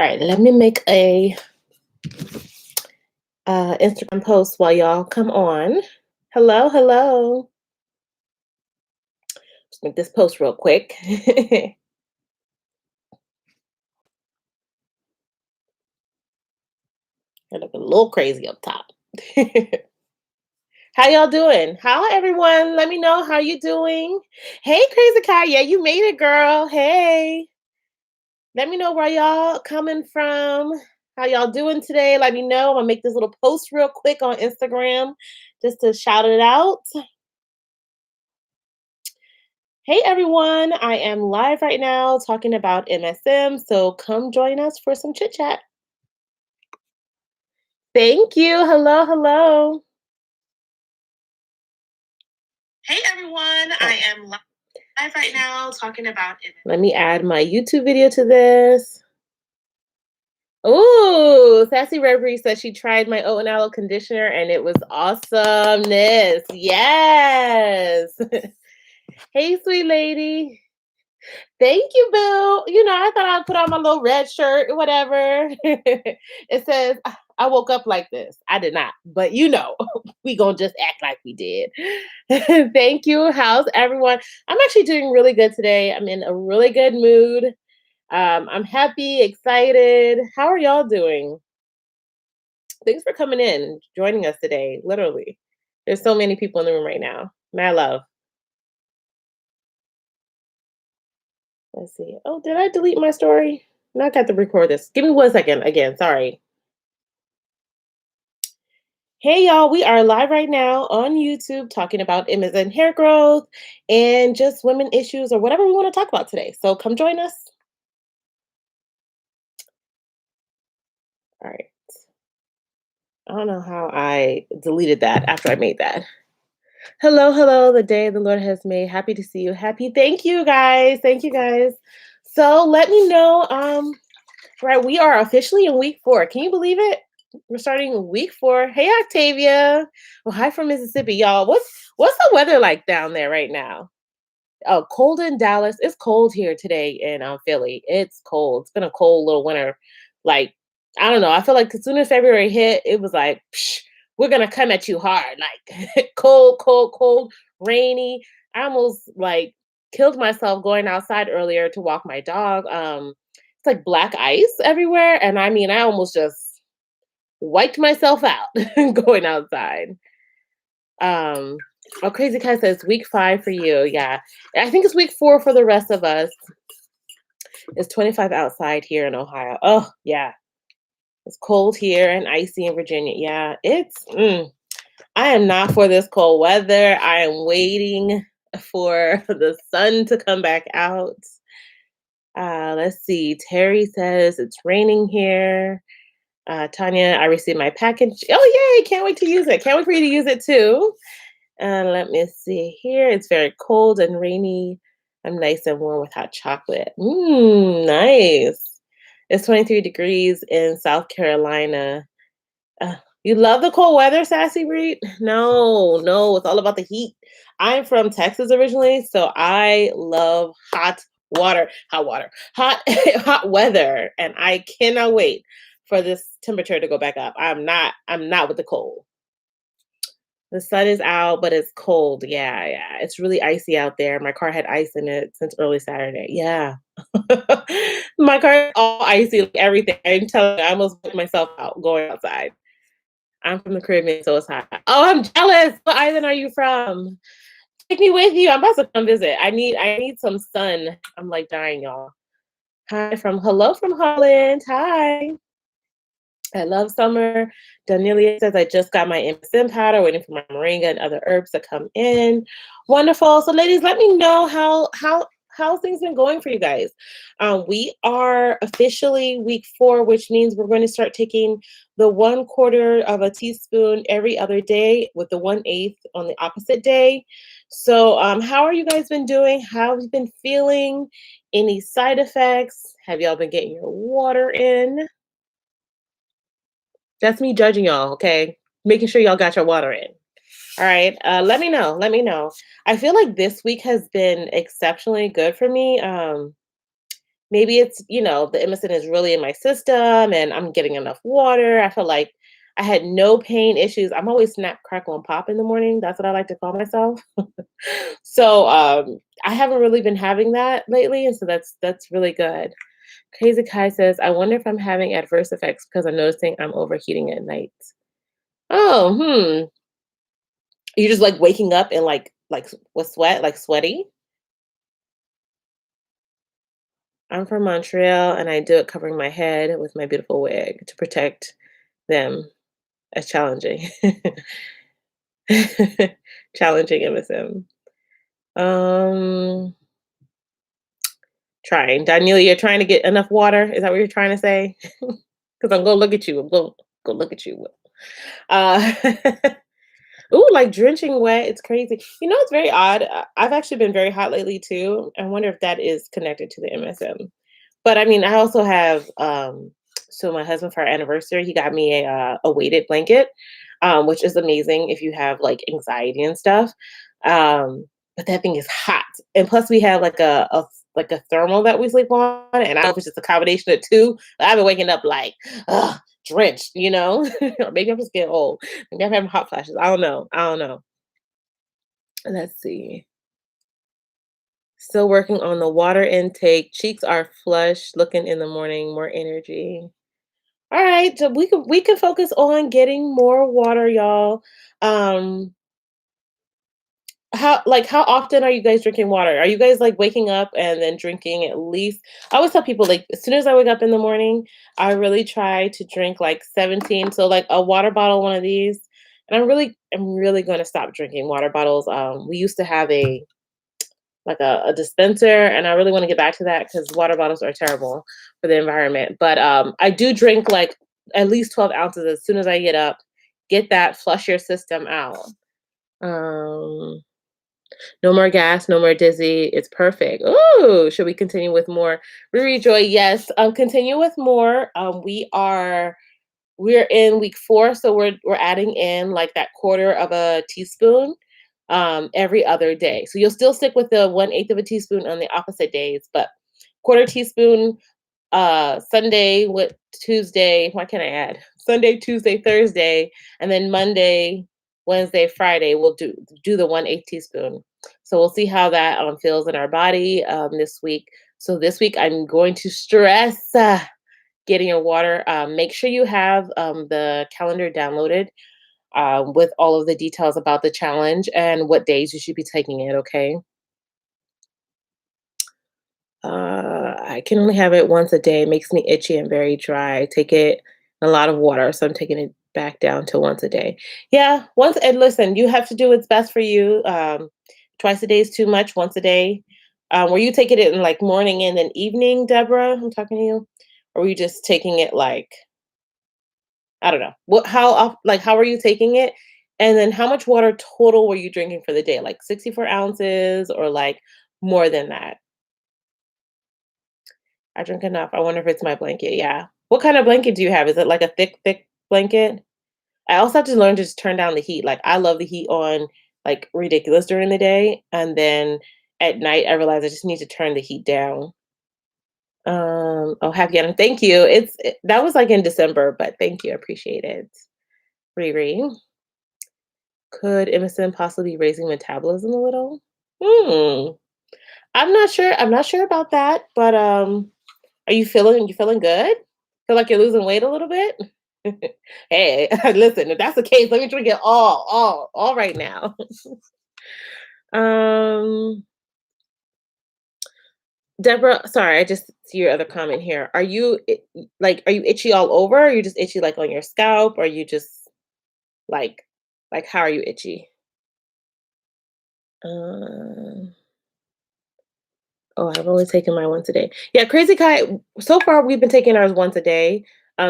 All right, let me make a Instagram post while y'all come on. Hello, hello. Just make this post real quick. I look a little crazy up top. How y'all doing? How everyone? Let me know how you doing. Hey, Crazy Kai. Yeah, you made it, girl. Hey. Let me know where y'all coming from. How y'all doing today? Let me know. I'm gonna make this little post real quick on Instagram just to shout it out. Hey everyone, I am live right now talking about MSM, so come join us for some chit chat. Thank you. Hello, hello. Hey everyone, I am live right now talking about MSM. Let me add my YouTube video to this. Ooh, Sassy Reverie says she tried my oat and aloe conditioner and it was awesomeness. Yes. Hey, sweet lady. Thank you, Boo. I thought I'd put on my little red shirt or whatever. It says, I woke up like this. I did not, but we gonna just act like we did. Thank you. How's everyone? I'm actually doing really good today. I'm in a really good mood. I'm happy, excited. How are y'all doing? Thanks for coming in, joining us today. Literally, there's so many people in the room right now. Mad love. Let's see. Oh, did I delete my story? No, I got to record this. Give me 1 second again. Sorry. Hey, y'all. We are live right now on YouTube talking about MSM hair growth and just women issues or whatever we want to talk about today. So come join us. All right. I don't know how I deleted that after I made that. Hello, hello, the day the Lord has made. Happy to see you. Happy. Thank you guys. Thank you guys. So let me know. Right, we are officially in week 4. Can you believe it? We're starting week 4. Hey, Octavia. Well, hi from Mississippi, y'all. What's the weather like down there right now? Oh, cold in Dallas. It's cold here today in Philly. It's cold. It's been a cold little winter. Like, I don't know. I feel like as soon as February hit, it was like, psh, we're gonna come at you hard. Like cold, cold, cold, rainy. I almost like killed myself going outside earlier to walk my dog. It's like black ice everywhere. And I mean, I almost just wiped myself out going outside. Oh, Crazy Cat says week 5 for you. Yeah. I think it's week 4 for the rest of us. It's 25 outside here in Ohio. Oh, yeah. It's cold here and icy in Virginia. Yeah, I am not for this cold weather. I am waiting for the sun to come back out. Let's see. Terry says it's raining here. Tanya, I received my package. Oh, yay. Can't wait to use it. Can't wait for you to use it too. Let me see here. It's very cold and rainy. I'm nice and warm with hot chocolate. Nice. It's 23 degrees in South Carolina. You love the cold weather, Sassy Reed? No, no, it's all about the heat. I'm from Texas originally, so I love hot hot weather, and I cannot wait for this temperature to go back up. I'm not with the cold. The sun is out, but it's cold. Yeah, yeah. It's really icy out there. My car had ice in it since early Saturday. Yeah. My car is all icy, like everything. I'm telling you, I almost put myself out going outside. I'm from the Caribbean, so it's hot. Oh, I'm jealous. What island are you from? Take me with you. I'm about to come visit. I need some sun. I'm like dying, y'all. Hello from Holland. Hi. I love summer. Danielia says, I just got my MSM powder, waiting for my moringa and other herbs to come in. Wonderful. So ladies, let me know how things been going for you guys. We are officially week 4, which means we're going to start taking the 1/4 of a teaspoon every other day with the 1/8 on the opposite day. So how are you guys been doing? How have you been feeling? Any side effects? Have y'all been getting your water in? That's me judging y'all, okay? Making sure y'all got your water in. All right. Let me know. Let me know. I feel like this week has been exceptionally good for me. maybe it's, the MSM is really in my system and I'm getting enough water. I feel like I had no pain issues. I'm always snap, crackle, and pop in the morning. That's what I like to call myself. So I haven't really been having that lately, and so that's really good. Crazy Kai says, I wonder if I'm having adverse effects because I'm noticing I'm overheating at night. Oh, you just like waking up and like with sweat, like sweaty? I'm from Montreal and I do it covering my head with my beautiful wig to protect them. As challenging. Challenging MSM. Um, trying. Daniel, you're trying to get enough water? Is that what you're trying to say? Because I'm gonna look at you. I'm gonna go look at you. Uh, ooh, like drenching wet. It's crazy. It's very odd. I've actually been very hot lately too. I wonder if that is connected to the MSM. But I mean, I also have so my husband for our anniversary, he got me a weighted blanket, which is amazing if you have like anxiety and stuff. But that thing is hot. And plus we have like a thermal that we sleep on. And I don't know if it's just a combination of two. But I've been waking up like drenched, or maybe I'm just getting old. Maybe I'm having hot flashes. I don't know. I don't know. Let's see. Still working on the water intake. Cheeks are flushed, looking in the morning, more energy. All right, so we can focus on getting more water, y'all. Um, how often are you guys drinking water? Are you guys like waking up and then drinking at least? I always tell people like as soon as I wake up in the morning, I really try to drink like 17. So like a water bottle, one of these. And I'm really going to stop drinking water bottles. We used to have a dispenser, and I really want to get back to that because water bottles are terrible for the environment. But I do drink like at least 12 ounces as soon as I get up. Get that, flush your system out. Um, no more gas, no more dizzy. It's perfect. Ooh, should we continue with more? Riri Joy, yes. Continue with more. We're in week 4, so we're adding in like that quarter of a teaspoon every other day. So you'll still stick with the 1/8 of a teaspoon on the opposite days, but quarter teaspoon Sunday with Tuesday. What can I add? Sunday, Tuesday, Thursday, and then Monday, Wednesday, Friday. We'll do the 1/8 teaspoon. So we'll see how that feels in our body this week. So this week I'm going to stress getting your water. Make sure you have the calendar downloaded with all of the details about the challenge and what days you should be taking it. Okay. I can only have it once a day. It makes me itchy and very dry. I take it a lot of water, so I'm taking it back down to once a day. Yeah, once. And listen, you have to do what's best for you. Twice a day is too much. Once a day. Were you taking it in like morning and then evening, Deborah? I'm talking to you, or were you just taking it like I don't know. How are you taking it? And then how much water total were you drinking for the day? Like 64 ounces or like more than that? I drink enough. I wonder if it's my blanket. Yeah. What kind of blanket do you have? Is it like a thick, thick blanket? I also have to learn to just turn down the heat. Like I love the heat on like ridiculous during the day. And then at night I realize I just need to turn the heat down. Oh, happy Adam. Thank you. That was like in December, but thank you. I appreciate it. Riri. Could MSM possibly be raising metabolism a little? Hmm. I'm not sure. I'm not sure about that, but are you feeling good? Feel like you're losing weight a little bit? Hey, listen, if that's the case, let me drink it all right now. um Deborah, sorry, I just see your other comment here. Are you itchy all over? Or are you just itchy like on your scalp? Or are you just like how are you itchy? Um Oh, I've always taken mine once a day. Yeah, Crazy Kai, so far we've been taking ours once a day.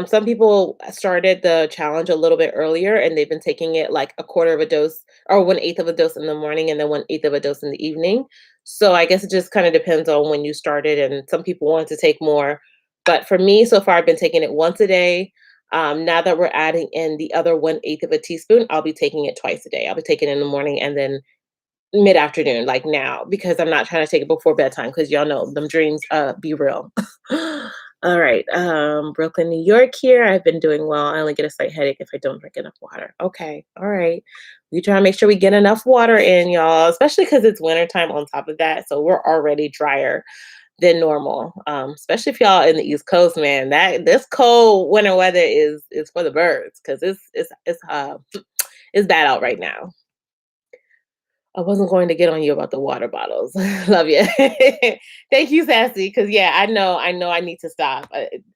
Some people started the challenge a little bit earlier and they've been taking it like a quarter of a dose or 1/8 of a dose in the morning and then 1/8 of a dose in the evening. So I guess it just kind of depends on when you started and some people want to take more. But for me, so far I've been taking it once a day. Now that we're adding in the other 1/8 of a teaspoon, I'll be taking it twice a day. I'll be taking it in the morning and then mid-afternoon, like now, because I'm not trying to take it before bedtime because y'all know them dreams be real. All right. Brooklyn, New York here. I've been doing well. I only get a slight headache if I don't drink enough water. Okay. All right. We try to make sure we get enough water in, y'all, especially because it's wintertime on top of that. So we're already drier than normal. Especially if y'all in the East Coast, man. That this cold winter weather is for the birds because it's bad out right now. I wasn't going to get on you about the water bottles. Love you. Thank you, Sassy. Because yeah, I know, I need to stop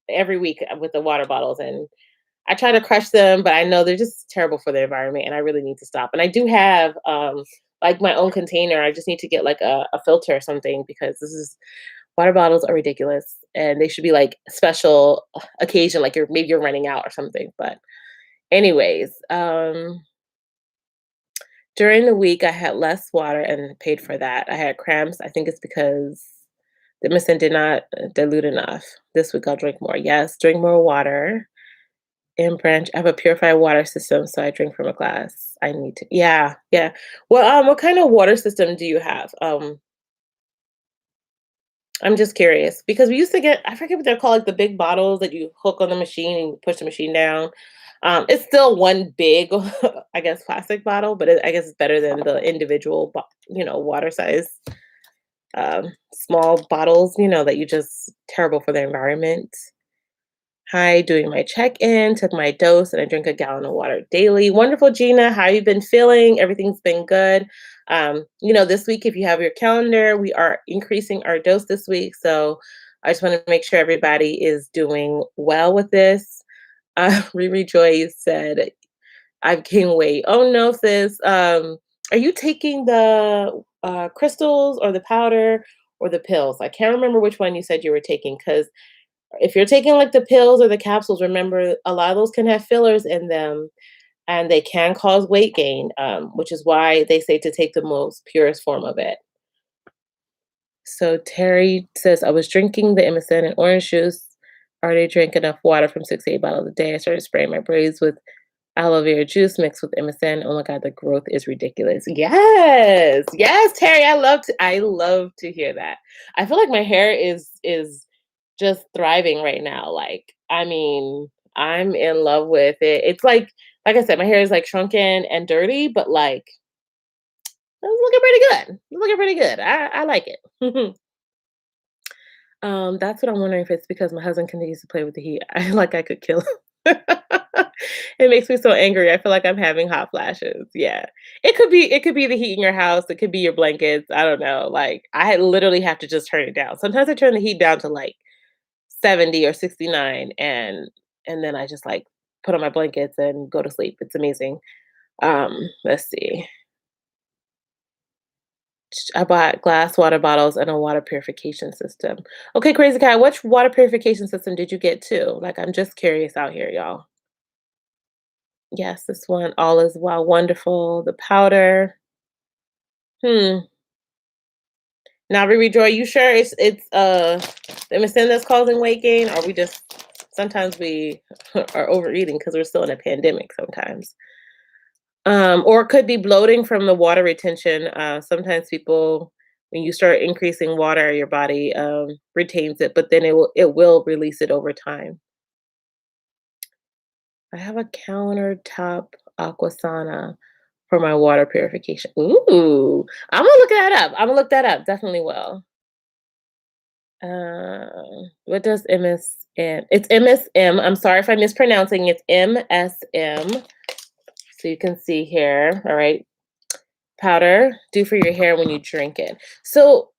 every week with the water bottles, and I try to crush them, but I know they're just terrible for the environment, and I really need to stop. And I do have like my own container. I just need to get like a filter or something because this is water bottles are ridiculous, and they should be like special occasion, like you're running out or something. But anyways, during the week, I had less water and paid for that. I had cramps. I think it's because the medicine did not dilute enough. This week, I'll drink more. Yes, drink more water. In branch, I have a purified water system, so I drink from a glass. I need to. Yeah, yeah. Well, what kind of water system do you have? I'm just curious because we used to get, I forget what they're called, like the big bottles that you hook on the machine and you push the machine down. It's still one big, I guess, plastic bottle, but I guess it's better than the individual, water size, small bottles, that you just terrible for the environment. Hi, doing my check-in, took my dose, and I drink a gallon of water daily. Wonderful, Gina. How you been feeling? Everything's been good. This week, if you have your calendar, we are increasing our dose this week. So I just want to make sure everybody is doing well with this. Riri Joy said, I've gained weight. Oh no, sis. Are you taking the crystals or the powder or the pills? I can't remember which one you said you were taking because if you're taking like the pills or the capsules, remember a lot of those can have fillers in them and they can cause weight gain, which is why they say to take the most purest form of it. So Terry says, I was drinking the MSM and orange juice. Already drank enough water from 6 to 8 bottles a day. I started spraying my braids with aloe vera juice mixed with MSM. Oh my God, the growth is ridiculous. Yes, yes, Terry, I love to hear that. I feel like my hair is just thriving right now. Like, I mean, I'm in love with it. It's like I said, my hair is like shrunken and dirty, but like it's looking pretty good. It's looking pretty good. I like it. That's what I'm wondering if it's because my husband continues to play with the heat. I could kill him. It makes me so angry. I feel like I'm having hot flashes. Yeah. It could be the heat in your house. It could be your blankets. I don't know. Like literally have to just turn it down. Sometimes I turn the heat down to like 70 or 69 and then I just like put on my blankets and go to sleep. It's amazing. Let's see. I bought glass water bottles and a water purification system. Okay, Crazy Cat, which water purification system did you get too? Like, I'm just curious out here, y'all. Yes, this one, all is well, wonderful. The powder. Hmm. Now, Riri Joy, you sure it's the MSM that's causing weight gain, or we just sometimes we are overeating because we're still in a pandemic sometimes. Or it could be bloating from the water retention. Sometimes people, when you start increasing water, your body retains it, but then it will release it over time. I have a countertop aquasana for my water purification. Ooh, I'm gonna look that up. I'm gonna look that up. Definitely will. What does MSM? It's MSM. I'm sorry if I'm mispronouncing. It's MSM. So you can see here. All right. Powder, do for your hair when you drink it. So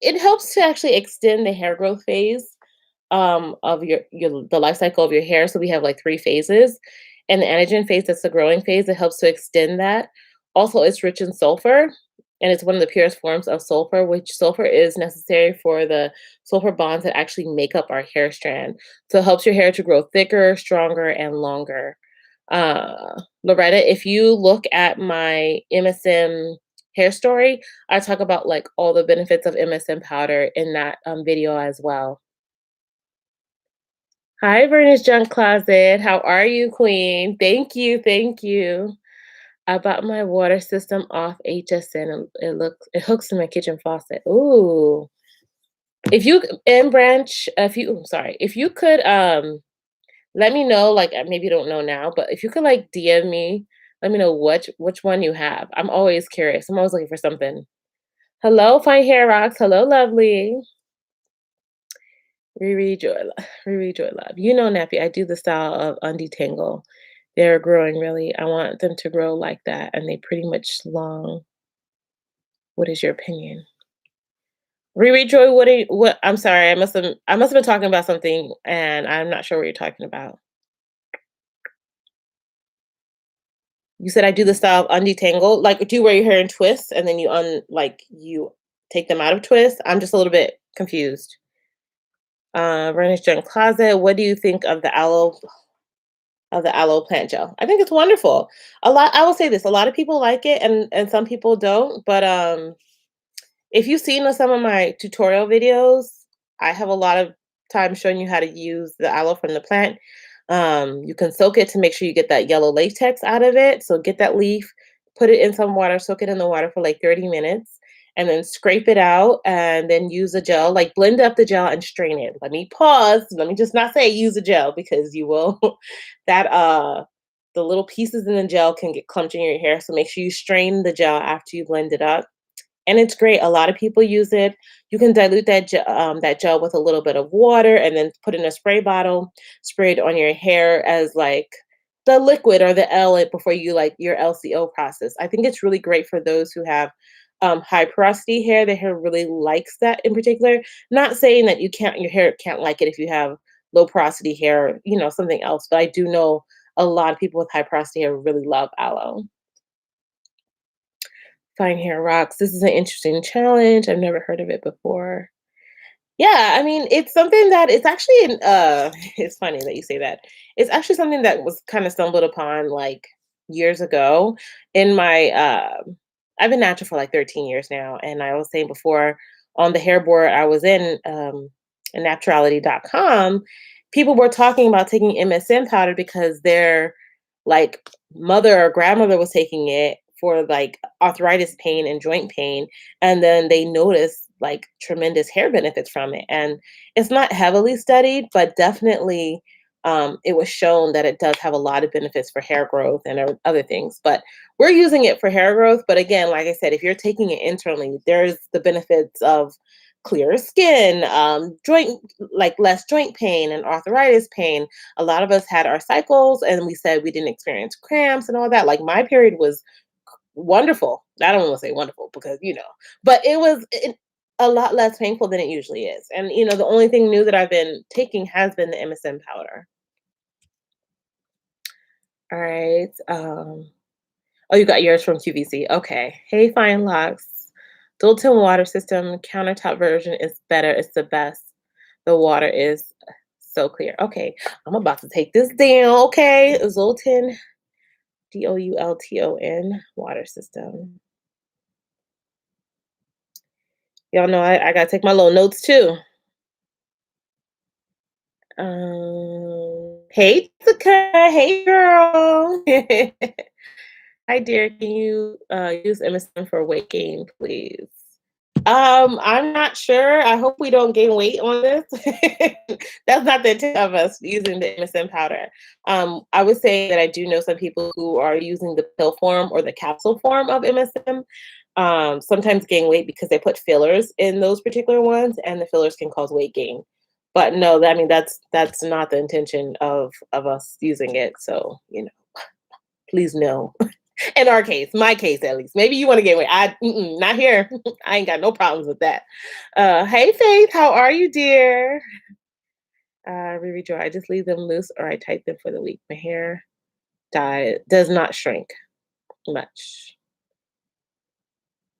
it helps to actually extend the hair growth phase of your the life cycle of your hair. So we have like three phases. And the anagen phase, that's the growing phase, it helps to extend that. Also, it's rich in sulfur, and it's one of the purest forms of sulfur, which sulfur is necessary for the sulfur bonds that actually make up our hair strand. So it helps your hair to grow thicker, stronger, and longer. Loretta, if you look at my MSM hair story, I talk about like all the benefits of MSM powder in that video as well. Hi, Vernus Junk Closet. How are you, Queen? Thank you. Thank you. I bought my water system off HSN. And it hooks to my kitchen faucet. Ooh. If you in branch, if you sorry, if you could let me know, like maybe you don't know now, but if you could like DM me, let me know which one you have. I'm always curious. I'm always looking for something. Hello, Fine Hair Rocks. Hello, lovely. Riri Joy, Riri Joy Love. You know, Nappy, I do the style of undetangle. They're growing really. I want them to grow like that, and they pretty much long. What is your opinion? Riri Joy, what? What? I'm sorry, I must have been talking about something, and I'm not sure what you're talking about. You said I do the style of undetangle, like do you wear your hair in twists and then you take them out of twists? I'm just a little bit confused. Vernage Junk Closet, what do you think of the aloe plant gel? I think it's wonderful. I will say this, a lot of people like it and some people don't, but if you've seen some of my tutorial videos, I have a lot of time showing you how to use the aloe from the plant. You can soak it to make sure you get that yellow latex out of it. So get that leaf, put it in some water, soak it in the water for like 30 minutes, and then scrape it out and then use a gel, like blend up the gel and strain it. Let me pause. Let me just not say use a gel because you will that the little pieces in the gel can get clumped in your hair. So make sure you strain the gel after you blend it up and it's great. A lot of people use it. You can dilute that gel with a little bit of water and then put in a spray bottle, spray it on your hair as like the liquid or the L before you like your LCO process. I think it's really great for those who have high porosity hair. Their hair really likes that in particular. Not saying that your hair can't like it if you have low porosity hair, something else. But I do know a lot of people with high porosity hair really love aloe. Fine Hair Rocks. This is an interesting challenge. I've never heard of it before. Yeah, I mean, it's something that it's actually it's funny that you say that. It's actually something that was kind of stumbled upon like years ago in my I've been natural for like 13 years now. And I was saying before on the hair board I was in naturality.com, people were talking about taking MSM powder because their like mother or grandmother was taking it for like arthritis pain and joint pain and then they noticed like tremendous hair benefits from it. And it's not heavily studied, but definitely it was shown that it does have a lot of benefits for hair growth and other things. But we're using it for hair growth. But again, like I said, if you're taking it internally, there's the benefits of clearer skin, joint, like less joint pain and arthritis pain. A lot of us had our cycles and we said we didn't experience cramps and all that. Like my period was wonderful. I don't want to say wonderful because, but it was a lot less painful than it usually is. And, the only thing new that I've been taking has been the MSM powder. All right. Oh, you got yours from QVC. Okay. Hey, Fine Locks. Dilton water system countertop version is better. It's the best. The water is so clear. Okay. I'm about to take this down. Okay. Zoltan, Doulton water system. Y'all know I gotta take my little notes too. Hey, Ccca. Hey, girl. Hi, dear. Can you use MSM for weight gain, please? I'm not sure. I hope we don't gain weight on this. That's not the intent of us using the MSM powder. I would say that I do know some people who are using the pill form or the capsule form of MSM. Sometimes gain weight because they put fillers in those particular ones, and the fillers can cause weight gain. But no, I mean that's not the intention of us using it. So please no. In our case, my case at least. Maybe you want to gain weight. Not here. I ain't got no problems with that. Hey Faith, how are you, dear? Riri Joy, I just leave them loose or I tighten them for the week. My hair does not shrink much.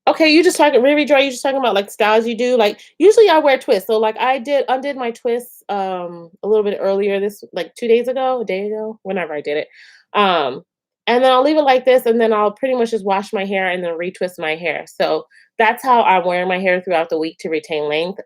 Okay, you just talking Riri Joy, you just talking about like styles you do. Like usually I wear twists. So like I undid my twists a little bit earlier this like 2 days ago, a day ago, whenever I did it. Um and then I'll leave it like this and then I'll pretty much just wash my hair and then retwist my hair. So that's how I'm wearing my hair throughout the week to retain length.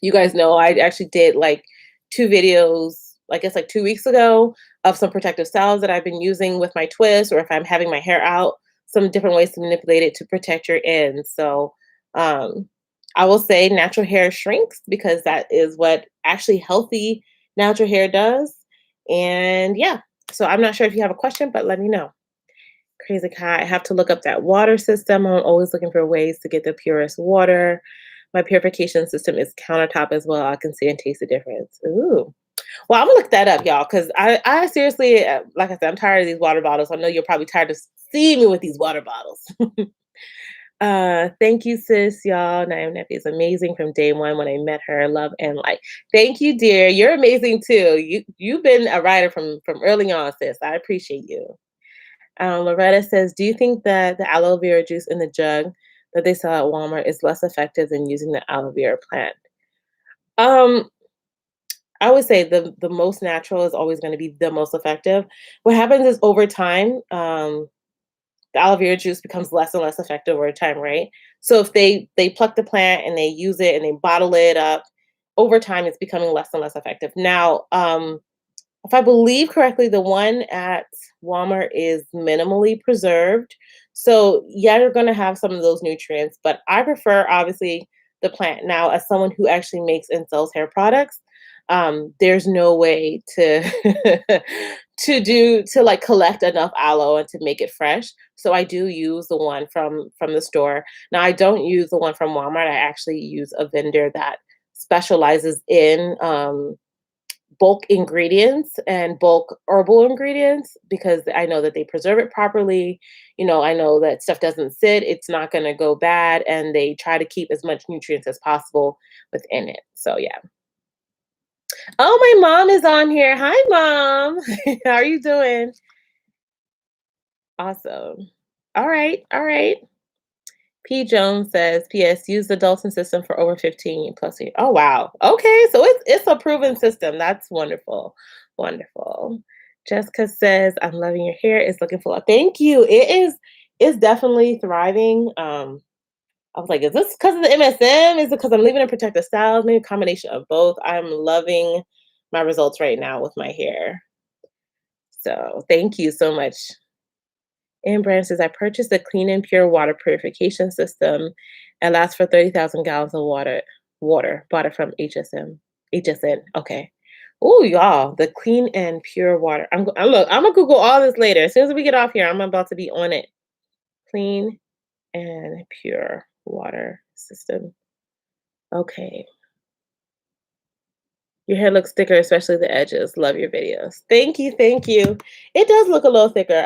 You guys know I actually did like 2 videos I guess like 2 weeks ago, of some protective styles that I've been using with my twist, or if I'm having my hair out, some different ways to manipulate it to protect your ends. So um, I will say natural hair shrinks because that is what actually healthy natural hair does. And yeah, so I'm not sure if you have a question, but let me know. Crazy cat. I have to look up that water system. I'm always looking for ways to get the purest water. My purification system is countertop as well. I can see and taste the difference. Ooh. Well, I'm gonna look that up, y'all, because I seriously, like I said, I'm tired of these water bottles. I know you're probably tired of seeing me with these water bottles. Thank you, sis, y'all. NowIamNappy is amazing from day one when I met her. Love and light. Thank you, dear. You're amazing too. You've been a writer from early on, sis. I appreciate you. Loretta says, do you think that the aloe vera juice in the jug that they sell at Walmart is less effective than using the aloe vera plant? Um, I would say the most natural is always going to be the most effective. What happens is over time, the aloe vera juice becomes less and less effective over time, right? So if they pluck the plant and they use it and they bottle it up, over time it's becoming less and less effective. Now, if I believe correctly, the one at Walmart is minimally preserved. So yeah, you're gonna have some of those nutrients, but I prefer obviously the plant. Now, as someone who actually makes and sells hair products, there's no way to to like collect enough aloe and to make it fresh. So I do use the one from the store. Now I don't use the one from Walmart. I actually use a vendor that specializes in bulk ingredients and bulk herbal ingredients because I know that they preserve it properly. You know, I know that stuff doesn't sit, it's not going to go bad, and they try to keep as much nutrients as possible within it. So, yeah. Oh, my mom is on here. Hi, mom. How are you doing? Awesome. All right. All right. P. Jones says, P.S. Use the Dalton system for over 15 plus years. Oh wow. Okay, so it's a proven system. That's wonderful. Wonderful. Jessica says, I'm loving your hair. It's looking full. Thank you. It's definitely thriving. I was like, is this because of the MSM? Is it because I'm leaving in protective styles? Maybe a combination of both. I'm loving my results right now with my hair. So thank you so much. And Brand says, I purchased a clean and pure water purification system. It lasts for 30,000 gallons of water. Bought it from HSN. Okay. Oh, y'all, the clean and pure water. Look, I'm gonna Google all this later. As soon as we get off here, I'm about to be on it. Clean and pure water system. Okay. Your hair looks thicker, especially the edges. Love your videos. Thank you, thank you. It does look a little thicker.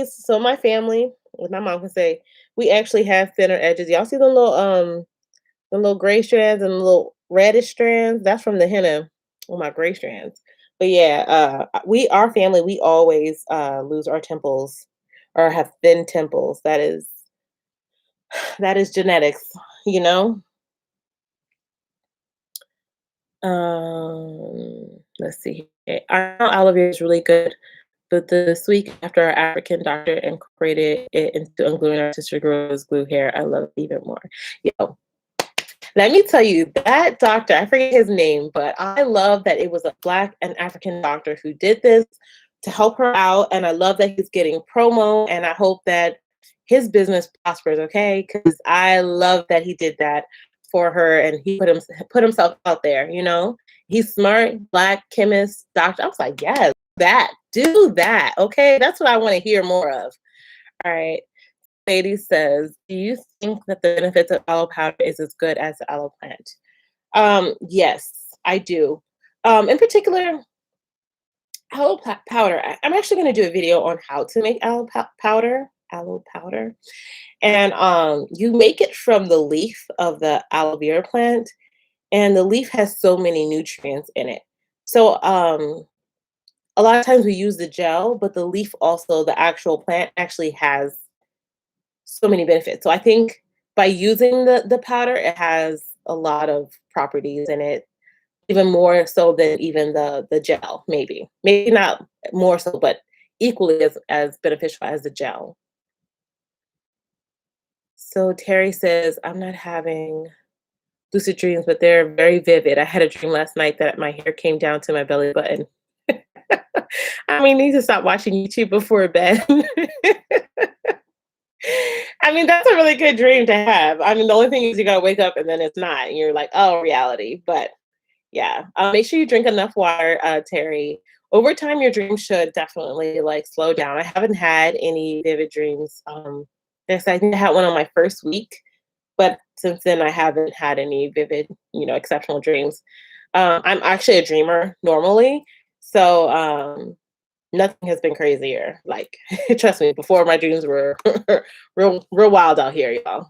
So my family, with my mom can say, we actually have thinner edges. Y'all see the little gray strands and the little reddish strands? That's from the henna on my gray strands. But yeah, our family, we always lose our temples or have thin temples. That is genetics, you know? Let's see. I know aloe vera is really good, but this week after our African doctor incorporated it into ungluing our sister girl's glue hair, I love it even more. Yo, let me tell you, that doctor, I forget his name, but I love that it was a Black and African doctor who did this to help her out. And I love that he's getting promo. And I hope that his business prospers, okay? Because I love that he did that for her and he put himself out there, you know? He's smart, Black chemist, doctor. I was like, yes, do that, okay? That's what I want to hear more of. All right. Lady says, do you think that the benefits of aloe powder is as good as the aloe plant? Yes, I do. In particular, powder. I'm actually going to do a video on how to make powder. Aloe powder, and you make it from the leaf of the aloe vera plant, and the leaf has so many nutrients in it. So a lot of times we use the gel, but the leaf also, the actual plant actually has so many benefits. So I think by using the powder, it has a lot of properties in it, even more so than even the gel, maybe not more so, but equally as beneficial as the gel. So Terry says, I'm not having lucid dreams, but they're very vivid. I had a dream last night that my hair came down to my belly button. I mean, need to stop watching YouTube before bed. I mean, that's a really good dream to have. I mean, the only thing is you gotta wake up and then it's not, and you're like, "Oh, reality." But yeah, make sure you drink enough water, Terry. Over time, your dreams should definitely like slow down. I haven't had any vivid dreams. Yes, I think I had one on my first week, but since then I haven't had any vivid, exceptional dreams. I'm actually a dreamer normally, so nothing has been crazier. Like, trust me, before my dreams were real wild out here, y'all.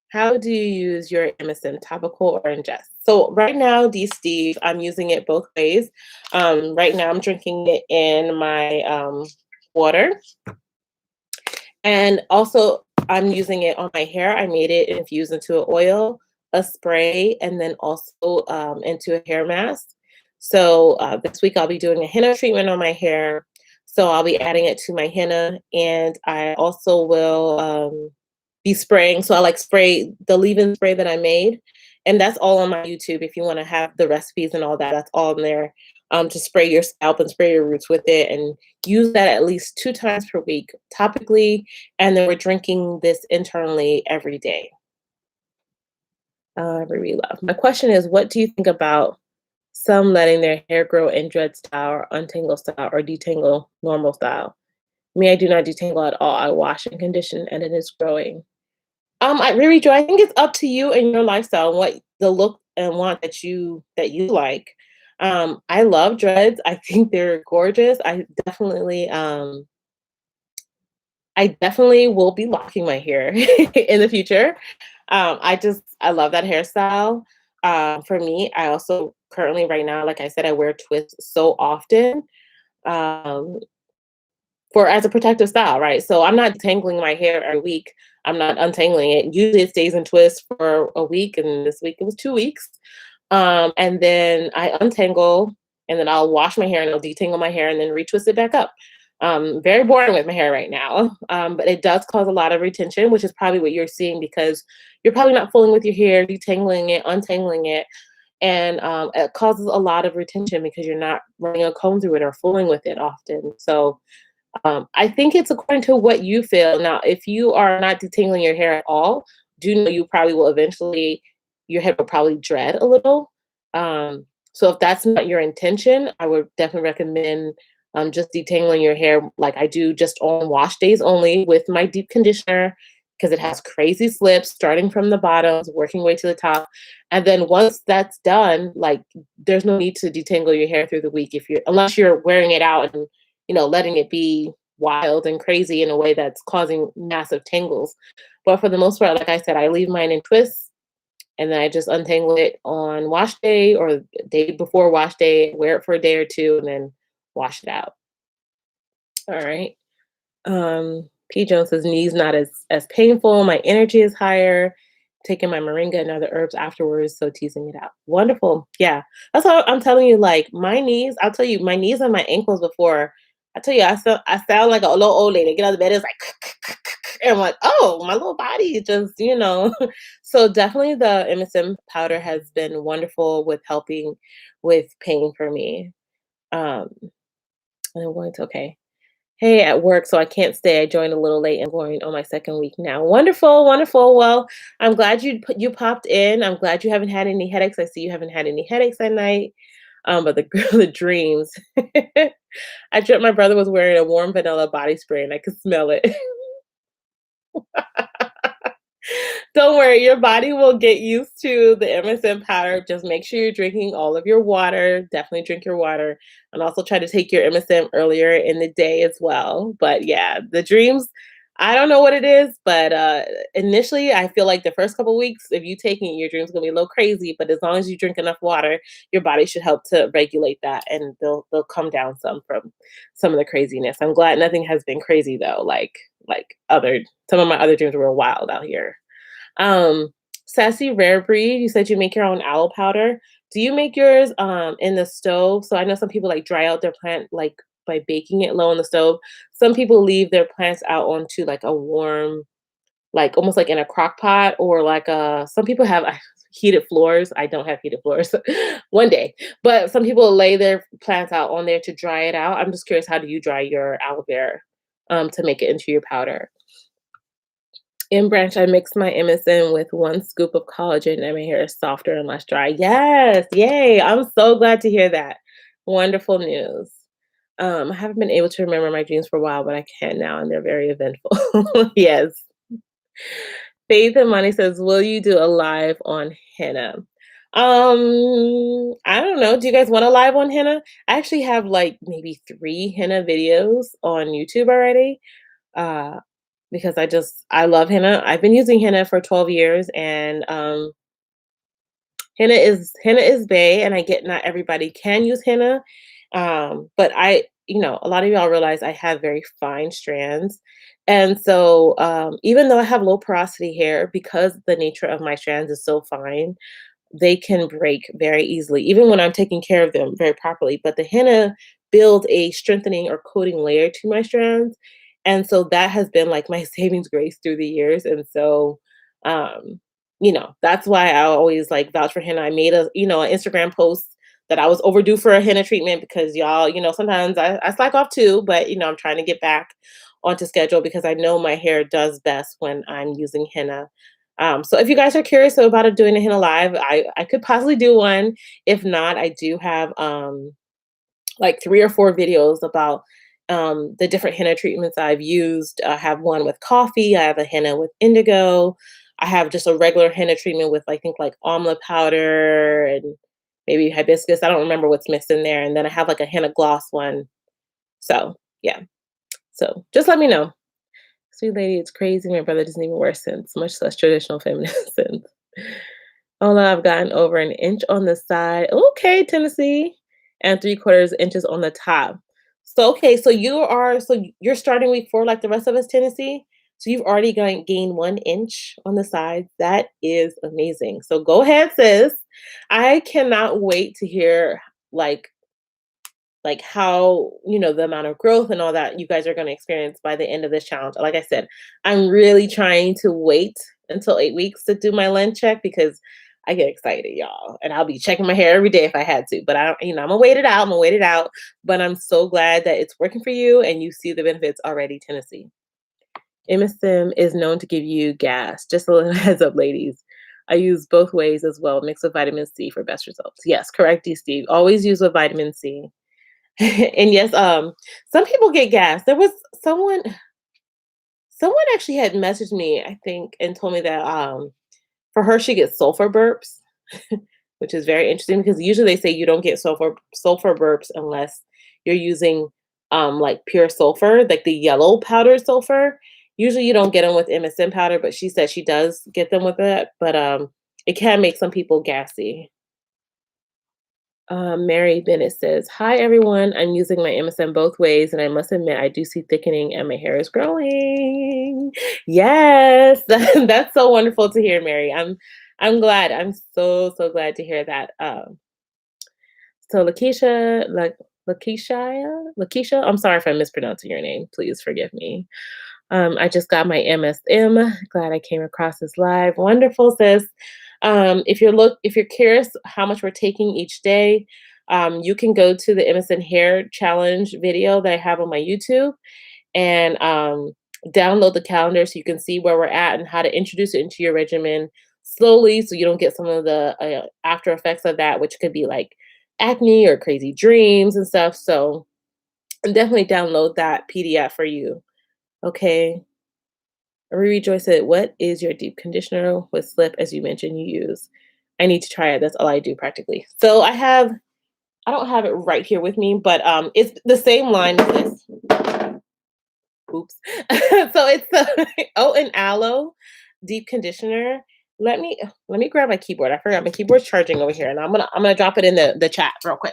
How do you use your MSM, topical or ingest? So right now, Steve, I'm using it both ways. Right now, I'm drinking it in my water, and also I'm using it on my hair. I made it infused into an oil, a spray, and then also into a hair mask. So this week I'll be doing a henna treatment on my hair. So I'll be adding it to my henna, and I also will be spraying. So I like spray the leave-in spray that I made, and that's all on my YouTube. If you want to have the recipes and all that, that's all in there. To spray your scalp and spray your roots with it, and use that at least 2 times per week, topically, and then we're drinking this internally every day. Every love. My question is, what do you think about some letting their hair grow in dread style, or untangle style, or detangle normal style? Me, I do not detangle at all. I wash and condition, and it is growing. I really do. I think it's up to you and your lifestyle and what the look and want that you like. I love dreads. I think they're gorgeous. I definitely will be locking my hair in the future. I love that hairstyle. For me, I also currently right now, like I said, I wear twists so often. Um, for as a protective style, right? So I'm not tangling my hair every week. I'm not untangling it. Usually it stays in twists for a week, and this week it was 2 weeks. And then I untangle, and then I'll wash my hair and I'll detangle my hair and then retwist it back up. Very boring with my hair right now, but it does cause a lot of retention, which is probably what you're seeing because you're probably not fooling with your hair, detangling it, untangling it, and it causes a lot of retention because you're not running a comb through it or fooling with it often. So I think it's according to what you feel. Now, if you are not detangling your hair at all, do know you probably will eventually, your head will probably dread a little. So if that's not your intention, I would definitely recommend just detangling your hair like I do just on wash days only with my deep conditioner because it has crazy slips starting from the bottoms, working way to the top. And then once that's done, like there's no need to detangle your hair through the week if you're unless you're wearing it out and letting it be wild and crazy in a way that's causing massive tangles. But for the most part, like I said, I leave mine in twists and then I just untangle it on wash day or the day before wash day, wear it for a day or two, and then wash it out. All right. P. Jones says knees not as painful. My energy is higher. Taking my moringa and other herbs afterwards, so teasing it out. Wonderful. Yeah. That's what I'm telling you. Like my knees, I'll tell you, my knees and my ankles before. I tell you, I sound like a little old lady. Get out of bed, it's like and I'm like, oh, my little body just. So definitely the MSM powder has been wonderful with helping with pain for me. And I'm going to okay. Hey, at work, so I can't stay. I joined a little late and going on my second week now. Wonderful, wonderful. Well, I'm glad you popped in. I'm glad you haven't had any headaches. I see you haven't had any headaches at night. But the the dreams. I dreamt my brother was wearing a warm vanilla body spray and I could smell it. Don't worry, your body will get used to the MSM powder. Just make sure you're drinking all of your water. Definitely drink your water. And also try to take your MSM earlier in the day as well. But yeah, the dreams, I don't know what it is, but initially I feel like the first couple weeks, if you taking it, your dreams gonna be a little crazy. But as long as you drink enough water, your body should help to regulate that and they'll come down some from some of the craziness. I'm glad nothing has been crazy though, like other some of my other dreams were wild out here. Um, Sassy Rare Breed, you said you make your own aloe powder. Do you make yours in the stove? So I know some people like dry out their plant like by baking it low on the stove. Some people leave their plants out onto like a warm, like almost like in a crock pot or like some people have heated floors. I don't have heated floors. One day. But some people lay their plants out on there to dry it out. I'm just curious, how do you dry your aloe vera to make it into your powder? In branch, I mix my MSM with 1 scoop of collagen and my hair is softer and less dry. Yes, yay. I'm so glad to hear that. Wonderful news. I haven't been able to remember my dreams for a while, but I can now, and they're very eventful. Yes. Faith and Money says, will you do a live on henna? I don't know. Do you guys want a live on henna? I actually have like maybe 3 henna videos on YouTube already. Uh, because I love henna. I've been using henna for 12 years, and henna is bae, and I get not everybody can use henna. But a lot of y'all realize I have very fine strands. And so even though I have low porosity hair, because the nature of my strands is so fine, they can break very easily, even when I'm taking care of them very properly. But the henna builds a strengthening or coating layer to my strands. And so that has been like my savings grace through the years. And so, um, that's why I always like vouch for henna. I made an Instagram post that I was overdue for a henna treatment because y'all, sometimes I slack off too, but I'm trying to get back onto schedule because I know my hair does best when I'm using henna. So if you guys are curious about doing a henna live, I could possibly do one. If not, I do have like 3 or 4 videos about the different henna treatments I've used. I have one with coffee. I have a henna with indigo. I have just a regular henna treatment with I think like amla powder and maybe hibiscus. I don't remember what's mixed in there. And then I have like a henna gloss one. So yeah. So just let me know. Sweet lady, it's crazy. My brother doesn't even wear scents, much less traditional feminine scents. Ola, I've gotten over an inch on the side. Okay, Tennessee. And 3/4 inches on the top. So okay, so you're starting week 4 like the rest of us, Tennessee. So you've already gained 1 inch on the side. That is amazing. So go ahead, sis. I cannot wait to hear like how the amount of growth and all that you guys are going to experience by the end of this challenge. Like I said, I'm really trying to wait until 8 weeks to do my lens check because I get excited, y'all, and I'll be checking my hair every day if I had to. But I don't, I'm gonna wait it out. I'm gonna wait it out. But I'm so glad that it's working for you and you see the benefits already, Tennessee. MSM is known to give you gas. Just a little heads up, ladies. I use both ways as well. Mix with vitamin C for best results. Yes, correct, D. Steve. Always use with vitamin C. And yes, some people get gas. There was someone actually had messaged me, I think, and told me that for her she gets sulfur burps, which is very interesting because usually they say you don't get sulfur burps unless you're using like pure sulfur, like the yellow powdered sulfur. Usually you don't get them with MSM powder, but she said she does get them with it. But it can make some people gassy. Mary Bennett says, hi everyone. I'm using my MSM both ways, and I must admit I do see thickening and my hair is growing. Yes, that's so wonderful to hear, Mary. I'm glad. I'm so glad to hear that. So Lakeisha, I'm sorry if I'm mispronouncing your name. Please forgive me. I just got my MSM. Glad I came across this live. Wonderful, sis. If you're curious how much we're taking each day, you can go to the MSM Hair Challenge video that I have on my YouTube and download the calendar so you can see where we're at and how to introduce it into your regimen slowly so you don't get some of the after effects of that, which could be like acne or crazy dreams and stuff. So definitely download that PDF for you. Okay. Riri Joy said, what is your deep conditioner with slip as you mentioned you use? I need to try it. That's all I do practically. So I don't have it right here with me, but it's the same line as this. Oops. So it's the and Aloe deep conditioner. Let me grab my keyboard. I forgot my keyboard's charging over here, and I'm gonna drop it in the chat real quick.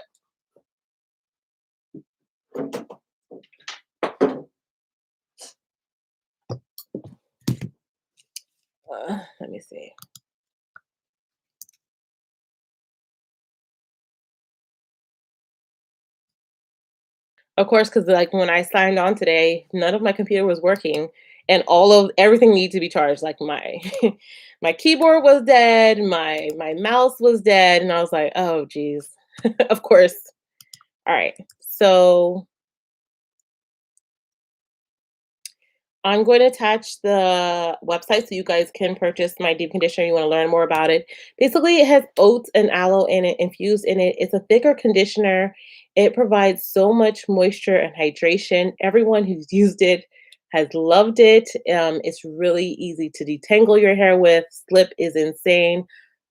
Let me see. Of course, because like when I signed on today, none of my computer was working. and all of everything needs to be charged. Like my my keyboard was dead, my mouse was dead, and I was like, oh geez. Of course. All right. So I'm going to attach the website so you guys can purchase my deep conditioner. You want to learn more about it. Basically, it has oats and aloe in it, infused in it. It's a thicker conditioner. It provides so much moisture and hydration. Everyone who's used it has loved it. It's really easy to detangle your hair with. Slip is insane.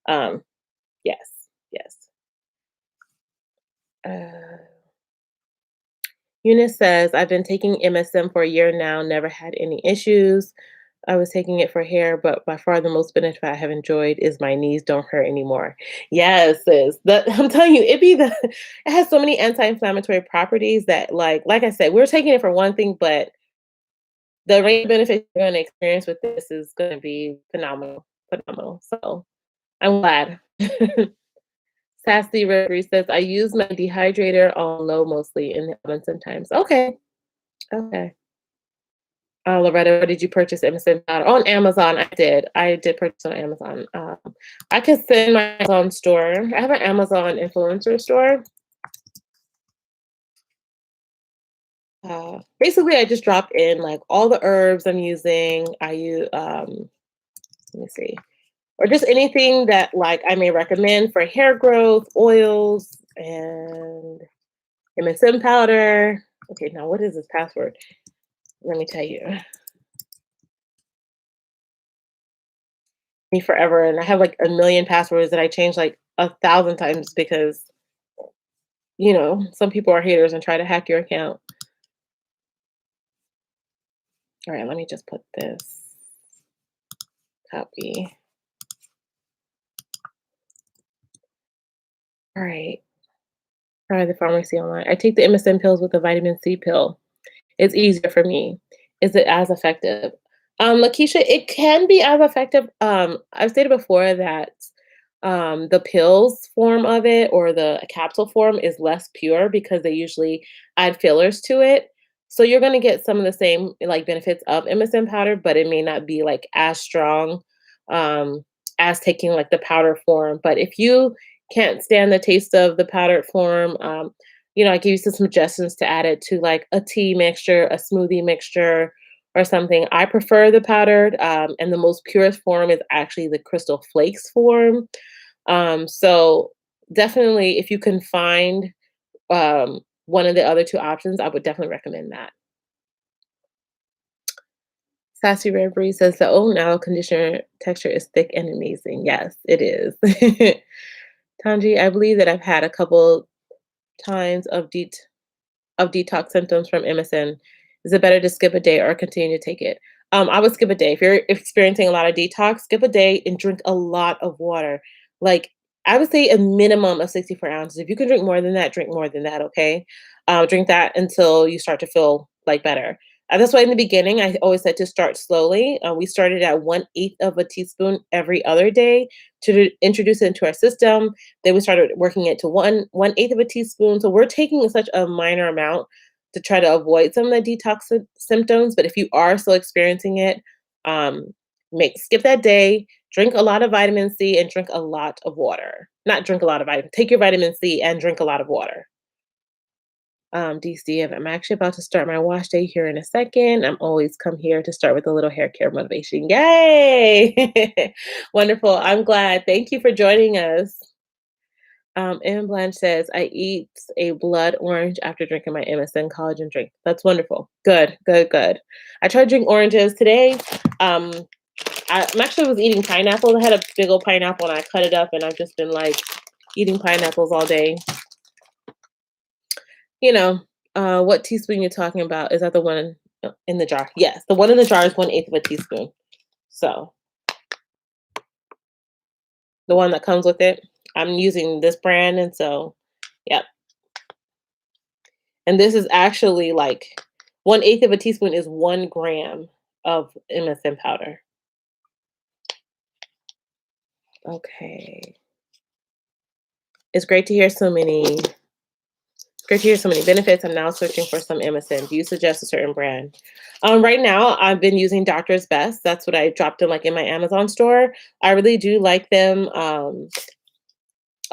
Um, yes, yes. Uh, Eunice says, I've been taking MSM for a year now, never had any issues. I was taking it for hair, but by far the most benefit I have enjoyed is my knees don't hurt anymore. Yes, sis. That I'm telling you, it has so many anti-inflammatory properties that like I said, we're taking it for one thing, but the range of benefits you're gonna experience with this is gonna be phenomenal. Phenomenal. So I'm glad. Sassy Reverie says, I use my dehydrator on low mostly in the oven sometimes. Okay. Okay. Loretta, where did you purchase MSM powder? On Amazon, I did. I did purchase on Amazon. I could send my Amazon store. I have an Amazon influencer store. Basically, I just drop in like all the herbs I'm using. I use, let me see, or just anything that like I may recommend for hair growth, oils, and MSM powder. Okay, now what is this password? Let me tell you. Me forever, and I have like a million passwords that I change like 1,000 times because some people are haters and try to hack your account. All right, let me just put this. Copy. All right. Try the pharmacy online. I take the MSM pills with the vitamin C pill. It's easier for me. Is it as effective? Lakeisha, it can be as effective. I've stated before that the pills form of it or the capsule form is less pure because they usually add fillers to it. So you're going to get some of the same like benefits of MSM powder, but it may not be like as strong um, as taking like the powder form. But if you can't stand the taste of the powdered form, I give you some suggestions to add it to like a tea mixture, a smoothie mixture, or something. I prefer the powdered, and the most purest form is actually the crystal flakes form. So definitely, if you can find one of the other two options, I would definitely recommend that. Sassy Red Breeze says the oat and aloe conditioner texture is thick and amazing. Yes, it is. Tanji, I believe that I've had a couple times of detox symptoms from MSN. Is it better to skip a day or continue to take it? I would skip a day. If you're experiencing a lot of detox, skip a day and drink a lot of water. Like I would say a minimum of 64 ounces. If you can drink more than that, drink more than that, okay? Drink that until you start to feel like better. That's why in the beginning, I always said to start slowly. We started at 1/8 of a teaspoon every other day to introduce it into our system. Then we started working it to one eighth of a teaspoon. So we're taking such a minor amount to try to avoid some of the detox symptoms. But if you are still experiencing it, um, skip that day, drink a lot of vitamin C, and drink a lot of water. Not drink a lot of vitamin. Take your vitamin C and drink a lot of water. DC, I'm actually about to start my wash day here in a second. I'm always come here to start with a little hair care motivation. Yay! Wonderful. I'm glad. Thank you for joining us. M. Blanche says, I eat a blood orange after drinking my MSN collagen drink. That's wonderful. Good, good, good. I tried to drink oranges today. Um, I'm actually was eating pineapple. I had a big old pineapple and I cut it up and I've just been like eating pineapples all day. You know, what teaspoon you're talking about? Is that the one in the jar? Yes, the one in the jar is 1/8 of a teaspoon. So the one that comes with it, I'm using this brand, and so, yep. And this is actually like 1/8 of a teaspoon is 1 gram of MSM powder. Okay. It's great to hear so many Great to hear so many benefits. I'm now searching for some MSM. Do you suggest a certain brand? Right now, I've been using Doctor's Best. That's what I dropped in like in my Amazon store. I really do like them a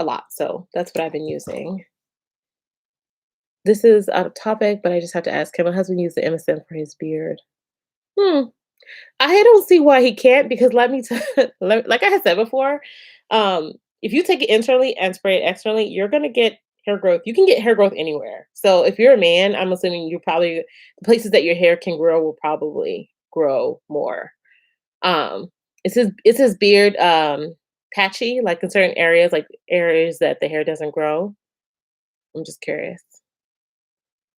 lot. So that's what I've been using. This is out of topic, but I just have to ask. Can my husband use the MSM for his beard? Hmm. I don't see why he can't because let me like I had said before, if you take it internally and spray it externally, you're gonna get hair growth. You can get hair growth anywhere. So if you're a man, I'm assuming you probably the places that your hair can grow will probably grow more. Um, is his beard patchy, like in certain areas, like areas that the hair doesn't grow? I'm just curious.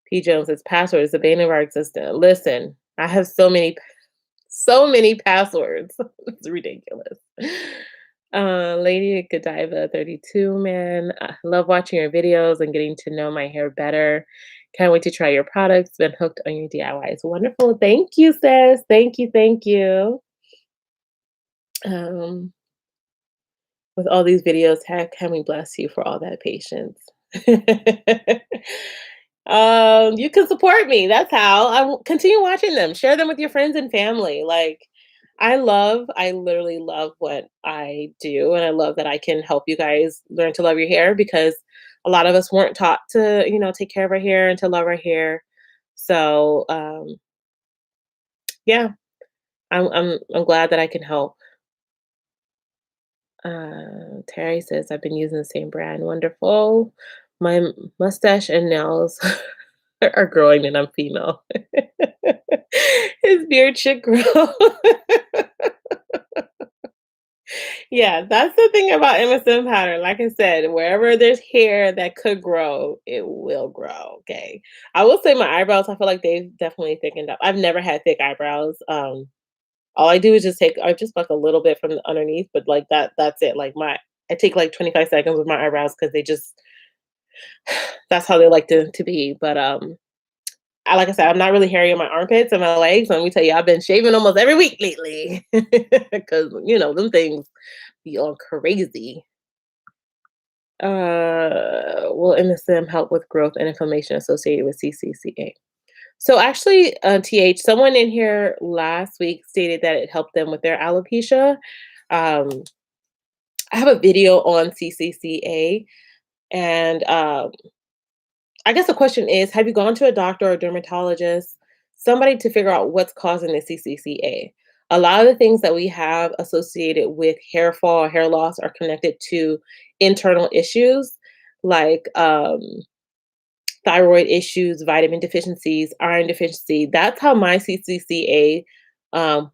P. Jones, its password is the bane of our existence. Listen, I have so many passwords. It's ridiculous. Lady Godiva 32, man. I love watching your videos and getting to know my hair better. Can't wait to try your products. Been hooked on your DIYs. Wonderful. Thank you, sis. Thank you. Thank you. Um, with all these videos, heck, can we bless you for all that patience? You can support me. That's how. I will continue watching them. Share them with your friends and family. Like, I literally love what I do, and I love that I can help you guys learn to love your hair because a lot of us weren't taught to, take care of our hair and to love our hair. So, yeah, I'm glad that I can help. Terry says I've been using the same brand. Wonderful. My mustache and nails are growing, and I'm female. His beard should grow. Yeah, that's the thing about MSM powder. Like I said, wherever there's hair that could grow, it will grow. Okay. I will say my eyebrows, I feel like they've definitely thickened up. I've never had thick eyebrows. All I do is I just like a little bit from the underneath, but like that's it. I take like 25 seconds with my eyebrows because they just that's how they like to be. But like I said, I'm not really hairy on my armpits and my legs. Let me tell you, I've been shaving almost every week lately because them things be on crazy. Will MSM help with growth and inflammation associated with CCCA? So actually, someone in here last week stated that it helped them with their alopecia. Um, I have a video on CCCA, and I guess the question is, have you gone to a doctor or a dermatologist, somebody to figure out what's causing the CCCA? A lot of the things that we have associated with hair fall, hair loss are connected to internal issues like thyroid issues, vitamin deficiencies, iron deficiency. That's how my CCCA,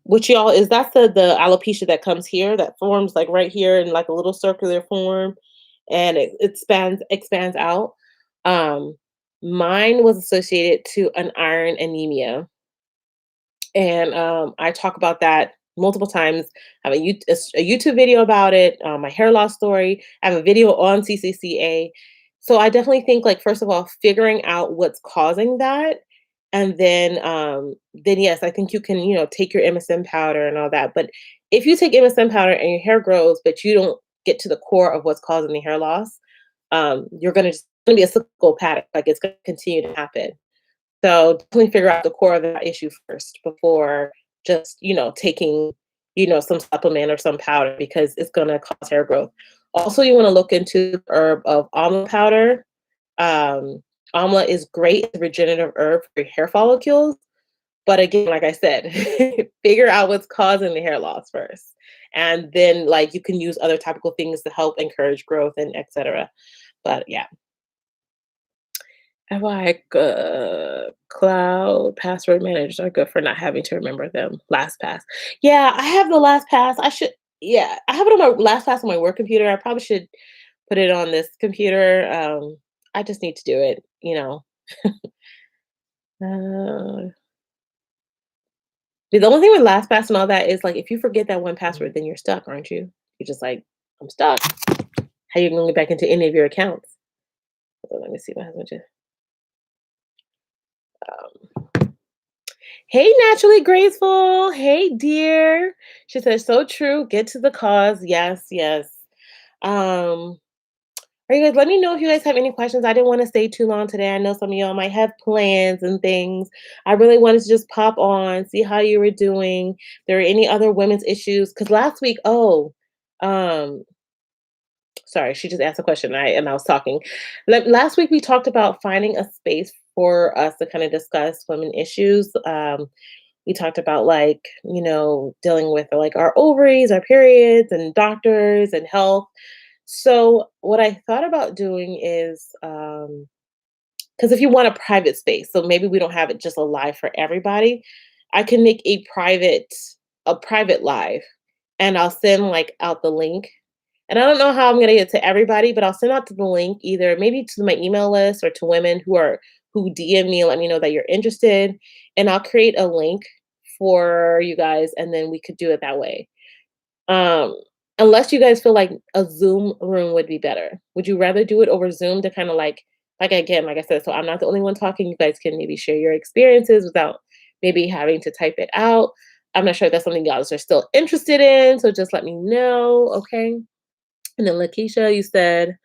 which y'all is that's the alopecia that comes here that forms like right here in like a little circular form, and it expands out. Um, Mine was associated to an iron anemia, and I talk about that multiple times. I have a YouTube video about it, my hair loss story. I have a video on CCCA. So I definitely think, like, first of all, figuring out what's causing that, and then yes, I think you can, take your MSM powder and all that. But if you take MSM powder and your hair grows, but you don't get to the core of what's causing the hair loss, you're gonna be a cyclical pattern. Like it's gonna continue to happen. So definitely figure out the core of that issue first before just, taking, some supplement or some powder because it's going to cause hair growth. Also, you want to look into the herb of amla powder. Um, Amla is great as a regenerative herb for your hair follicles. But again, like I said, figure out what's causing the hair loss first. And then like you can use other topical things to help encourage growth and etc. But yeah, I like cloud password managers are good for not having to remember them. LastPass. Yeah, I have the LastPass. Yeah, I have it on my LastPass on my work computer. I probably should put it on this computer. I just need to do it. Uh, the only thing with LastPass and all that is like if you forget that one password, then you're stuck, aren't you? You're just like, I'm stuck. How you gonna get back into any of your accounts? Let me see what happened to. Hey, naturally graceful. Hey, dear. She says, so true. Get to the cause. Yes, yes. Um, All right, you guys, let me know if you guys have any questions. I didn't want to stay too long today. I know some of y'all might have plans and things. I really wanted to just pop on, see how you were doing. If there are any other women's issues? Because last week, um, sorry, she just asked a question. I was talking. Last week we talked about finding a space for us to kind of discuss women issues. We talked about like, dealing with like our ovaries, our periods, and doctors and health. So what I thought about doing is, because if you want a private space, so maybe we don't have it just a live for everybody, I can make a private live, and I'll send like out the link. And I don't know how I'm gonna get to everybody, but I'll send out to the link either maybe to my email list or to women who DM me, let me know that you're interested, and I'll create a link for you guys, and then we could do it that way. Um, Unless you guys feel like a Zoom room would be better. Would you rather do it over Zoom to kind of like again, like I said, so I'm not the only one talking. You guys can maybe share your experiences without maybe having to type it out. I'm not sure if that's something y'all are still interested in, so just let me know, okay? And then Lakeisha, you said,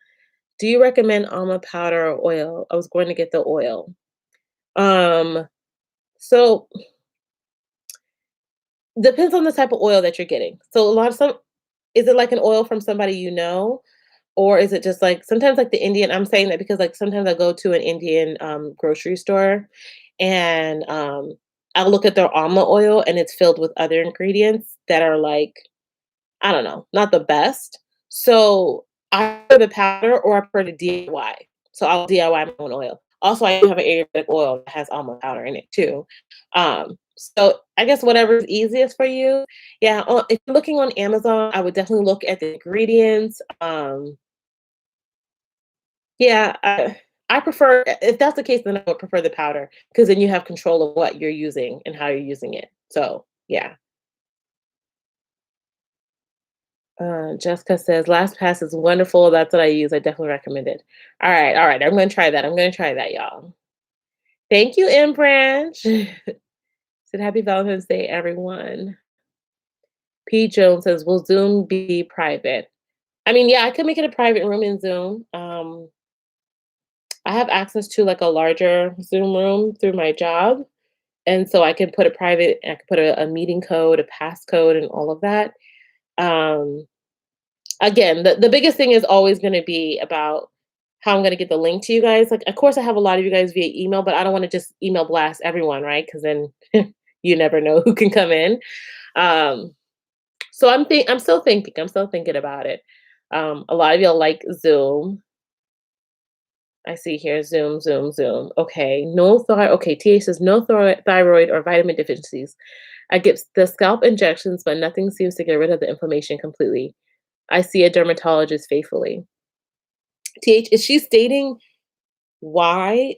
do you recommend almond powder or oil? I was going to get the oil. Um, so depends on the type of oil that you're getting. So a lot of some is it like an oil from somebody you know? Or is it just like sometimes like the Indian I'm saying that because like sometimes I go to an Indian grocery store and I'll look at their almond oil and it's filled with other ingredients that are like, I don't know, not the best. So I prefer the powder or I prefer the DIY. So I'll DIY my own oil. Also, I do have an Ayurvedic oil that has almond powder in it too. So I guess whatever is easiest for you. Yeah, if you're looking on Amazon, I would definitely look at the ingredients. Yeah, I prefer if that's the case, then I would prefer the powder because then you have control of what you're using and how you're using it. So yeah. Jessica says, LastPass is wonderful. That's what I use. I definitely recommend it. All right, all right. I'm gonna try that. I'm gonna try that, y'all. Thank you, M Branch. Said happy Valentine's Day, everyone. P Jones says, will Zoom be private? I mean, yeah, I could make it a private room in Zoom. I have access to like a larger Zoom room through my job. And so I can put a private, I could put a meeting code, a passcode, and all of that. Um, Again, the biggest thing is always going to be about how I'm going to get the link to you guys. Like, of course, I have a lot of you guys via email, but I don't want to just email blast everyone, right? Because then you never know who can come in. Um, so I'm still thinking. I'm still thinking about it. A lot of y'all like Zoom. I see here Zoom, Zoom, Zoom. Okay, no thyroid. Okay, TA says no thyroid or vitamin deficiencies. I get the scalp injections, but nothing seems to get rid of the inflammation completely. I see a dermatologist faithfully. TH, is she stating why?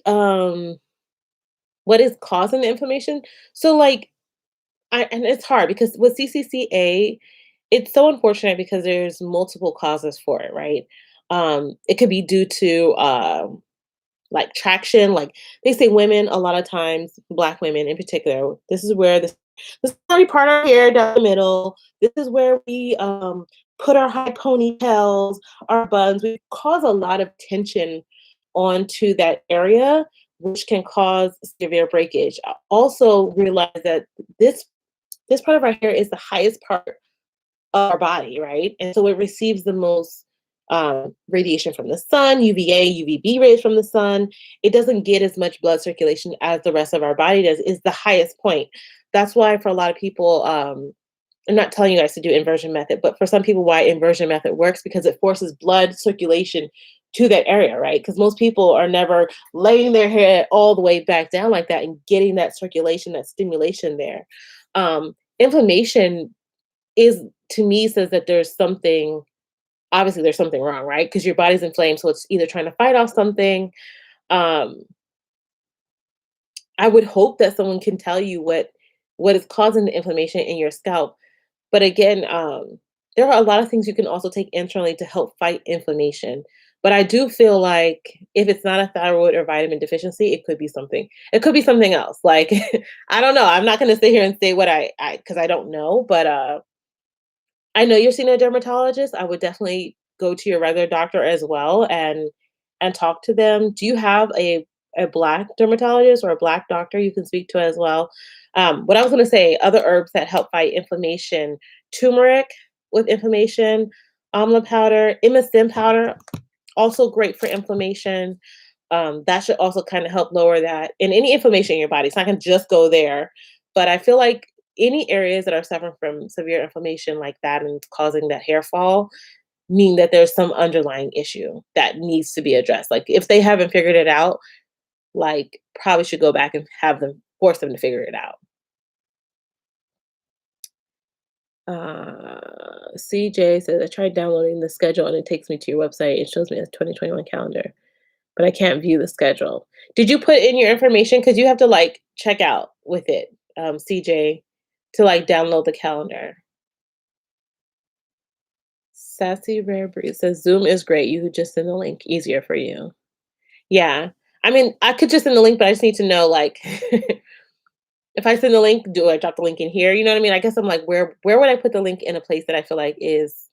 What is causing the inflammation? So, like, and it's hard because with CCCA, it's so unfortunate because there's multiple causes for it, right? It could be due to like traction, like they say women a lot of times, black women in particular, this is where this curly part of our hair down the middle, this is where we put our high ponytails, our buns, we cause a lot of tension onto that area, which can cause severe breakage. I also realize that this this part of our hair is the highest part of our body, right? And so it receives the most radiation from the sun, UVA, UVB rays from the sun. It doesn't get as much blood circulation as the rest of our body does, is the highest point. That's why for a lot of people, I'm not telling you guys to do inversion method, but for some people why inversion method works because it forces blood circulation to that area, right? Because most people are never laying their hair all the way back down like that and getting that circulation, that stimulation there. Inflammation is to me says that there's something obviously there's something wrong, right? Because your body's inflamed, so it's either trying to fight off something. Um, I would hope that someone can tell you what is causing the inflammation in your scalp. But again, there are a lot of things you can also take internally to help fight inflammation. But I do feel like if it's not a thyroid or vitamin deficiency, it could be something. It could be something else. Like I don't know. I'm not going to sit here and say what I because I don't know. But I know you're seeing a dermatologist. I would definitely go to your regular doctor as well and talk to them. Do you have a black dermatologist or a black doctor you can speak to as well? What I was going to say, other herbs that help fight inflammation: turmeric with inflammation, amla powder, MSM powder, also great for inflammation. That should also kind of help lower that and any inflammation in your body. It's not going to just go there, but I feel like any areas that are suffering from severe inflammation like that and causing that hair fall mean that there's some underlying issue that needs to be addressed. Like if they haven't figured it out, like probably should go back and have them force them to figure it out. CJ says I tried downloading the schedule and it takes me to your website. It shows me a 2021 calendar, but I can't view the schedule. Did you put in your information? Because you have to like check out with it, CJ, to like download the calendar. Sassy Rare Breed says Zoom is great. You could just send the link, easier for you. Yeah. I mean, I could just send the link, but I just need to know like if I send the link, do I drop the link in here? You know what I mean? I guess I'm like, where would I put the link in a place that I feel like is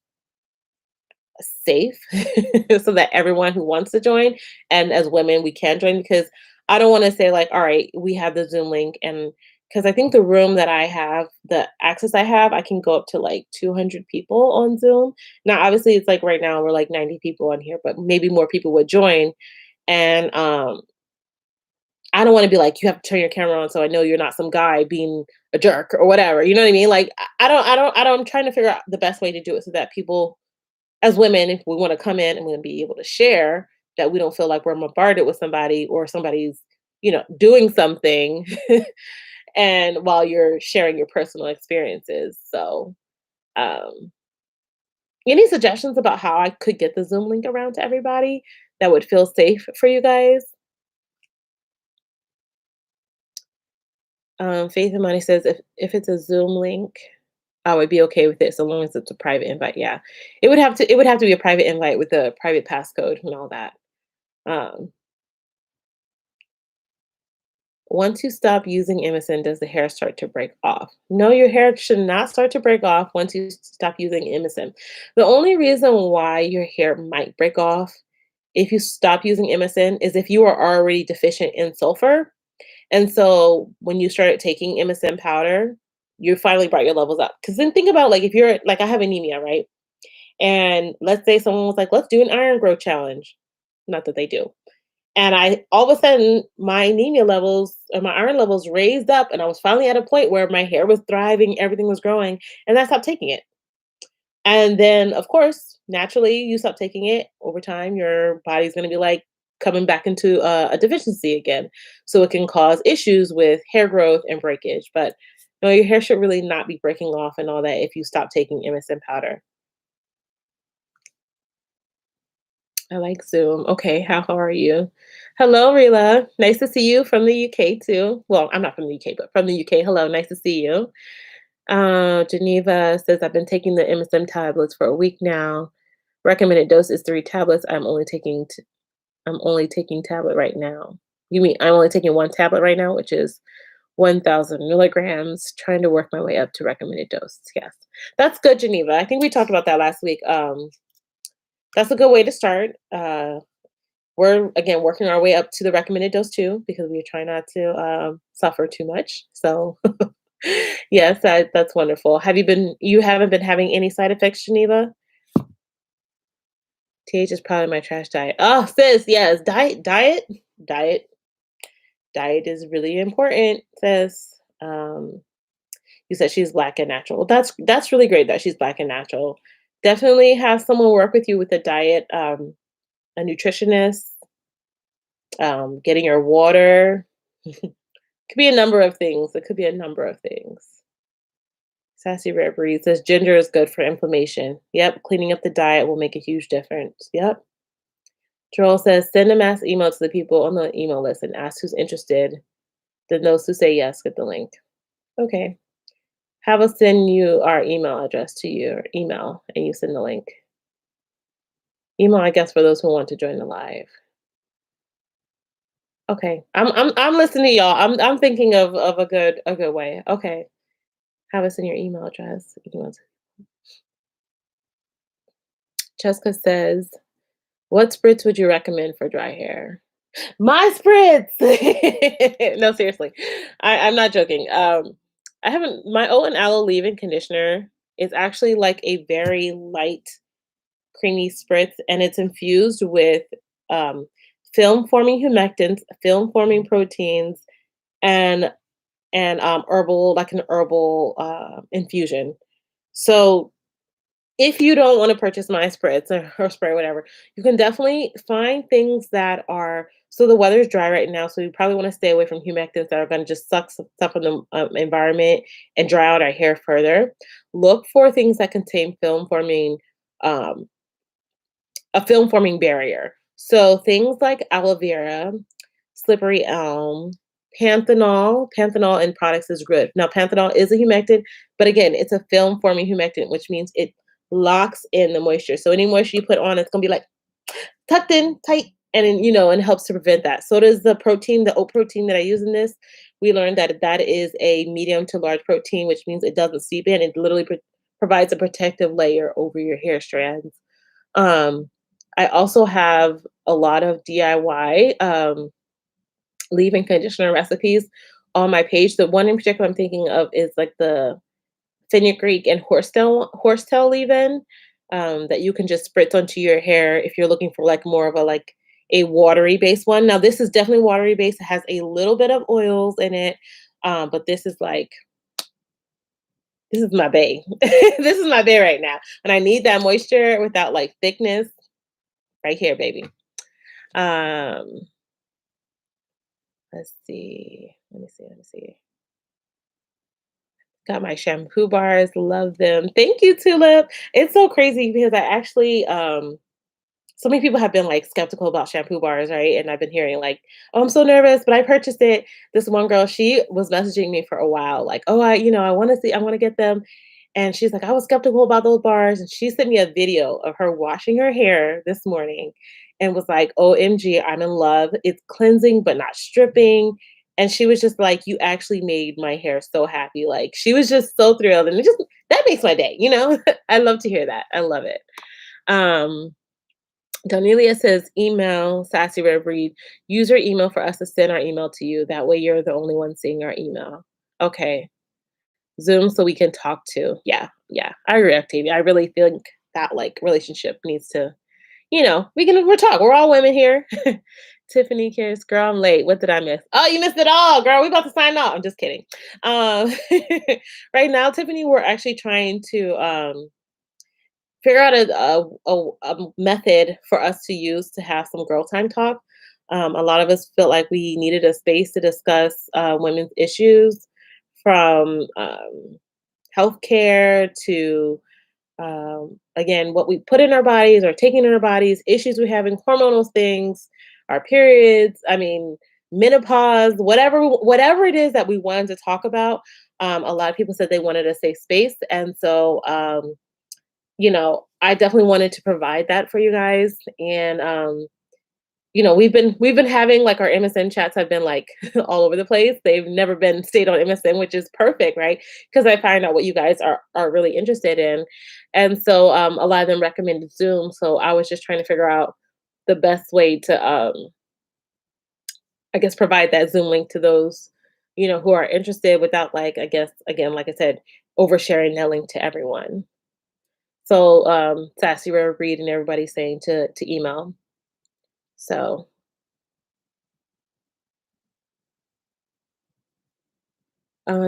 safe so that everyone who wants to join and as women we can join, because I don't want to say like, all right, we have the Zoom link, and because I think the room that I have, the access I have, I can go up to like 200 people on Zoom. Now obviously it's like right now we're like 90 people on here, but maybe more people would join. And I don't want to be like, you have to turn your camera on so I know you're not some guy being a jerk or whatever. You know what I mean? Like I'm trying to figure out the best way to do it so that people as women, if we want to come in and we're going to be able to share, that we don't feel like we're bombarded with somebody or somebody's, doing something and while you're sharing your personal experiences. So, um, any suggestions about how I could get the Zoom link around to everybody that would feel safe for you guys? Faith and Money says if it's a Zoom link, I would be okay with it so long as it's a private invite. Yeah, it would have to be a private invite with a private passcode and all that. Um, Once you stop using MSM, does the hair start to break off? No, your hair should not start to break off once you stop using MSM. The only reason why your hair might break off if you stop using MSM is if you are already deficient in sulfur. And so when you started taking MSM powder, you finally brought your levels up. Because then think about like if you're like I have anemia, right? And let's say someone was like, let's do an iron growth challenge. Not that they do. And I all of a sudden my anemia levels or my iron levels raised up and I was finally at a point where my hair was thriving, everything was growing, and I stopped taking it. And then of course, naturally you stop taking it over time, your body's going to be like coming back into a deficiency again. So it can cause issues with hair growth and breakage. But no, your hair should really not be breaking off and all that if you stop taking MSM powder. I like Zoom. Okay, how are you? Hello, Rila. Nice to see you from the UK too. Well, I'm not from the UK, but from the UK. Hello, nice to see you. Geneva says I've been taking the MSM tablets for a week now. Recommended dose is 3 tablets. I'm only taking tablet right now. You mean I'm only taking 1 tablet right now, which is 1,000 milligrams. Trying to work my way up to recommended dose. Yes, that's good, Geneva. I think we talked about that last week. That's a good way to start. We're again working our way up to the recommended dose too, because we're trying not to suffer too much. So yes, that's wonderful. You haven't been having any side effects, Geneva? TH is probably my trash diet. Oh, sis, yes, diet, diet is really important, sis. You said she's black and natural. That's really great that she's black and natural. Definitely have someone work with you with a diet, a nutritionist, getting your water. Could be a number of things. It could be a number of things. Sassy Rare Breed says ginger is good for inflammation. Yep, cleaning up the diet will make a huge difference. Yep. Joel says send a mass email to the people on the email list and ask who's interested. Then those who say yes get the link. Okay. Have us send you our email address to your email and you send the link. Email, I guess, for those who want to join the live. Okay. I'm listening to y'all. I'm thinking of a good way. Okay. Have us in your email address. Cheska says, "What spritz would you recommend for dry hair?" My spritz. No, seriously, I'm not joking. I haven't. My O and Aloe leave-in conditioner is actually like a very light, creamy spritz, and it's infused with um, film-forming humectants, film-forming proteins, and herbal, like an herbal infusion. So if you don't want to purchase my spritz or spray, whatever, you can definitely find things that are. So the weather's dry right now, so you probably want to stay away from humectants that are going to just suck some stuff from the environment and dry out our hair further. Look for things that contain film forming, um, a film forming barrier. So things like aloe vera, slippery elm, panthenol. Panthenol in products is good. Now, panthenol is a humectant, but again, it's a film forming humectant, which means it locks in the moisture. So any moisture you put on, it's gonna be like tucked in tight, and then, and helps to prevent that. So does the protein, the oat protein that I use in this. We learned that that is a medium to large protein, which means it doesn't seep in. It literally provides a protective layer over your hair strands. Um, I also have a lot of DIY leave-in conditioner recipes on my page. The one in particular I'm thinking of is like the fenugreek and horsetail leave-in that you can just spritz onto your hair if you're looking for like more of a watery based one. Now this is definitely watery based. It has a little bit of oils in it, but this is my bae. This is my bae right now, and I need that moisture without like thickness. Right here, baby. Um, let's see. Let me see. Let me see. Got my shampoo bars, love them. Thank you, Tulip. It's so crazy because I actually so many people have been like skeptical about shampoo bars, right? And I've been hearing like, "Oh, I'm so nervous," but I purchased it. This one girl, she was messaging me for a while, like, "Oh, I want to see, I want to get them." And she's like, "I was skeptical about those bars." And she sent me a video of her washing her hair this morning and was like, "OMG, I'm in love. It's cleansing but not stripping." And she was just like, "You actually made my hair so happy." Like she was just so thrilled. And it just that makes my day. I love to hear that. I love it. Um Donelia says, email Sassy Red Breed. Use your email for us to send our email to you. That way you're the only one seeing our email. Okay. Zoom so we can talk to. Yeah, yeah. I agree, Octavia. I really think that like relationship needs to, we're talk. We're all women here. Tiffany cares, girl, I'm late. What did I miss? Oh, you missed it all, girl. We about to sign off. I'm just kidding. Um, right now, Tiffany, we're actually trying to figure out a method for us to use to have some girl time talk. A lot of us felt like we needed a space to discuss women's issues from healthcare to, again, what we put in our bodies or taking in our bodies, issues we have in hormonal things, our periods, I mean, menopause, whatever it is that we wanted to talk about. A lot of people said they wanted a safe space. And so, I definitely wanted to provide that for you guys. And we've been having like our MSN chats have been like all over the place. They've never been stayed on MSN, which is perfect, right? Because I find out what you guys are really interested in. And so a lot of them recommended Zoom. So I was just trying to figure out the best way to I guess provide that Zoom link to those, who are interested without like, I guess again, like I said, oversharing that link to everyone. So Sassy Rare Breed and everybody saying to email. So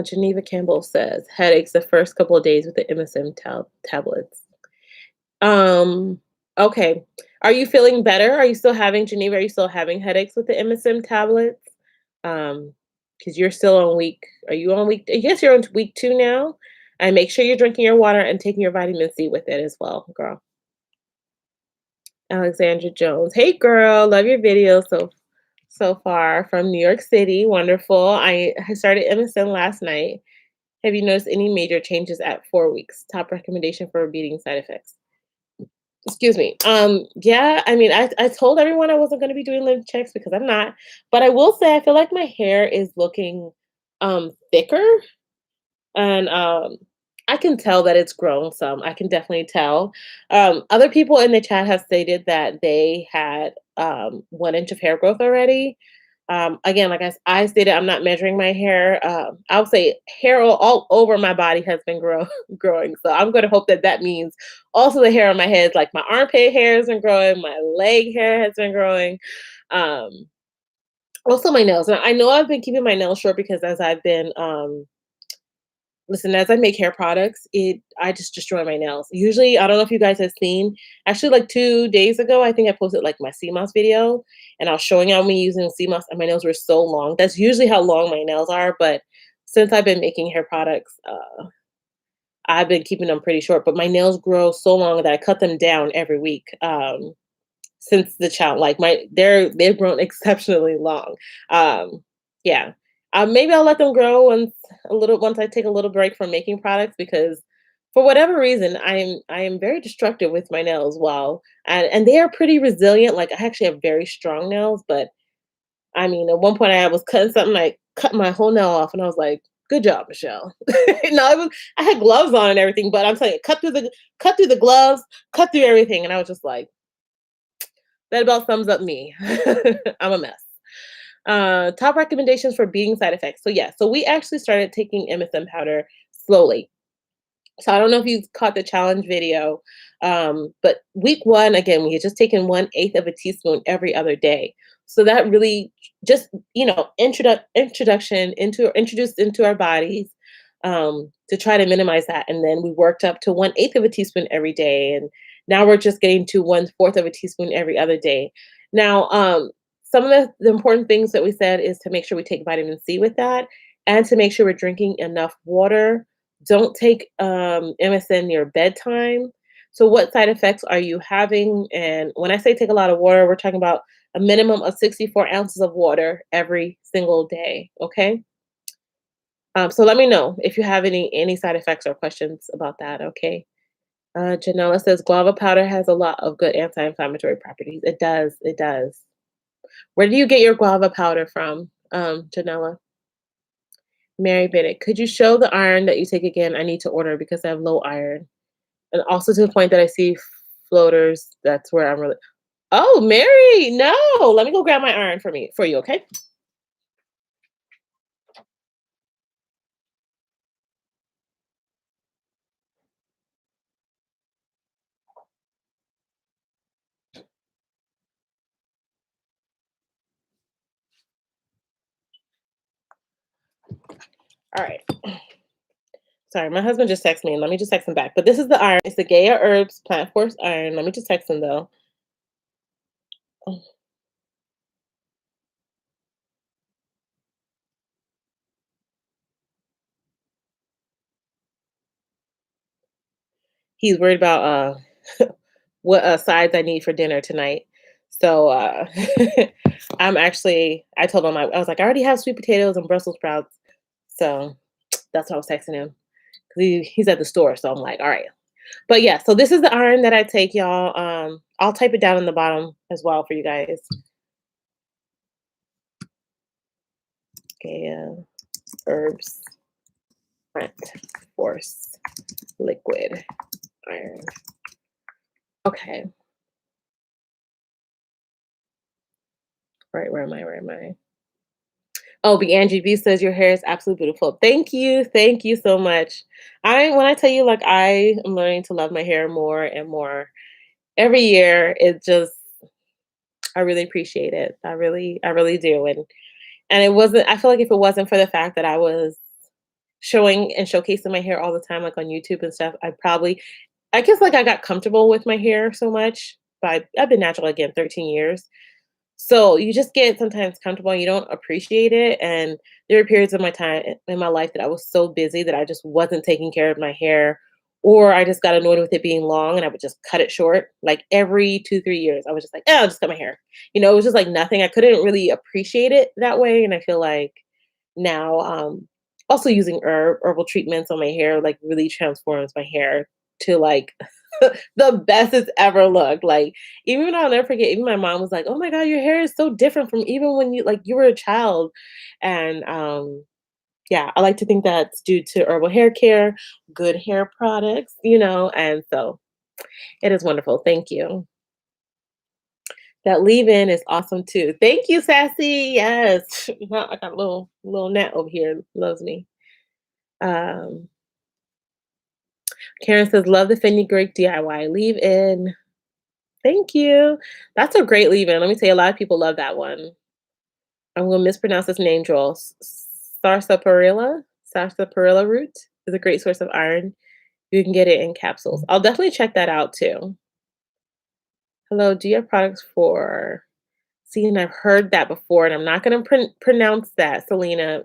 Geneva Campbell says headaches the first couple of days with the MSM tablets. Um, okay. Are you feeling better? Are you still having Geneva? Are you still having headaches with the MSM tablets? Because you're still on week. Are you on week? I guess you're on week 2 now. And make sure you're drinking your water and taking your vitamin C with it as well, girl. Alexandra Jones. Hey girl, love your video so far from New York City. Wonderful. I started MSN last night. Have you noticed any major changes at 4 weeks? Top recommendation for beating side effects. Excuse me. Yeah, I mean, I told everyone I wasn't going to be doing lymph checks because I'm not, but I will say I feel like my hair is looking thicker, and I can tell that it's grown some. I can definitely tell. Other people in the chat have stated that they had 1 inch of hair growth already. Again, like I stated, I'm not measuring my hair. I would say hair all over my body has been growing. So I'm going to hope that that means also the hair on my head, like my armpit hair has been growing, my leg hair has been growing. Um, Also my nails. Now, I know I've been keeping my nails short because as I've been listen, as I make hair products, I just destroy my nails. Usually, I don't know if you guys have seen, actually like 2 days ago, I think I posted like my CMOS video and I was showing out me using CMOS and my nails were so long. That's usually how long my nails are, but since I've been making hair products, I've been keeping them pretty short, but my nails grow so long that I cut them down every week. Since the child, like they've grown exceptionally long. Um, yeah. Maybe I'll let them grow once I take a little break from making products because for whatever reason I am very destructive with my nails. Wow, and they are pretty resilient. Like I actually have very strong nails, but I mean at one point I was cutting something, I cut my whole nail off, and I was like, "Good job, Michelle." No, I had gloves on and everything, but I'm telling you, cut through the gloves, cut through everything, and I was just like, that about sums up me. I'm a mess. Top recommendations for beating side effects. So yeah, so we actually started taking MSM powder slowly. So I don't know if you caught the challenge video, but week one, again, we had just taken 1/8 of a teaspoon every other day. So that really just, introduction into introduced into our bodies to try to minimize that. And then we worked up to 1/8 of a teaspoon every day. And now we're just getting to 1/4 of a teaspoon every other day. Now, some of the important things that we said is to make sure we take vitamin C with that and to make sure we're drinking enough water. Don't take MSM near bedtime. So, what side effects are you having? And when I say take a lot of water, we're talking about a minimum of 64 ounces of water every single day. Okay. So let me know if you have any side effects or questions about that. Okay. Janella says guava powder has a lot of good anti-inflammatory properties. It does. It does. Where do you get your guava powder from, Janella? Mary Bennett, could you show the iron that you take again? I need to order because I have low iron. And also to the point that I see floaters, that's where I'm really. Oh, Mary, no. Let me go grab my iron for you, okay? All right. Sorry, my husband just texted me, and let me just text him back. But this is the iron. It's the Gaia Herbs Plant Force Iron. Let me just text him though. Oh, he's worried about what sides I need for dinner tonight. So I told him I was like, I already have sweet potatoes and Brussels sprouts. So that's what I was texting him. He's at the store. So I'm like, all right. But yeah, so this is the iron that I take, y'all. I'll type it down in the bottom as well for you guys. Gaia Herbs Plant Force Liquid Iron. Okay. Right, where am I? Where am I? Oh, the Angie B says your hair is absolutely beautiful. Thank you. Thank you so much. When I tell you, like, I am learning to love my hair more and more every year. It just I really appreciate it. I really do. And it wasn't, I feel like if it wasn't for the fact that I was showing and showcasing my hair all the time, like on YouTube and stuff, I guess like I got comfortable with my hair so much. But I've been natural again 13 years. So you just get sometimes comfortable and you don't appreciate it. And there were periods of my time in my life that I was so busy that I just wasn't taking care of my hair, or I just got annoyed with it being long and I would just cut it short. Like every 2, 3 years, I was just like, oh, I'll just cut my hair. It was just like nothing. I couldn't really appreciate it that way. And I feel like now, also using herbal treatments on my hair, like really transforms my hair to like the best it's ever looked. Like even I'll never forget, even my mom was like, "Oh my God, your hair is so different from even when you were a child." And Yeah, I like to think that's due to herbal hair care, good hair products, and so it is wonderful. Thank you. That leave-in is awesome too. Thank you, Sassy. Yes. I got a little gnat over here, loves me. Um, Karen says, love the Fenugreek DIY leave-in. Thank you. That's a great leave-in. Let me tell you, a lot of people love that one. I'm gonna mispronounce this name, Joel. Sarsaparilla? Sarsaparilla root is a great source of iron. You can get it in capsules. I'll definitely check that out too. Hello, do you have products for see, and I've heard that before, and I'm not gonna pronounce that, Selena.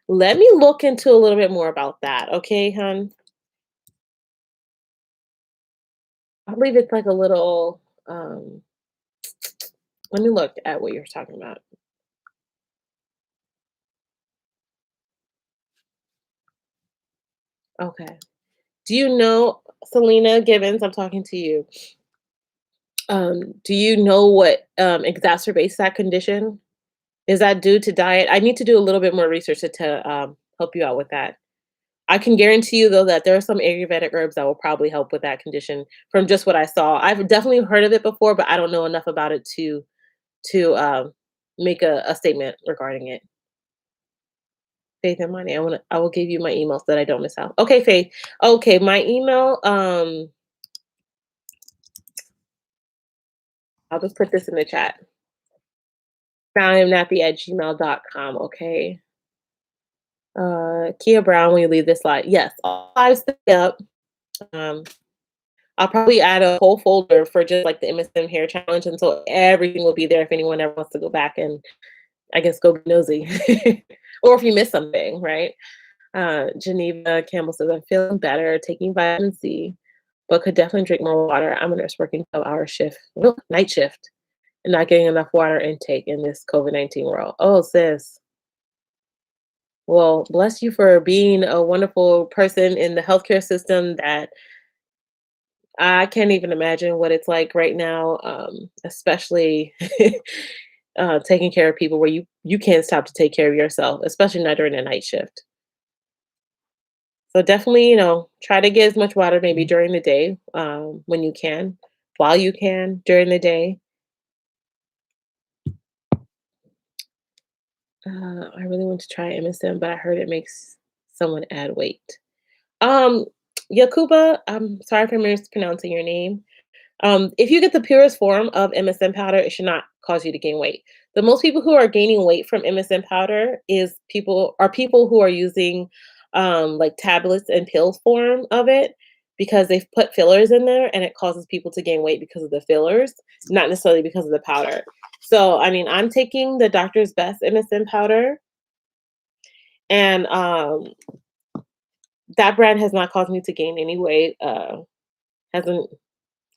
Let me look into a little bit more about that, okay, hon? I believe it's like a little, let me look at what you're talking about. Okay. Do you know, Selena Gibbons, I'm talking to you. Do you know what exacerbates that condition? Is that due to diet? I need to do a little bit more research to help you out with that. I can guarantee you though that there are some Ayurvedic herbs that will probably help with that condition from just what I saw. I've definitely heard of it before, but I don't know enough about it to make a statement regarding it. Faith and money. I will give you my email so that I don't miss out. Okay, Faith. Okay, my email. I'll just put this in the chat. NowIamNappy@gmail.com. Okay. Kia Brown, when you leave this slide. Yes, all lives stay up. Um, I'll probably add a whole folder for just like the MSM hair challenge, and so everything will be there if anyone ever wants to go back and I guess go be nosy, or if you miss something, right? Geneva Campbell says I'm feeling better, taking vitamin C, but could definitely drink more water. I'm a nurse working 12-hour shift, night shift, and not getting enough water intake in this COVID-19 world. Oh, sis. Well, bless you for being a wonderful person in the healthcare system that I can't even imagine what it's like right now, especially taking care of people where you can't stop to take care of yourself, especially not during a night shift. So definitely, try to get as much water maybe during the day when you can, while you can during the day. I really want to try MSM, but I heard it makes someone add weight. Um, Yakuba, I'm sorry if I'm mispronouncing your name. If you get the purest form of MSM powder, it should not cause you to gain weight. The most people who are gaining weight from MSM powder are people who are using like tablets and pills form of it because they've put fillers in there and it causes people to gain weight because of the fillers, not necessarily because of the powder. So, I mean, I'm taking the Doctor's Best MSM powder, and that brand has not caused me to gain any weight. Hasn't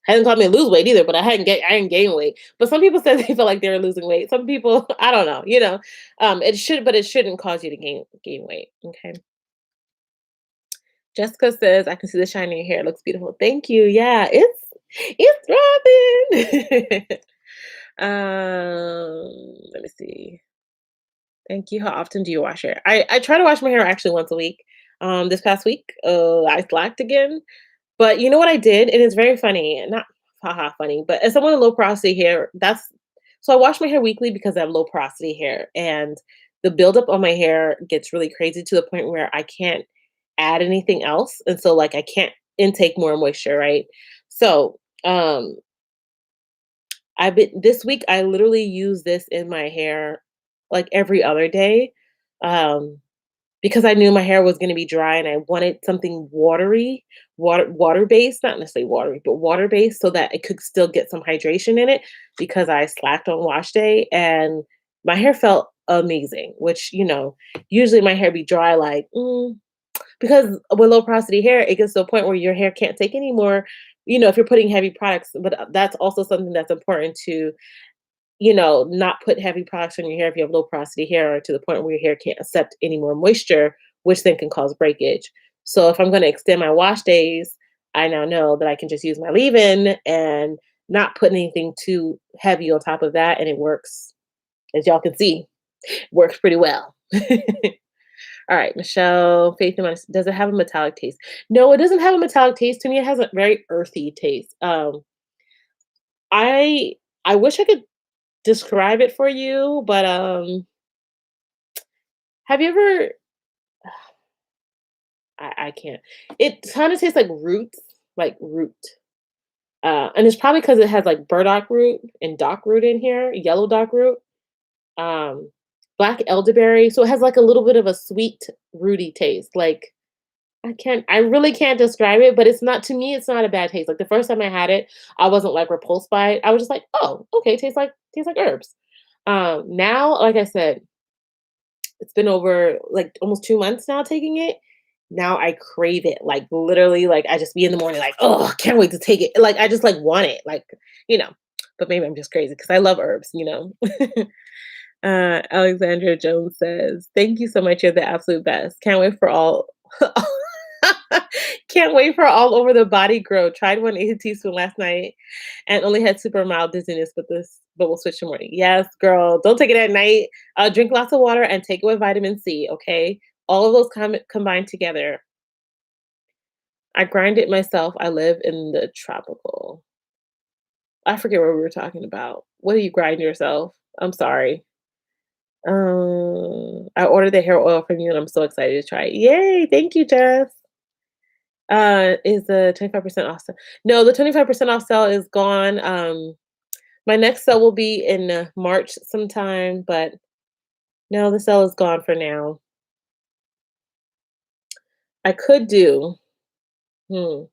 Hasn't taught me to lose weight either, but I didn't gain weight. But some people said they feel like they were losing weight. Some people, I don't know. It shouldn't cause you to gain weight. Okay. Jessica says, I can see the shiny in your hair. It looks beautiful. Thank you. Yeah, it's throbbing. Let me see. Thank you. How often do you wash your hair? I try to wash my hair actually once a week. This past week, I slacked again. But you know what I did? It is very funny, not haha funny, but as someone with low porosity hair, that's so I wash my hair weekly because I have low porosity hair, and the buildup on my hair gets really crazy to the point where I can't add anything else, and so like I can't intake more moisture, right? So I've been this week I literally use this in my hair like every other day. Um, because I knew my hair was gonna be dry and I wanted something watery, water-based, not necessarily watery, but water-based so that it could still get some hydration in it because I slacked on wash day and my hair felt amazing, which, usually my hair be dry like, because with low porosity hair, it gets to a point where your hair can't take any more, if you're putting heavy products, but that's also something that's important to not put heavy products on your hair if you have low porosity hair to the point where your hair can't accept any more moisture, which then can cause breakage. So if I'm going to extend my wash days, I now know that I can just use my leave-in and not put anything too heavy on top of that. And it works, as y'all can see, works pretty well. All right, Michelle, Faith in My does it have a metallic taste? No, it doesn't have a metallic taste. To me, it has a very earthy taste. I I wish I could describe it for you, but have you ever I can't. It kind of tastes like roots, like root. And it's probably because it has like burdock root and dock root in here, yellow dock root, um, black elderberry. So it has like a little bit of a sweet, rooty taste. Like I really can't describe it, but it's not to me. It's not a bad taste. Like the first time I had it, I wasn't like repulsed by it. I was just like, oh, okay, tastes like herbs. Now, like I said, it's been over like almost 2 months now taking it. Now I crave it. Like literally, like I just be in the morning, like, oh, can't wait to take it. Like I just like want it. Like, you know. But maybe I'm just crazy because I love herbs. Alexandra Jones says, thank you so much. You're the absolute best. Can't wait for all can't wait for all over the body grow. Tried one, ate a teaspoon last night and only had super mild dizziness, but we'll switch to morning. Yes, girl. Don't take it at night. Drink lots of water and take it with vitamin C, okay? All of those combined together. I grind it myself. I live in the tropical. I forget what we were talking about. What do you grind yourself? I'm sorry. I ordered the hair oil from you and I'm so excited to try it. Yay! Thank you, Jess. Is the 25% off sale? No, the 25% off sale is gone. My next sale will be in March sometime, but no, the sale is gone for now. I could do. Hmm.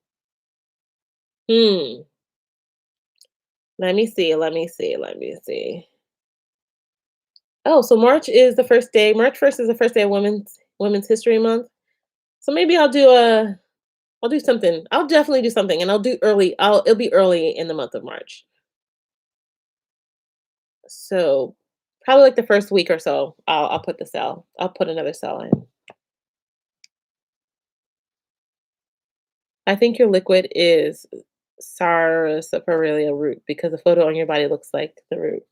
Hmm. Let me see. Let me see. Let me see. Oh, so March is the first day. March 1st is the first day of Women's History Month. So maybe I'll do something. I'll definitely do something, and I'll do early. It'll be early in the month of March. So probably like the first week or so, I'll put the sale. I'll put another sale in. I think your liquid is sarsaparilla root because the photo on your body looks like the root.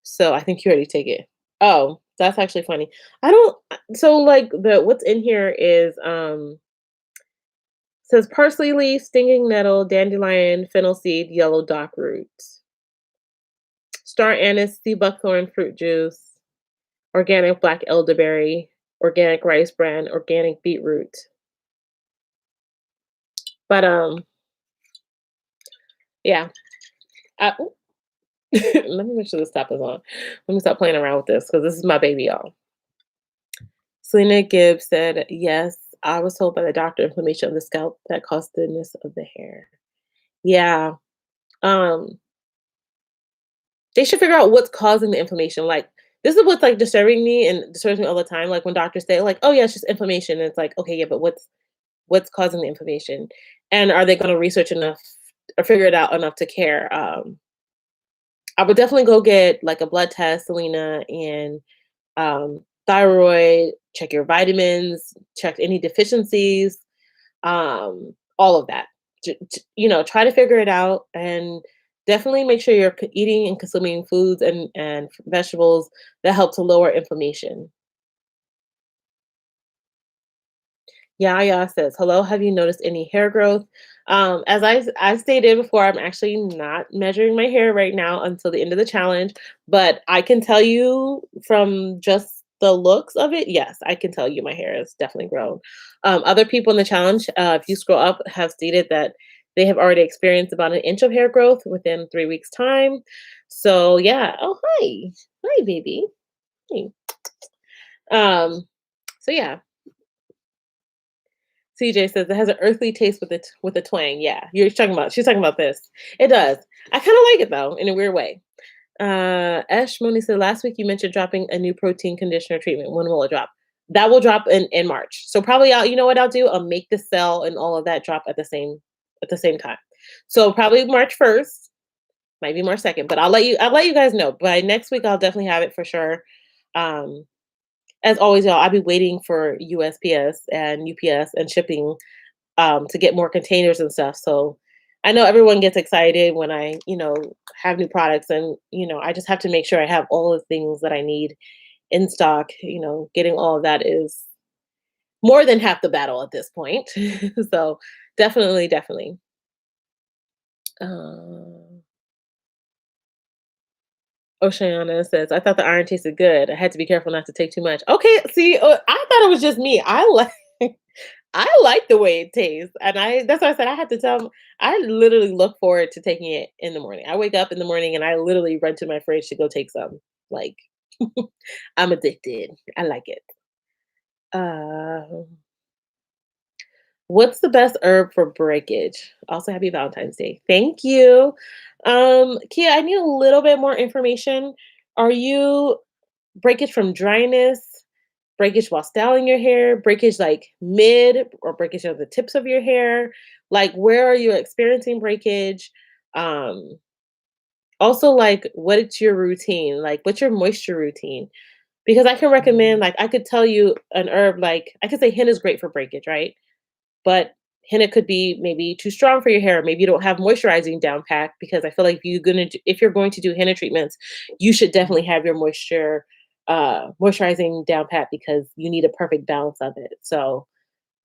So I think you already take it. Oh, that's actually funny. I don't. So like the what's in here is says parsley leaf, stinging nettle, dandelion, fennel seed, yellow dock root, star anise, sea buckthorn fruit juice, organic black elderberry, organic rice bran, organic beetroot. But yeah. Ooh, let me make sure this top is on. Let me stop playing around with this because this is my baby, y'all. Selena Gibbs said, yes, I was told by the doctor inflammation of the scalp that caused thinness of the hair. Yeah. Um, they should figure out what's causing the inflammation. Like, this is what's like disturbing me and disturbs me all the time. Like when doctors say, like, oh yeah, it's just inflammation. And it's like, okay, yeah, but what's causing the inflammation? And are they going to research enough or figure it out enough to care? I would definitely go get like a blood test, Selena, and thyroid, check your vitamins, check any deficiencies, all of that. Try to figure it out and definitely make sure you're eating and consuming foods and vegetables that help to lower inflammation. Yaya says, "Hello, have you noticed any hair growth?" As I stated before, I'm actually not measuring my hair right now until the end of the challenge, but I can tell you from just the looks of it, yes, I can tell you my hair has definitely grown. Other people in the challenge, if you scroll up, have stated that they have already experienced about an inch of hair growth within 3 weeks' time. So yeah. Oh, hi, baby. Hey. Um. So yeah, CJ says it has an earthly taste with a twang. Yeah, she's talking about this. It does. I kind of like it though, in a weird way. Ash Moni said last week you mentioned dropping a new protein conditioner treatment. When will it drop? That will drop in March. So probably you know what I'll do? I'll make the sell and all of that drop at the same time. So probably March 1st, might be March 2nd, but I'll let you guys know. By next week I'll definitely have it for sure. Um, as always, y'all, I'll be waiting for USPS and UPS and shipping to get more containers and stuff. So I know everyone gets excited when I have new products and I just have to make sure I have all the things that I need in stock. Getting all of that is more than half the battle at this point. So definitely, definitely. Uh, Oceana says, "I thought the iron tasted good. I had to be careful not to take too much." Okay, see, I thought it was just me. I like I like the way it tastes, and I that's why I said I had to tell. I literally look forward to taking it in the morning. I wake up in the morning and I literally run to my fridge to go take some. Like I'm addicted. I like it. Uh, what's the best herb for breakage? Also, happy Valentine's Day. Thank you. Kia, I need a little bit more information. Are you breakage from dryness, breakage while styling your hair, breakage like mid or breakage of the tips of your hair? Like, where are you experiencing breakage? Um, Also, like, what's your routine? Like, what's your moisture routine? Because I can recommend, like, I could tell you an herb, like, I could say henna is great for breakage, right? But henna could be maybe too strong for your hair. Maybe you don't have moisturizing down pat because I feel like if you're going to do henna treatments, you should definitely have your moisturizing down pat because you need a perfect balance of it. So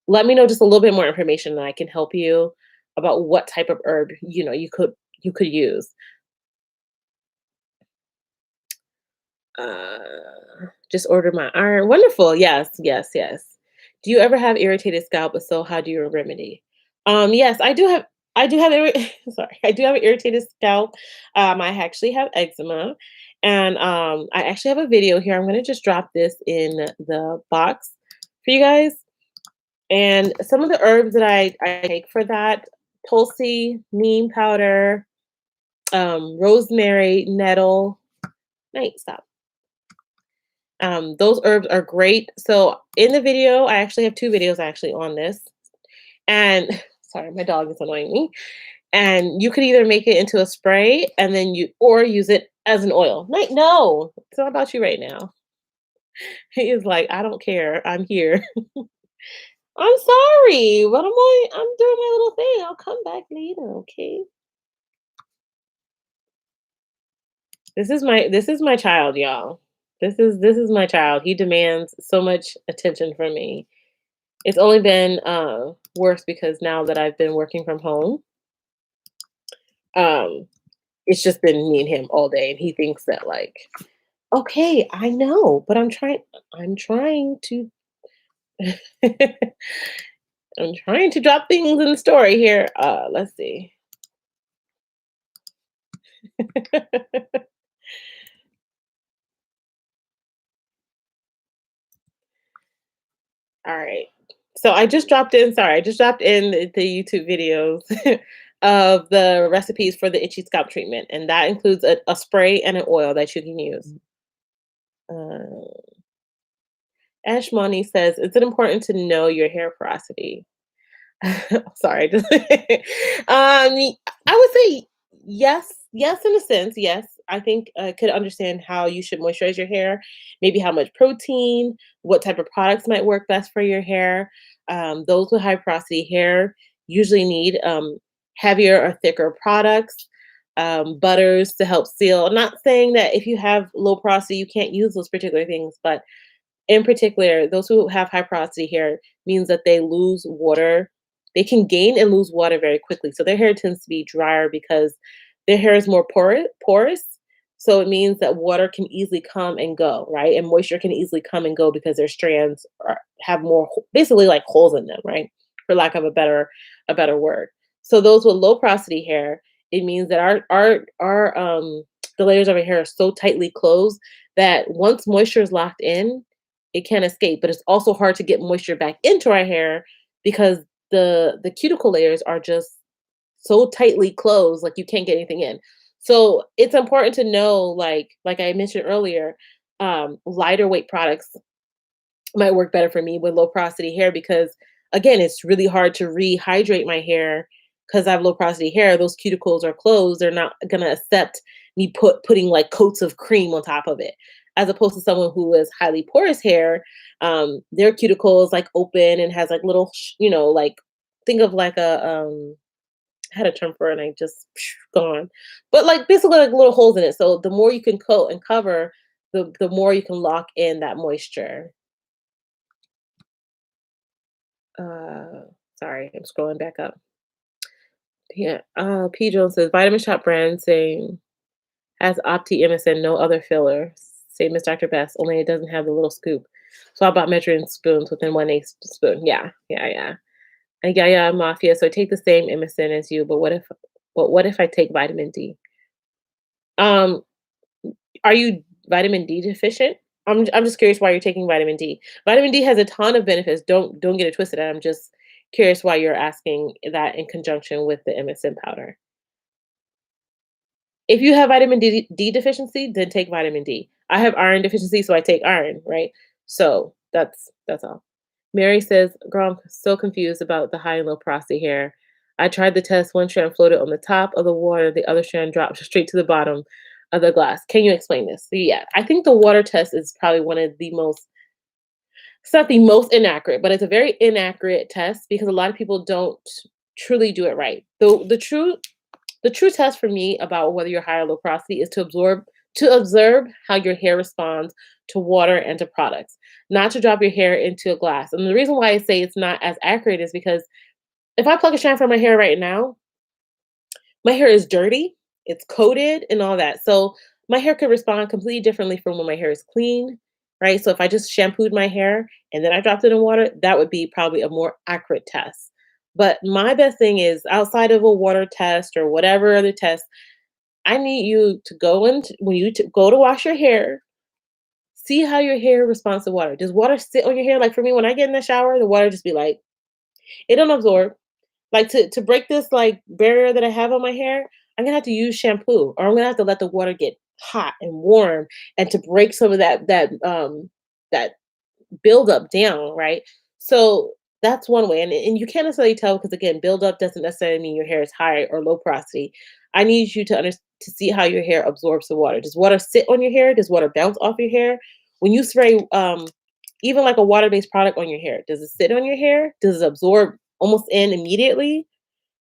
let me know just a little bit more information and I can help you about what type of herb you could use. Uh, just ordered my iron. Wonderful. Yes, yes, yes. Do you ever have irritated scalp? If so, how do you remedy? Yes, sorry, I do have an irritated scalp. I actually have eczema, and I actually have a video here. I'm gonna just drop this in the box for you guys. And some of the herbs that I take for that: tulsi, neem powder, rosemary, nettle. Night, stop. Those herbs are great. So in the video, I actually have two videos actually on this. And sorry, my dog is annoying me. And you could either make it into a spray and then or use it as an oil. Like, no, it's not about you right now. He is like, I don't care. I'm here. I'm sorry. I'm doing my little thing. I'll come back later, okay? This is my child, y'all. This is my child. He demands so much attention from me. It's only been, worse because now that I've been working from home, um, it's just been me and him all day, and he thinks that, like, "Okay, I know, but I'm trying to I'm trying to drop things in the story here." Let's see. Alright. So I just dropped in the YouTube videos of the recipes for the itchy scalp treatment, and that includes a spray and an oil that you can use. Uh Ashmani says, "Is it important to know your hair porosity?" Sorry. I would say yes, yes, in a sense, yes. I think I could understand how you should moisturize your hair, maybe how much protein, what type of products might work best for your hair. Those with high porosity hair usually need heavier or thicker products, butters to help seal. I'm not saying that if you have low porosity, you can't use those particular things, but in particular, those who have high porosity hair means that they lose water. They can gain and lose water very quickly. So their hair tends to be drier because their hair is more porous. So it means that water can easily come and go, right? And moisture can easily come and go because their strands have more, basically like holes in them, right? For lack of a better word. So those with low porosity hair, it means that our the layers of our hair are so tightly closed that once moisture is locked in, it can't escape, but it's also hard to get moisture back into our hair because the cuticle layers are just so tightly closed, like you can't get anything in. So it's important to know, like I mentioned earlier, lighter weight products might work better for me with low porosity hair because again, it's really hard to rehydrate my hair because I have low porosity hair. Those cuticles are closed. They're not gonna accept me putting like coats of cream on top of it. As opposed to someone who has highly porous hair, their cuticle is like open and has like little, like think of like I had a term for it and I just gone, but like basically like little holes in it. So the more you can coat and cover, the more you can lock in that moisture. Uh, sorry, I'm scrolling back up. Yeah. P. Jones says Vitamin Shop brand saying has Opti MSN, no other filler. Same as Dr. Best, only it doesn't have the little scoop. So I bought measuring spoons within 1/8 spoon. Yeah, yeah, yeah. And yeah, yeah, Mafia. So I take the same MSN as you, but what if I take vitamin D? Um, are you vitamin D deficient? I'm just curious why you're taking vitamin D. Vitamin D has a ton of benefits. Don't get it twisted. I'm just curious why you're asking that in conjunction with the MSM powder. If you have vitamin D deficiency, then take vitamin D. I have iron deficiency, so I take iron, right? So that's all. Mary says, "Girl, I'm so confused about the high and low porosity hair. I tried the test. One strand floated on the top of the water, the other strand dropped straight to the bottom of the glass. Can you explain this?" So yeah, I think the water test is probably one of the most. It's not the most inaccurate, but it's a very inaccurate test because a lot of people don't truly do it right. The true test for me about whether you're high or low porosity is to observe how your hair responds to water and to products, not to drop your hair into a glass. And the reason why I say it's not as accurate is because if I pluck a strand from my hair right now, my hair is dirty, it's coated and all that. So my hair could respond completely differently from when my hair is clean, right? So if I just shampooed my hair and then I dropped it in water, that would be probably a more accurate test. But my best thing is outside of a water test or whatever other test, I need you to go into when you go to wash your hair, see how your hair responds to water. Does water sit on your hair? Like for me, when I get in the shower, the water just be like, it don't absorb. Like to break this like barrier that I have on my hair, I'm gonna have to use shampoo, or I'm gonna have to let the water get hot and warm, and to break some of that buildup down, right? So that's one way, and you can't necessarily tell because again, buildup doesn't necessarily mean your hair is high or low porosity. I need you to see how your hair absorbs the water. Does water sit on your hair? Does water bounce off your hair? When you spray, even like a water-based product on your hair, does it sit on your hair? Does it absorb almost in immediately?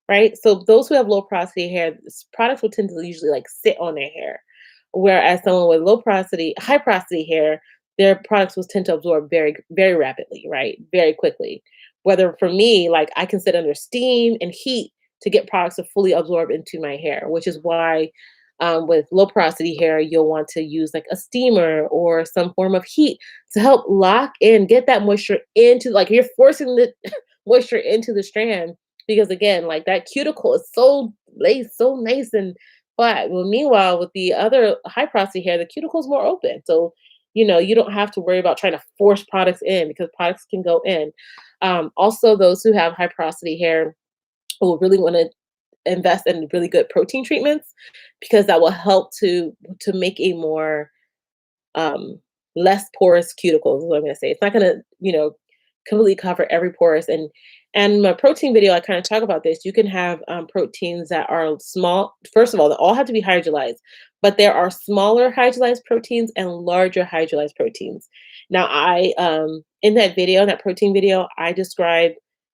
Right? So those who have low porosity hair, products will tend to usually like sit on their hair. Whereas someone with high porosity hair, their products will tend to absorb very, very rapidly, right? Very quickly. Whether for me, like I can sit under steam and heat to get products to fully absorb into my hair, which is why with low porosity hair, you'll want to use like a steamer or some form of heat to help lock in, get that moisture into, like you're forcing the moisture into the strand because again, like that cuticle is so lace, so nice and flat. Well, meanwhile, with the other high porosity hair, the cuticle is more open. So, you don't have to worry about trying to force products in because products can go in. Also, those who have high porosity hair will really want to invest in really good protein treatments because that will help to make a more um, less porous cuticles is what I'm gonna say. It's not gonna, completely cover every porous. And my protein video, I kind of talk about this. You can have proteins that are small. First of all, they all have to be hydrolyzed, but there are smaller hydrolyzed proteins and larger hydrolyzed proteins. Now, I in that video, in that protein video, I describe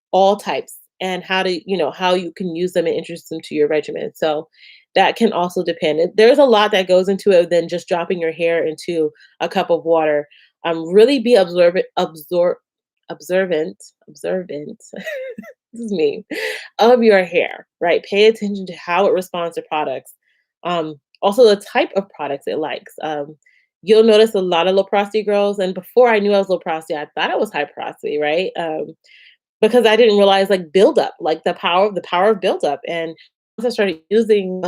all types and how you can use them and introduce them to your regimen. So that can also depend. There's a lot that goes into it than just dropping your hair into a cup of water. Really be observant. This is me of your hair, right? Pay attention to how it responds to products. Also, the type of products it likes. You'll notice a lot of low porosity girls, and before I knew I was low porosity, I thought I was high porosity, right? Because I didn't realize like buildup, like the power of buildup. And once I started using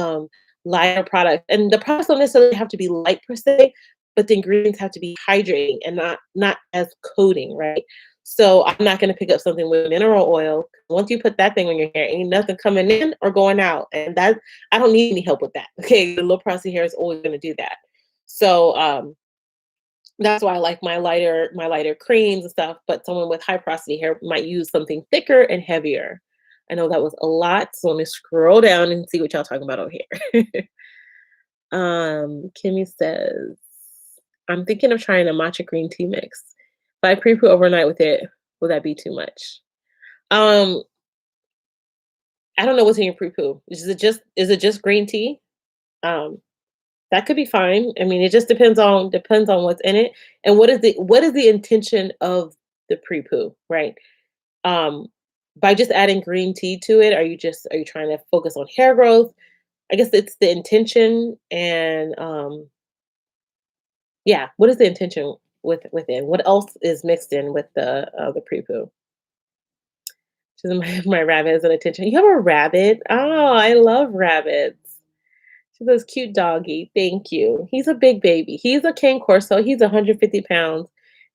lighter products, and the products don't necessarily have to be light per se, but the ingredients have to be hydrating and not as coating, right? So I'm not going to pick up something with mineral oil. Once you put that thing on your hair, ain't nothing coming in or going out, and that I don't need any help with that. Okay, the low porosity hair is always going to do that. So that's why I like my lighter creams and stuff, but someone with high porosity hair might use something thicker and heavier. I know that was a lot, so let me scroll down and see what y'all talking about over here. Kimmy says, I'm thinking of trying a matcha green tea mix. If I pre-poo overnight with it, will that be too much? Um, I don't know what's in your pre-poo. Is it just green tea? Um, That could be fine. I mean, it just depends on what's in it and what is the intention of the pre-poo, right? Um, by just adding green tea to it, are you trying to focus on hair growth? I guess it's the intention and yeah, what is the intention within? What else is mixed in with the pre-poo? She's my rabbit is an attention. You have a rabbit? Oh, I love rabbits. She's this cute doggy. Thank you. He's a big baby. He's a cane corso. He's 150 pounds.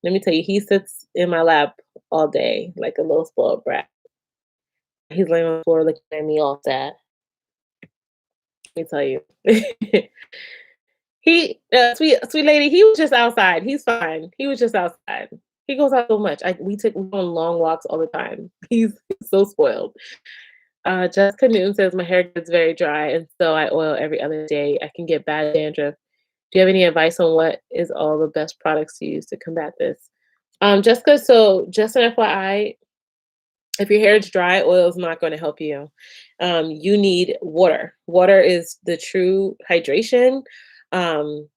Let me tell you, he sits in my lap all day like a little spoiled brat. He's laying on the floor looking at me all sad. Let me tell you. Sweet lady, he was just outside. He's fine. He was just outside. He goes out so much. We took him on long walks all the time. He's so spoiled. Jessica Newton says my hair gets very dry, and so I oil every other day. I can get bad dandruff. Do you have any advice on what is all the best products to use to combat this? Jessica, so just an FYI, if your hair is dry, oil is not going to help you. You need water. Water is the true hydration. Um,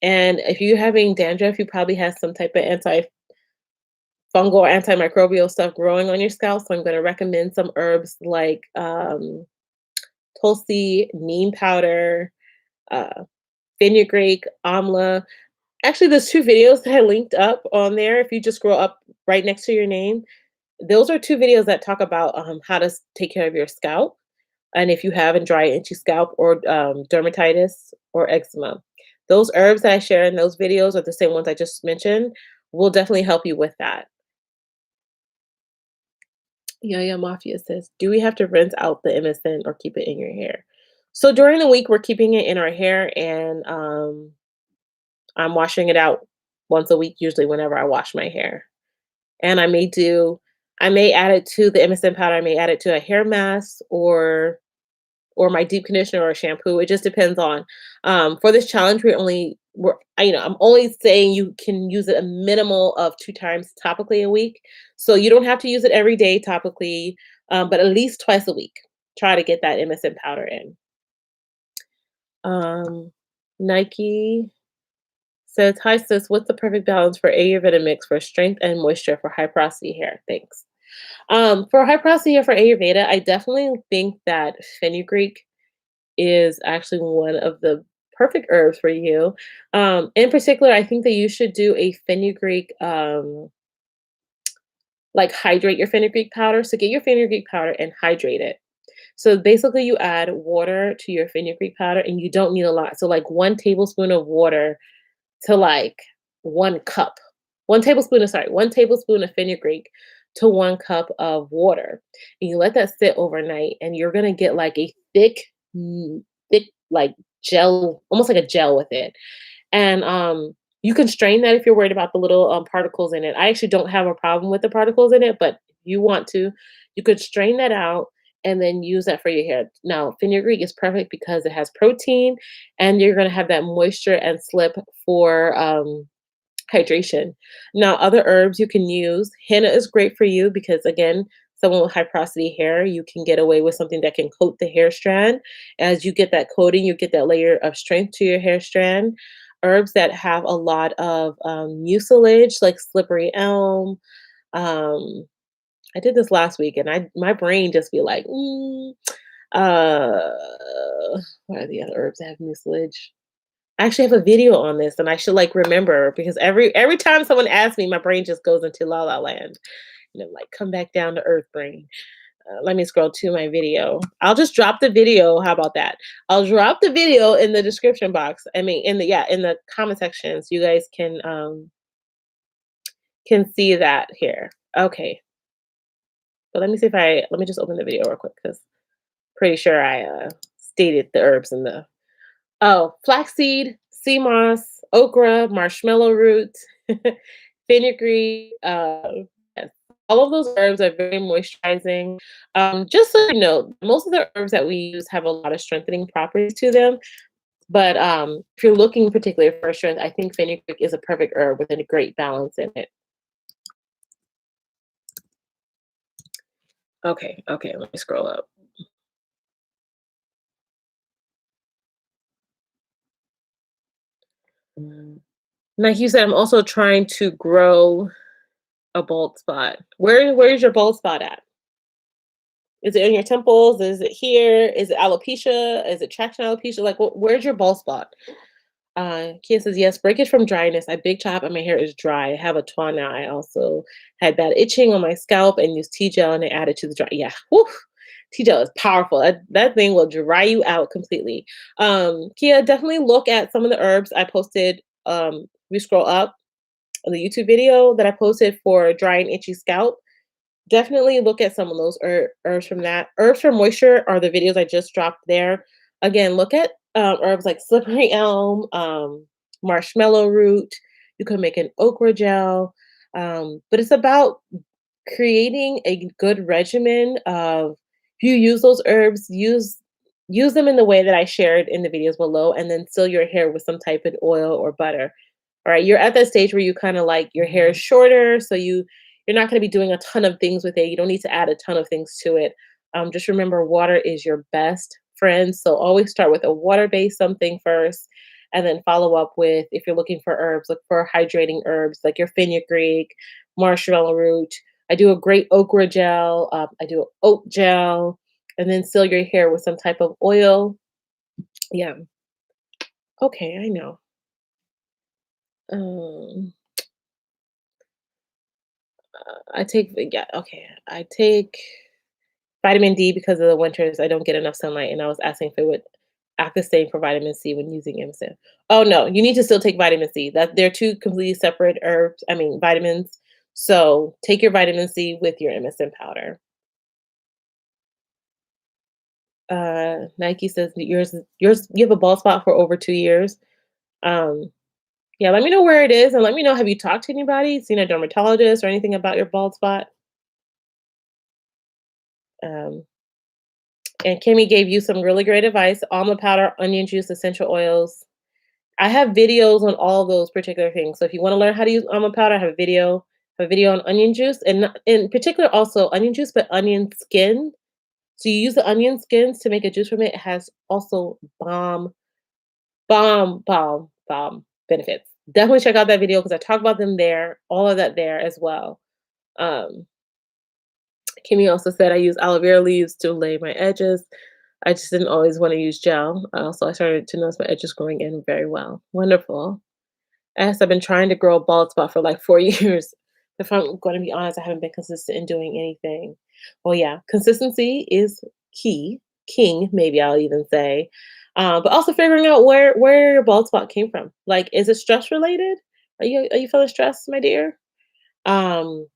and if you're having dandruff, you probably have some type of antifungal or antimicrobial stuff growing on your scalp. So I'm going to recommend some herbs like tulsi, neem powder, uh, fenugreek, amla. Actually, there's two videos that I linked up on there. If you just scroll up right next to your name, those are two videos that talk about how to take care of your scalp. And if you have a dry, itchy scalp or dermatitis or eczema, those herbs that I share in those videos are the same ones I just mentioned, will definitely help you with that. Yeah, Mafia says, do we have to rinse out the MSM or keep it in your hair? So during the week, we're keeping it in our hair and I'm washing it out once a week, usually whenever I wash my hair. And I may add it to the MSM powder. I may add it to a hair mask or my deep conditioner or shampoo. It just depends on. For this challenge, I'm only saying you can use it a minimal of 2 times topically a week. So you don't have to use it every day topically, but at least twice a week. Try to get that MSM powder in. Nike says, hi sis, what's the perfect balance for Ayurveda mix for strength and moisture for high porosity hair? Thanks. For high porosity hair for Ayurveda, I definitely think that fenugreek is actually one of the perfect herbs for you. In particular, I think that you should do a fenugreek, like hydrate your fenugreek powder. So get your fenugreek powder and hydrate it. So basically, you add water to your fenugreek powder, and you don't need a lot. So like 1 tablespoon of water to like 1 cup. 1 tablespoon of fenugreek to 1 cup of water. And you let that sit overnight, and you're gonna get like a thick like gel, almost like a gel with it. And you can strain that if you're worried about the little particles in it. I actually don't have a problem with the particles in it, but if you want to, you could strain that out and then use that for your hair. Now, fenugreek is perfect because it has protein and you're going to have that moisture and slip for hydration. Now, other herbs you can use, henna is great for you because, again, someone with high porosity hair, you can get away with something that can coat the hair strand. As you get that coating, you get that layer of strength to your hair strand. Herbs that have a lot of mucilage, like slippery elm. Um, I did this last week, and my brain just be like, uh, what are the other herbs that have mucilage? I actually have a video on this, and I should like remember because every time someone asks me, my brain just goes into la la land. Like come back down to earth, brain. Let me scroll to my video. I'll just drop the video. How about that? I'll drop the video in the description box. I mean, in the comment sections, you guys can see that here. Okay, but let me just open the video real quick because pretty sure I stated the herbs in the. Oh, flaxseed, sea moss, okra, marshmallow root, fenugreek. Yes. All of those herbs are very moisturizing. Just so you know, most of the herbs that we use have a lot of strengthening properties to them. But if you're looking particularly for strength, I think fenugreek is a perfect herb with a great balance in it. Okay, let me scroll up. Like you said, I'm also trying to grow A bald spot. Where's your bald spot at? Is it in your temples? Is it here? Is it alopecia? Is it traction alopecia? Like, where's your bald spot? Kia says, yes, breakage from dryness. I big chop and my hair is dry. I have a twa now. I also had bad itching on my scalp and used tea gel and I added to the dry. Yeah, whew. Tea gel is powerful. That thing will dry you out completely. Kia, definitely look at some of the herbs I posted. We scroll up on the YouTube video that I posted for dry and itchy scalp. Definitely look at some of those herbs from that. Herbs for moisture are the videos I just dropped there. Again, look at herbs like slippery elm, marshmallow root. You can make an okra gel. But it's about creating a good regimen of if you use those herbs, use them in the way that I shared in the videos below, and then seal your hair with some type of oil or butter. All right, you're at that stage where you kind of like your hair is shorter, so you're not going to be doing a ton of things with it. You don't need to add a ton of things to it. Just remember, water is your best friend. So always start with a water-based something first, and then follow up with, if you're looking for herbs, look for hydrating herbs like your fenugreek, marshmallow root. I do a great okra gel. I do an oat gel, and then seal your hair with some type of oil. Yeah. Okay, I know. Um, I take yeah, okay. I take vitamin D because of the winters. I don't get enough sunlight, and I was asking if it would act the same for vitamin C when using MSM. Oh no, you need to still take vitamin C. That they're two completely separate herbs. I mean vitamins. So take your vitamin C with your MSM powder. Nike says that yours you have a bald spot for over 2 years. Um, yeah, let me know where it is and let me know, have you talked to anybody, seen a dermatologist or anything about your bald spot? Um, and Kimmy gave you some really great advice: almond powder, onion juice, essential oils. I have videos on all those particular things. So if you want to learn how to use almond powder, I have a video on onion juice, and in particular also onion juice, but onion skin. So you use the onion skins to make a juice from it. It has also bomb benefits. Definitely check out that video because I talk about them there, all of that there as well. Um, Kimmy also said I use aloe vera leaves to lay my edges. I just didn't always want to use gel. Also, I started to notice my edges growing in very well. Wonderful. As I've been trying to grow a bald spot for like 4 years. If I'm going to be honest, I haven't been consistent in doing anything. Well, yeah, consistency is key, king, maybe I'll even say. But also figuring out where your bald spot came from. Like, is it stress related? Are you feeling stressed, my dear? Um,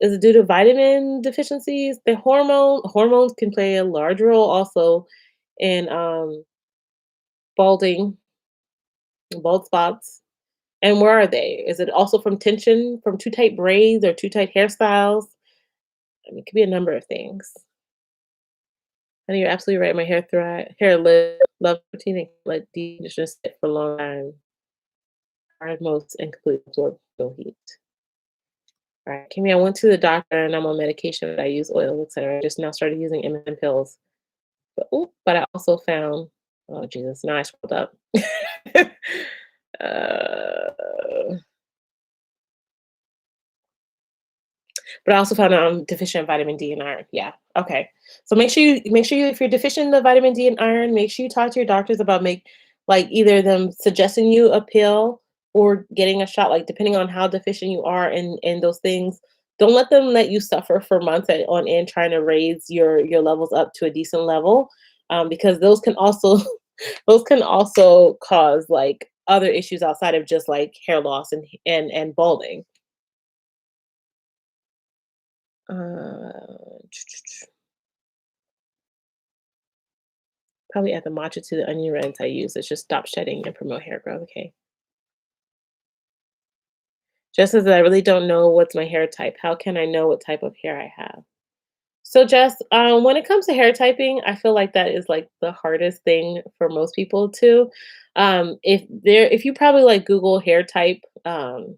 is it due to vitamin deficiencies? The hormones can play a large role also in balding, bald spots. And where are they? Is it also from tension, from too tight braids or too tight hairstyles? I mean, it could be a number of things. And you're absolutely right. My hair love routine and let deep conditioner sit for a long time. Hard most and completely absorb no heat. All right, Kimmy, I went to the doctor and I'm on medication, but I use oil, etc. I just now started using MSM pills. But I also found, oh Jesus, now I scrolled up. uh, But I also found out I'm deficient in vitamin D and iron. Yeah. Okay. So make sure you if you're deficient in the vitamin D and iron, make sure you talk to your doctors about like either them suggesting you a pill or getting a shot, like depending on how deficient you are in those things. Don't let you suffer for months on end trying to raise your levels up to a decent level, because those can also those can also cause like other issues outside of just like hair loss and balding. Uh, Probably add the matcha to the onion rinse I use. It's just stop shedding and promote hair growth. Okay. Just as I really don't know what's my hair type. How can I know what type of hair I have? So Jess, when it comes to hair typing, I feel like that is like the hardest thing for most people too. If you probably like Google hair type, you'll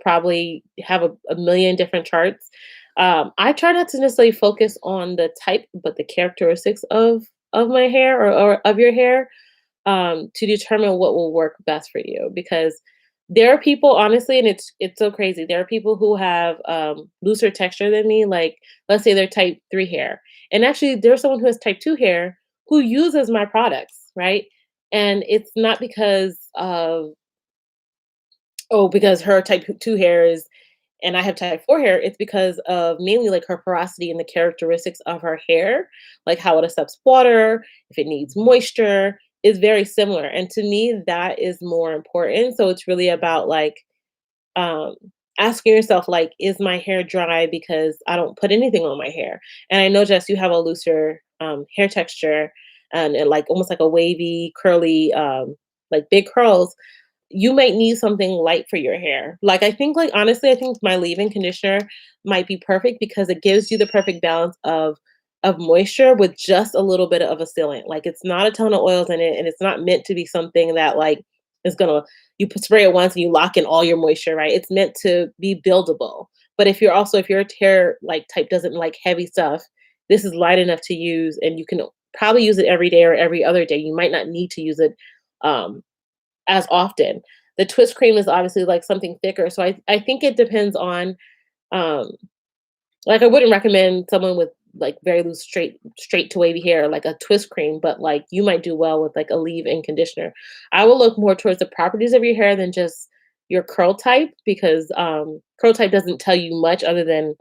probably have a million different charts. I try not to necessarily focus on the type, but the characteristics of my hair or of your hair, to determine what will work best for you. Because There are people, honestly, and it's so crazy. There are people who have looser texture than me. Like, let's say they're type 3 hair. And actually, there's someone who has type 2 hair who uses my products, right? And it's not because of, oh, because her type 2 hair is and I have type 4 hair, it's because of mainly like her porosity and the characteristics of her hair, like how it accepts water, if it needs moisture, is very similar. And to me, that is more important. So it's really about like um asking yourself, like, is my hair dry because I don't put anything on my hair? And I know, Jess, you have a looser hair texture and like almost like a wavy, curly, like big curls. You might need something light for your hair. Like, I think, like, honestly, I think my leave-in conditioner might be perfect because it gives you the perfect balance of moisture with just a little bit of a sealant. Like, it's not a ton of oils in it, and it's not meant to be something that, like, is gonna spray it once and you lock in all your moisture, right? It's meant to be buildable. But if your hair, like, type doesn't like heavy stuff, this is light enough to use, and you can probably use it every day or every other day. You might not need to use it, um, as often. The twist cream is obviously like something thicker. So I think it depends on um like I wouldn't recommend someone with like very loose straight to wavy hair like a twist cream, but like you might do well with like a leave-in conditioner. I will look more towards the properties of your hair than just your curl type because curl type doesn't tell you much other than,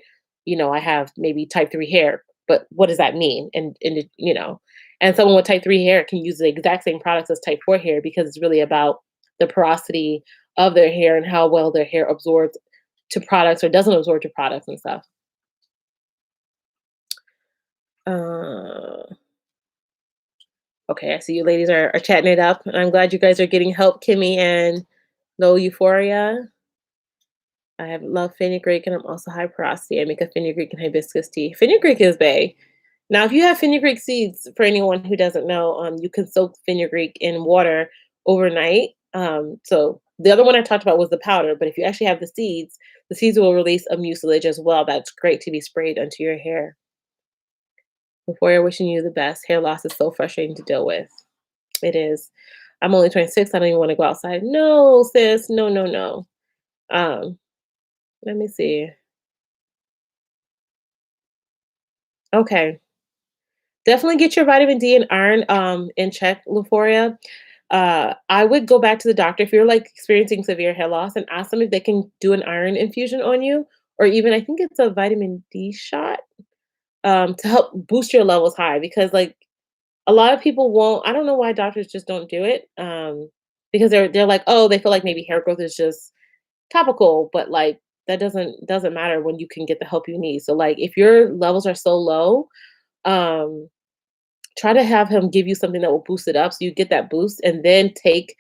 I have maybe type 3 hair, but what does that mean? And someone with type 3 hair can use the exact same products as type 4 hair because it's really about the porosity of their hair and how well their hair absorbs to products or doesn't absorb to products and stuff. Uh, okay, I see you ladies are chatting it up. I'm glad you guys are getting help, Kimmy and Low Euphoria. I have love fenugreek and I'm also high porosity. I make a fenugreek and hibiscus tea. Fenugreek is bae. Now, if you have fenugreek seeds, for anyone who doesn't know, you can soak fenugreek in water overnight. So the other one I talked about was the powder, but if you actually have the seeds will release a mucilage as well. That's great to be sprayed onto your hair. Before you're wishing you the best, hair loss is so frustrating to deal with. It is. I'm only 26. I don't even want to go outside. No, sis. No, no, no. Um, Let me see. Okay. Definitely get your vitamin D and iron in check, Euphoria. I would go back to the doctor if you're like experiencing severe hair loss and ask them if they can do an iron infusion on you, or even I think it's a vitamin D shot to help boost your levels high because like a lot of people won't. I don't know why doctors just don't do it because they're like, oh, they feel like maybe hair growth is just topical, but like that doesn't matter when you can get the help you need. So like if your levels are so low, um try to have him give you something that will boost it up so you get that boost and then take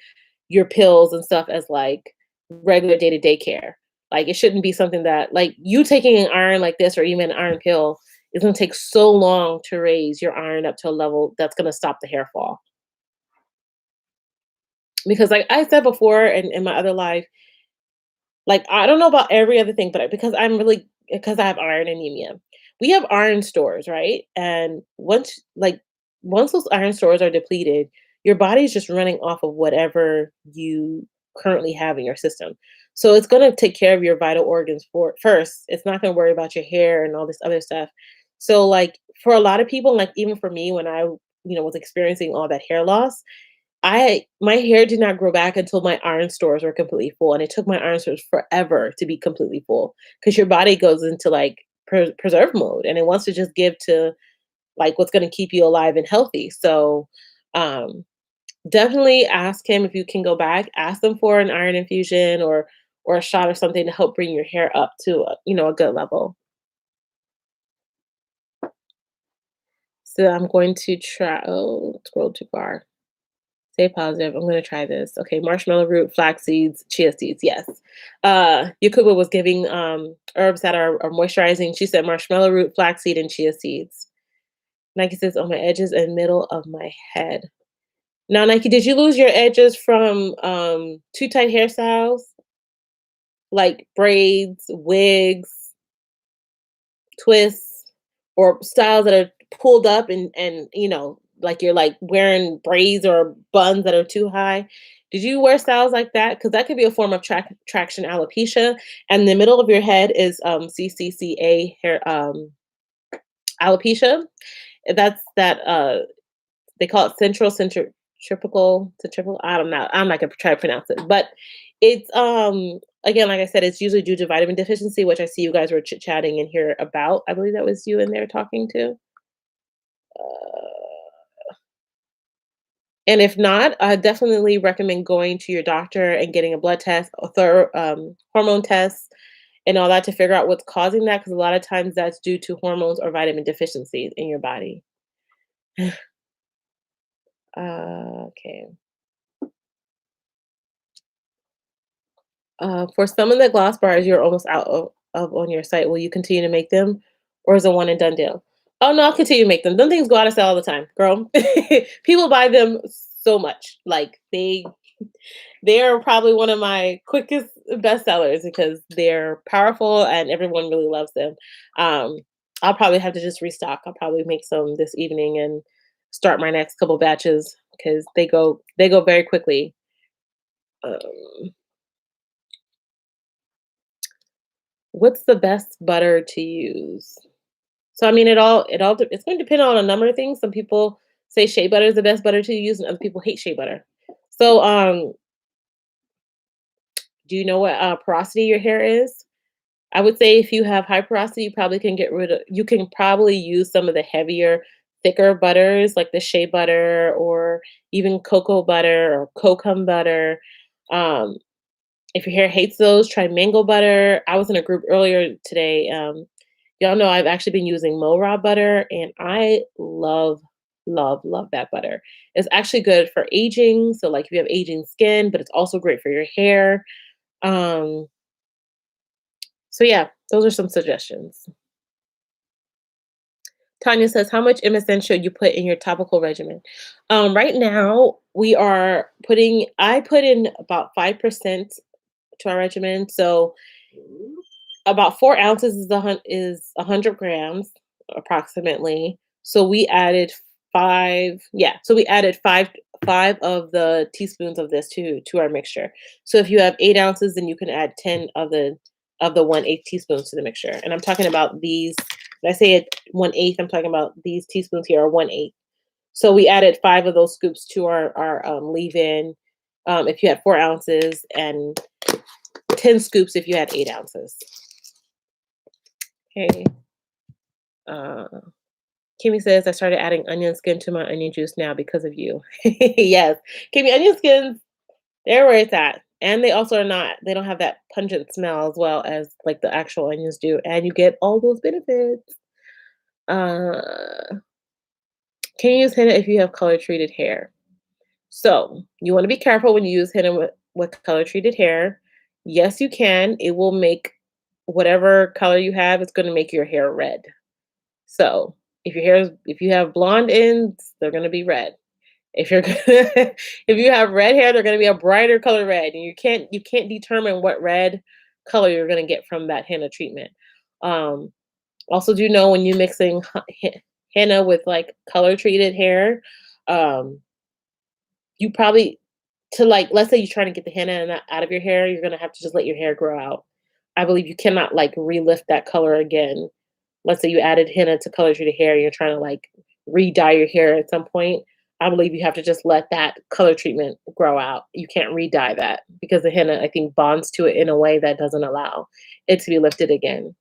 your pills and stuff as like regular day-to-day care. Like it shouldn't be something that like you taking an iron like this or even an iron pill is going to take so long to raise your iron up to a level that's going to stop the hair fall. Because like I said before in my other life, like, I don't know about every other thing, but because I have iron anemia. We have iron stores, right? And once those iron stores are depleted, your body's just running off of whatever you currently have in your system. So it's gonna take care of your vital organs for first. It's not gonna worry about your hair and all this other stuff. So like for a lot of people, like even for me when I, was experiencing all that hair loss, my hair did not grow back until my iron stores were completely full, and it took my iron stores forever to be completely full because your body goes into like preserve mode and it wants to just give to like what's going to keep you alive and healthy. So, um, definitely ask him if you can go back. Ask them for an iron infusion or a shot or something to help bring your hair up to a good level. So I'm going to try. Oh, scroll too far. Stay positive. I'm gonna try this. Okay, marshmallow root, flax seeds, chia seeds. Yes. Yakuba was giving herbs that are moisturizing. She said marshmallow root, flaxseed, and chia seeds. Nike says on my edges and middle of my head. Now, Nike, did you lose your edges from too tight hairstyles like braids, wigs, twists, or styles that are pulled up and like you're like wearing braids or buns that are too high? Did you wear styles like that? Because that could be a form of traction alopecia, and the middle of your head is CCCA hair alopecia. That's that they call it centripetal. I don't know. I'm not gonna try to pronounce it, but it's again, like I said, it's usually due to vitamin deficiency, which I see you guys were chit chatting in here about. I believe that was you in there talking to. Uh, and if not, I definitely recommend going to your doctor and getting a blood test, a thorough hormone test, and all that to figure out what's causing that. Because a lot of times that's due to hormones or vitamin deficiencies in your body. Okay. For some of the gloss bars, you're almost out of on your site. Will you continue to make them, or is it one and done deal? Oh no, I'll continue to make them. Them things go out of style all the time, girl. People buy them so much. Like they're probably one of my quickest bestsellers because they're powerful and everyone really loves them. Um, I'll probably have to just restock. I'll probably make some this evening and start my next couple batches because they go very quickly. Um, what's the best butter to use? So I mean, it's going to depend on a number of things. Some people say shea butter is the best butter to use, and other people hate shea butter. So do you know what porosity your hair is? I would say if you have high porosity, you can probably use some of the heavier, thicker butters like the shea butter or even cocoa butter or kokum butter. Um, if your hair hates those, try mango butter. I was in a group earlier today. Y'all know I've actually been using Mo Raw butter, and I love, love, love that butter. It's actually good for aging. So, like if you have aging skin, but it's also great for your hair. Um, so yeah, those are some suggestions. Tanya says, how much MSM should you put in your topical regimen? Right now, I put in about 5% to our regimen. So about 4 ounces is 100 grams approximately. So we added five. Yeah, so we added five of the teaspoons of this to our mixture. So if you have 8 ounces, then you can add 10 of the 1/8 teaspoons to the mixture. And I'm talking about these. When I say it 1/8, I'm talking about these teaspoons here are 1/8. So we added five of those scoops to our leave-in. If you had 4 ounces, and 10 scoops if you had 8 ounces. Okay. Uh, Kimmy says, I started adding onion skin to my onion juice now because of you. Yes. Kimmy, onion skins, they're where it's at. And they also they don't have that pungent smell as well as like the actual onions do. And you get all those benefits. Uh, can you use henna if you have color treated hair? So you want to be careful when you use henna with color treated hair. Yes, you can. It will make whatever color you have, it's going to make your hair red. So if you have blonde ends, they're gonna be red. If you're if you have red hair, they're gonna be a brighter color red, and you can't determine what red color you're gonna get from that henna treatment. Um, Also, do know when you're mixing henna with like color treated hair, um, you probably to like let's say you're trying to get the henna out of your hair, you're gonna have to just let your hair grow out. I believe you cannot like relift that color again. Let's say you added henna to color treated hair, you're trying to like re-dye your hair at some point. I believe you have to just let that color treatment grow out. You can't re-dye that because the henna, I think, bonds to it in a way that doesn't allow it to be lifted again.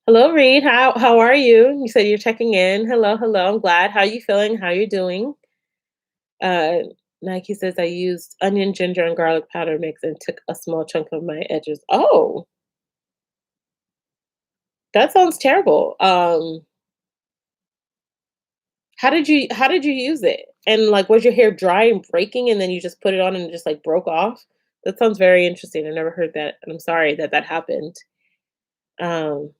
Hello, Reed. How are you? You said you're checking in. Hello, hello. I'm glad. How are you feeling? How are you doing? Uh, Nike says I used onion, ginger, and garlic powder mix and took a small chunk of my edges. Oh, that sounds terrible. How did you use it? And like was your hair dry and breaking and then you just put it on and it just like broke off? That sounds very interesting. I never heard that. And I'm sorry that that happened. Um,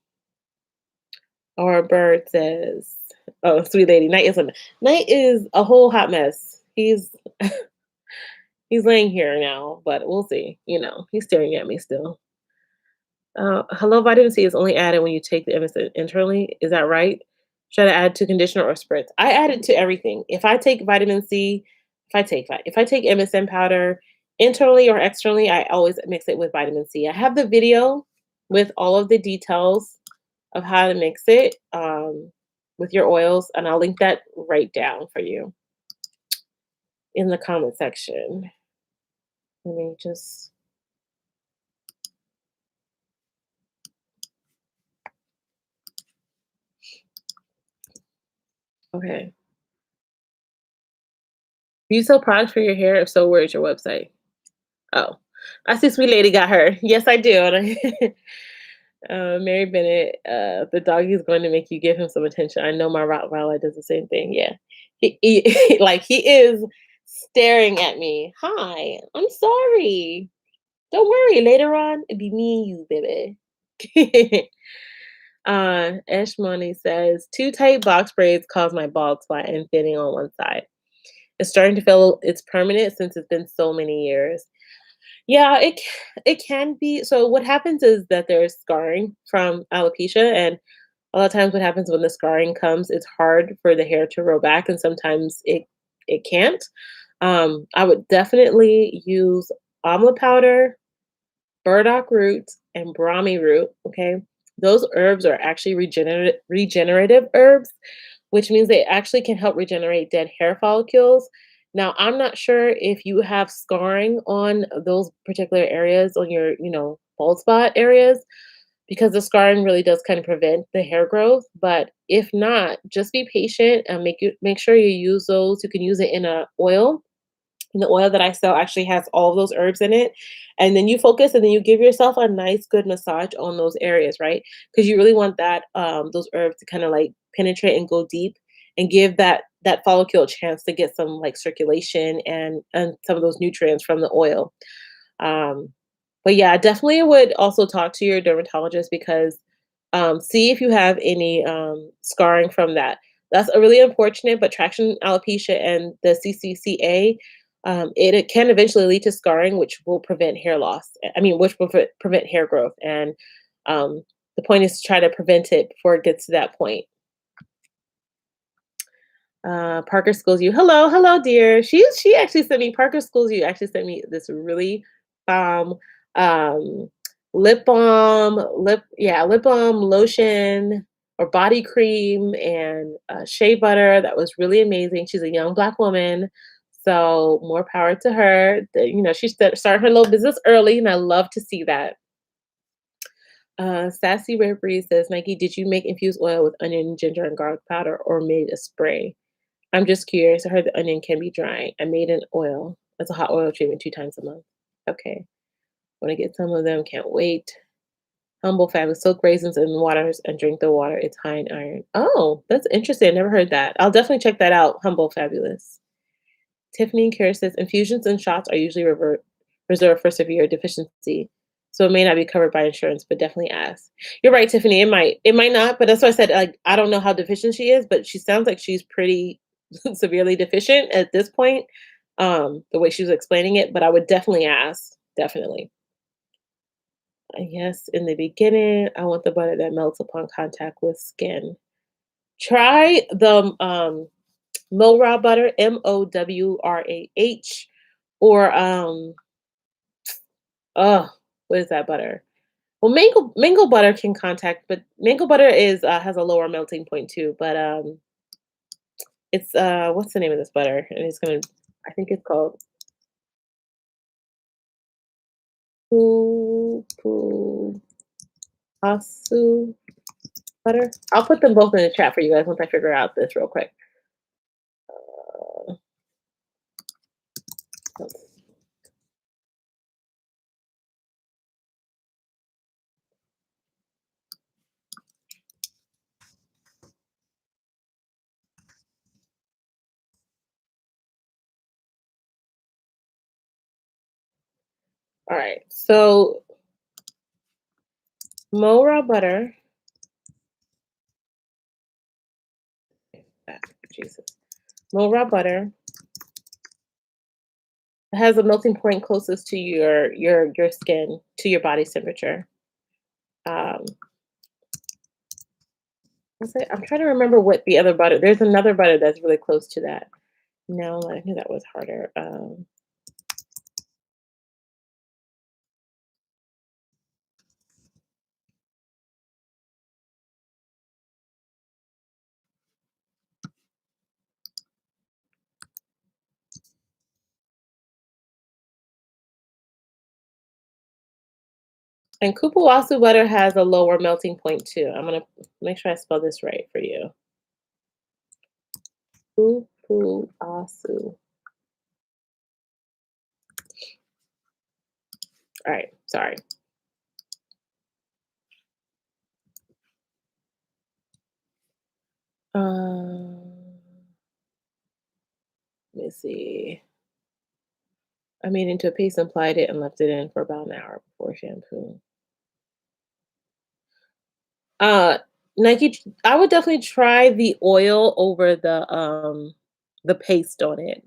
or Bird says, oh, sweet lady, Night is a whole hot mess. He's laying here now, but we'll see. He's staring at me still. Hello, vitamin C is only added when you take the MSM internally. Is that right? Should I add to conditioner or spritz? I add it to everything. If I take vitamin C if I take MSM powder internally or externally, I always mix it with vitamin C. I have the video with all of the details of how to mix it with your oils, and I'll link that right down for you in the comment section. Let me just okay. Do you sell products for your hair? If so, where's your website? Oh, I see Sweet Lady got her. Yes, I do. Mary Bennett, the doggy is going to make you give him some attention. I know my Rottweiler does the same thing. Yeah. Like he is staring at me. Hi, I'm sorry. Don't worry. Later on, it'd be me and you, baby. Ash Money says, two tight box braids cause my bald spot and thinning on one side. It's starting to feel it's permanent since it's been so many years. Yeah, it can be. So what happens is that there's scarring from alopecia, and a lot of times what happens when the scarring comes, it's hard for the hair to grow back, and sometimes it can't. I would definitely use amla powder, burdock root, and brahmi root. Okay, those herbs are actually regenerative herbs, which means they actually can help regenerate dead hair follicles. Now, I'm not sure if you have scarring on those particular areas on your, bald spot areas, because the scarring really does kind of prevent the hair growth. But if not, just be patient and make sure you use those. You can use it in a oil, and the oil that I sell actually has all of those herbs in it. And then you focus and then you give yourself a nice good massage on those areas, right? Because you really want that those herbs to kind of like penetrate and go deep and give that follicle a chance to get some like circulation and some of those nutrients from the oil. Um, but yeah, I definitely would also talk to your dermatologist because see if you have any scarring from that. That's a really unfortunate, but traction alopecia and the CCCA, it can eventually lead to scarring, which will prevent hair loss. I mean, which will prevent hair growth. And the point is to try to prevent it before it gets to that point. Parker Schools You. Hello, dear. She actually sent me Parker Schools You actually sent me this really bomb um lip balm lotion or body cream and shea butter that was really amazing. She's a young black woman, so more power to her. She started her little business early, and I love to see that. Sassy Rare Breeze says, Nike, did you make infused oil with onion, ginger, and garlic powder, or made a spray? I'm just curious. I heard the onion can be drying. I made an oil. That's a hot oil treatment 2 times a month. Okay. Want to get some of them. Can't wait. Humble Fabulous. Soak raisins in waters and drink the water. It's high in iron. Oh, that's interesting. I never heard that. I'll definitely check that out. Humble Fabulous. Tiffany and Kara says infusions and shots are usually reserved for severe deficiency. So it may not be covered by insurance, but definitely ask. You're right, Tiffany. It might not, but that's why I said like I don't know how deficient she is, but she sounds like she's pretty severely deficient at this point. The way she was explaining it, but I would definitely ask. Definitely. Yes, in the beginning, I want the butter that melts upon contact with skin. Try the Mowra butter, Mowrah, or oh, what is that butter? Well, mango butter can contact, but mango butter is has a lower melting point too. But it's what's the name of this butter? And it's gonna, I think it's called Poo Asu butter. I'll put them both in the chat for you guys once I figure out this real quick. Uh, all right, so Mora butter. Jesus, Mora butter has a melting point closest to your skin, to your body's temperature. Um, I'm trying to remember what the other butter. There's another butter that's really close to that. No, I knew that was harder. And Kupuasu butter has a lower melting point too. I'm gonna make sure I spell this right for you. Kupuasu. All right, sorry. Um, let me see. I made into a paste and applied it and left it in for about an hour before shampoo. Uh, Nike, I would definitely try the oil over the paste on it.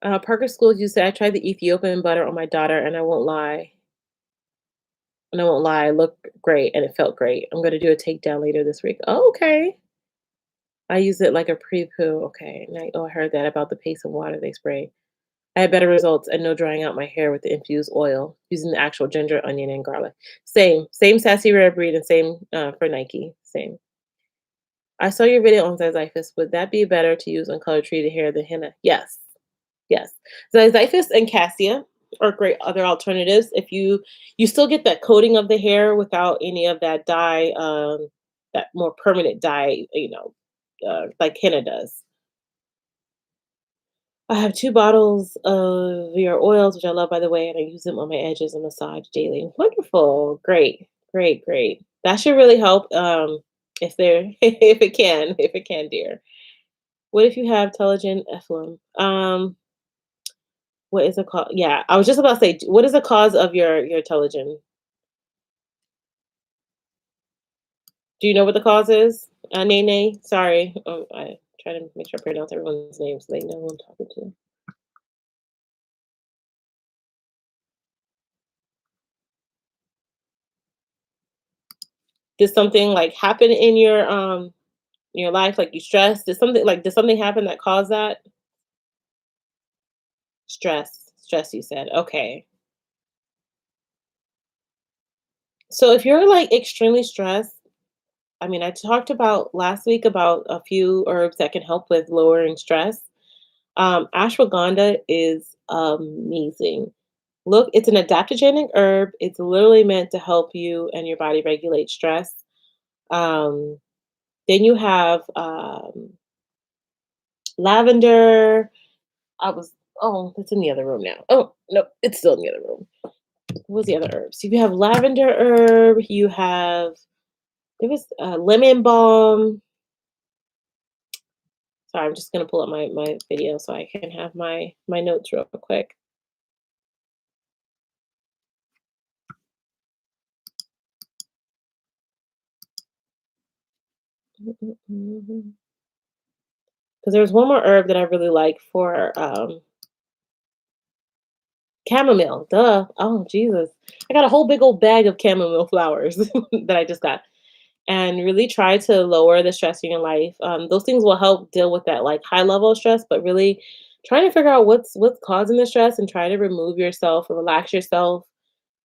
Parker Schools, you said I tried the Ethiopian butter on my daughter, and I won't lie, it looked great and it felt great. I'm gonna do a takedown later this week. Oh, okay. I use it like a pre-poo. Okay. Oh, I heard that about the paste and water they spray. I had better results and no drying out my hair with the infused oil using the actual ginger, onion, and garlic. Same sassy rare breed and same for Nike. Same. I saw your video on Zizyphus. Would that be better to use on color treated hair than henna? Yes. Yes. Zizyphus and cassia are great other alternatives. If you still get that coating of the hair without any of that dye, that more permanent dye, like henna does. I have 2 bottles of your oils, which I love, by the way, and I use them on my edges and massage daily. Wonderful. Great. Great, great. That should really help, if they're if it can, dear. What if you have telogen effluent? What is the cause? Yeah, I was just about to say, what is the cause of your telogen? Do you know what the cause is? Nene? Sorry. I try to make sure I pronounce everyone's names so they know who I'm talking to. Did something like happen in your life? Like you stressed? Did something happen that caused that? Stress. Stress, you said. Okay. So if you're like extremely stressed, I mean, I talked about last week about a few herbs that can help with lowering stress. Ashwagandha is amazing. Look, it's an adaptogenic herb. It's literally meant to help you and your body regulate stress. Um, then you have lavender. Oh, it's in the other room now. Oh, no, it's still in the other room. What's the other herbs? You have lavender herb. There was lemon balm. Sorry, I'm just gonna pull up my video so I can have my notes real quick. Because there's one more herb that I really like for chamomile. Duh. Oh Jesus. I got a whole big old bag of chamomile flowers that I just got. And really try to lower the stress in your life. Those things will help deal with that like high level of stress, but really trying to figure out what's causing the stress and try to remove yourself or relax yourself.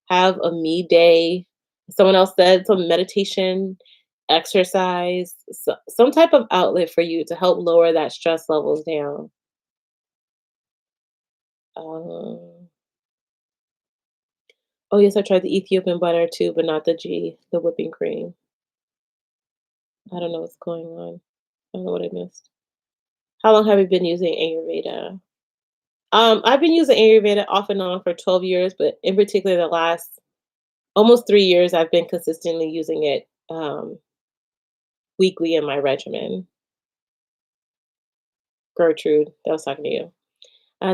Have a me day. Someone else said some meditation, exercise, some type of outlet for you to help lower that stress levels down. Um, oh yes, I tried the Ethiopian butter too, but not the whipping cream. I don't know what's going on. I don't know what I missed. How long have you been using Ayurveda? I've been using Ayurveda off and on for 12 years, but in particular the last almost 3 years, I've been consistently using it weekly in my regimen. Gertrude, that was talking to you.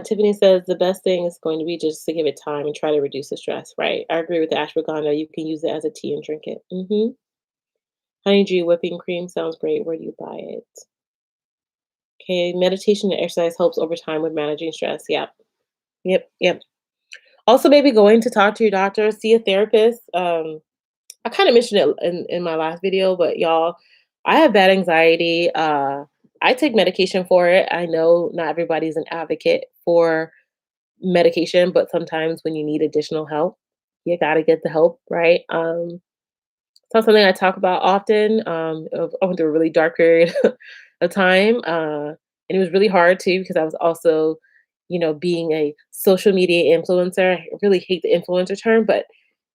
Tiffany says the best thing is going to be just to give it time and try to reduce the stress. Right. I agree with the ashwagandha. You can use it as a tea and drink it. Honeydew whipping cream sounds great. Where do you buy it? Okay. Meditation and exercise helps over time with managing stress. Yep. Yep. Yep. Also, maybe going to talk to your doctor, see a therapist. I kind of mentioned it in my last video, but y'all, I have bad anxiety. I take medication for it. I know not everybody's an advocate for medication, but sometimes when you need additional help, you gotta get the help, right? It's not something I talk about often. I went through a really dark period of time, and it was really hard too because I was also, being a social media influencer. I really hate the influencer term, but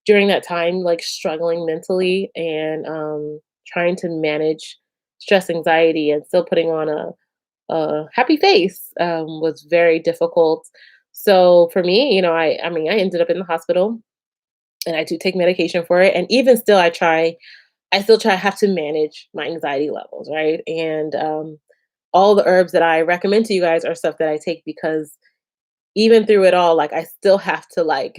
during that time, like struggling mentally and trying to manage stress, anxiety, and still putting on a happy face was very difficult. So for me, I mean, I ended up in the hospital, and I do take medication for it, and even still, I still try have to manage my anxiety levels, right? And all the herbs that I recommend to you guys are stuff that I take because even through it all, like I still have to like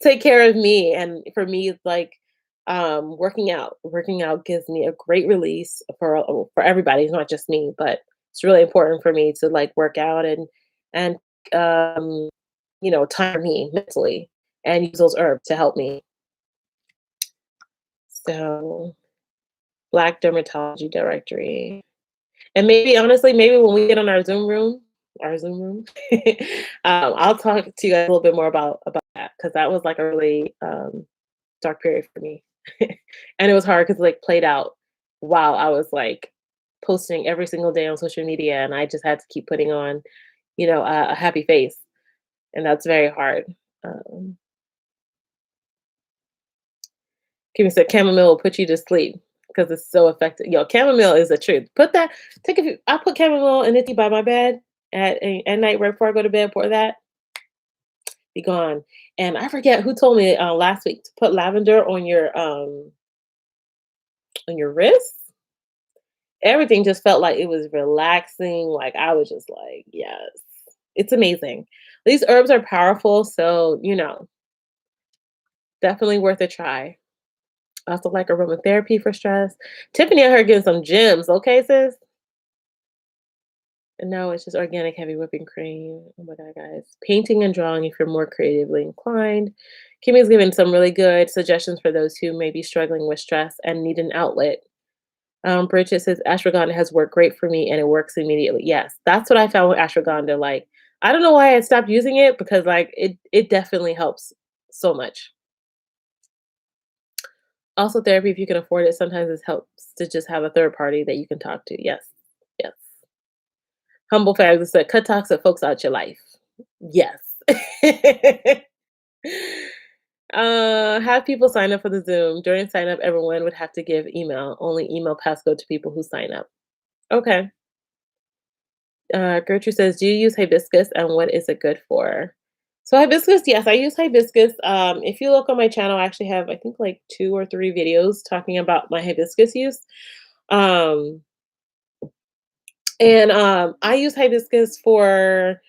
take care of me. And for me, it's like working out. Working out gives me a great release for everybody. It's not just me, but it's really important for me to like work out and um, tire me mentally and use those herbs to help me. So Black Dermatology Directory. And maybe honestly, maybe when we get on our Zoom room, I'll talk to you guys a little bit more about that because that was like a really dark period for me, and it was hard because like played out while I was like posting every single day on social media, and I just had to keep putting on, a happy face, and that's very hard. Um, Kimmy said chamomile will put you to sleep because it's so effective. Yo, chamomile is the truth. Take a few. I put chamomile in the tea by my bed at night right before I go to bed. Pour that, be gone. And I forget who told me last week to put lavender on your wrists. Everything just felt like it was relaxing. Like I was just like, yes, it's amazing. These herbs are powerful, so definitely worth a try. I also like aromatherapy for stress. Tiffany, I heard getting some gems. Okay, sis. No, it's just organic heavy whipping cream. Oh my god, guys. Painting and drawing if you're more creatively inclined. Kimmy's given some really good suggestions for those who may be struggling with stress and need an outlet. Bridget says ashwagandha has worked great for me and it works immediately. Yes, that's what I found with ashwagandha. Like, I don't know why I stopped using it because like it definitely helps so much. Also, therapy if you can afford it, sometimes it helps to just have a third party that you can talk to. Yes. Yes. Humble Fags said, cut toxic folks out your life. Yes. Have people sign up for the Zoom. During sign up, everyone would have to give email. Only email passcode to people who sign up. Okay. Gertrude says, do you use hibiscus and what is it good for? So hibiscus, yes, I use hibiscus. If you look on my channel, I actually have, I think, like 2 or 3 videos talking about my hibiscus use. Um, and I use hibiscus for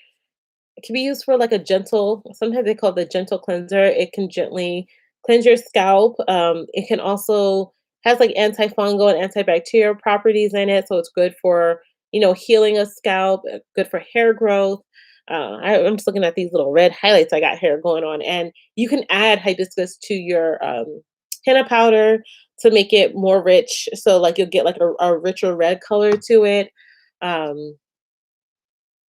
it can be used for like a gentle, sometimes they call it the gentle cleanser. It can gently cleanse your scalp. It can also has like antifungal and antibacterial properties in it, so it's good for healing a scalp, good for hair growth. I'm just looking at these little red highlights I got here going on, and you can add hibiscus to your henna powder to make it more rich. So like you'll get like a richer red color to it. Um,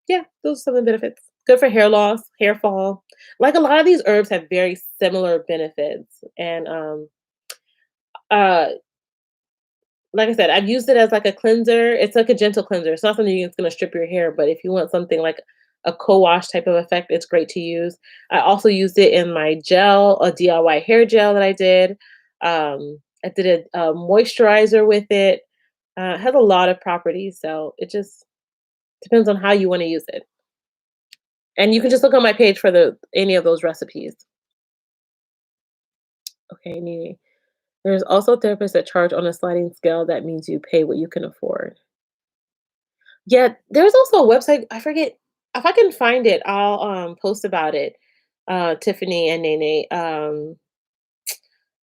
yeah, those are some of the benefits. Good for hair loss, hair fall. Like a lot of these herbs have very similar benefits. And uh like I said, I've used it as like a cleanser. It's like a gentle cleanser. It's not something that's gonna strip your hair, but if you want something like a co-wash type of effect, it's great to use. I also used it in my gel, a DIY hair gel that I did. I did a moisturizer with it. It has a lot of properties, so it just depends on how you want to use it. And you can just look on my page for any of those recipes. Okay, Nene. There's also therapists that charge on a sliding scale. That means you pay what you can afford. Yeah, there's also a website. I forget if I can find it. I'll post about it. Tiffany and Nene.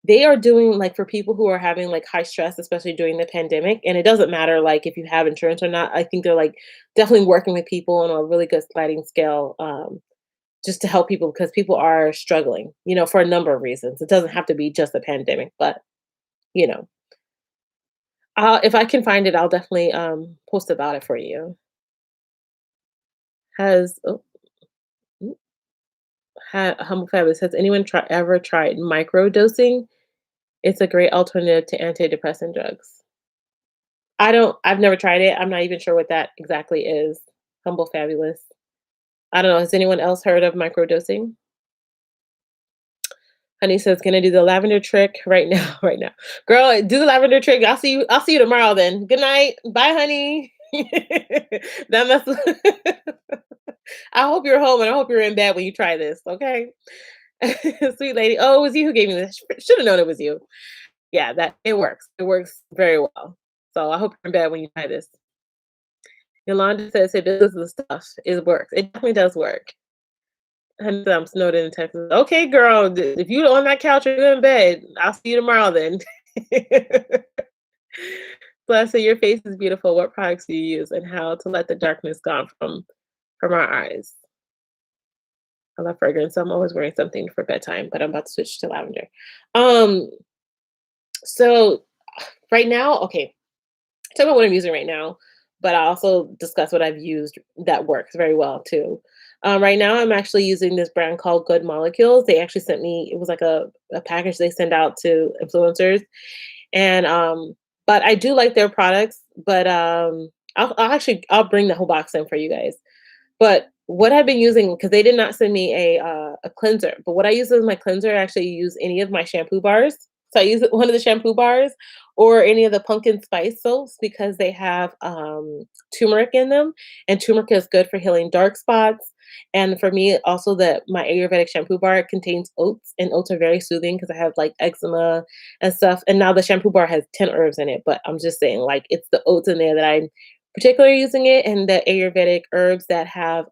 They are doing like for people who are having like high stress, especially during the pandemic. And it doesn't matter like if you have insurance or not. I think they're like definitely working with people on a really good sliding scale. Just to help people because people are struggling, for a number of reasons. It doesn't have to be just a pandemic, but you know. If I can find it, I'll definitely post about it for you. Has oh, mm, Humble Fabulous, has anyone ever tried micro dosing? It's a great alternative to antidepressant drugs. I've never tried it. I'm not even sure what that exactly is. Humble Fabulous. I don't know. Has anyone else heard of microdosing? Honey says, "Gonna do the lavender trick right now, right now." Girl, do the lavender trick. I'll see you tomorrow then. Good night. Bye, honey. That must I hope you're home and I hope you're in bed when you try this, okay? Sweet lady. Oh, it was you who gave me this. Should have known it was you. Yeah, that it works. It works very well. So I hope you're in bed when you try this. Yolanda says hibiscus is stuff. It works. It definitely does work. And I'm snowed in Texas. Okay, girl. If you on that couch or you're in bed, I'll see you tomorrow then. Bless your face is beautiful. What products do you use and how to let the darkness gone from our eyes? I love fragrance. So I'm always wearing something for bedtime, but I'm about to switch to lavender. Um, so right now, okay, talk about what I'm using right now, but I also discuss what I've used that works very well too. Right now, I'm actually using this brand called Good Molecules. They actually sent me, it was like a package they send out to influencers. And but I do like their products, but I'll bring the whole box in for you guys. But what I've been using, because they did not send me a cleanser, but what I use as my cleanser, I actually use any of my shampoo bars. So I use one of the shampoo bars or any of the pumpkin spice soaps because they have turmeric in them, and turmeric is good for healing dark spots. And for me, also that my Ayurvedic shampoo bar contains oats, and oats are very soothing because I have like eczema and stuff. And now the shampoo bar has 10 herbs in it, but I'm just saying, like, it's the oats in there that I'm particularly using it, and the Ayurvedic herbs that have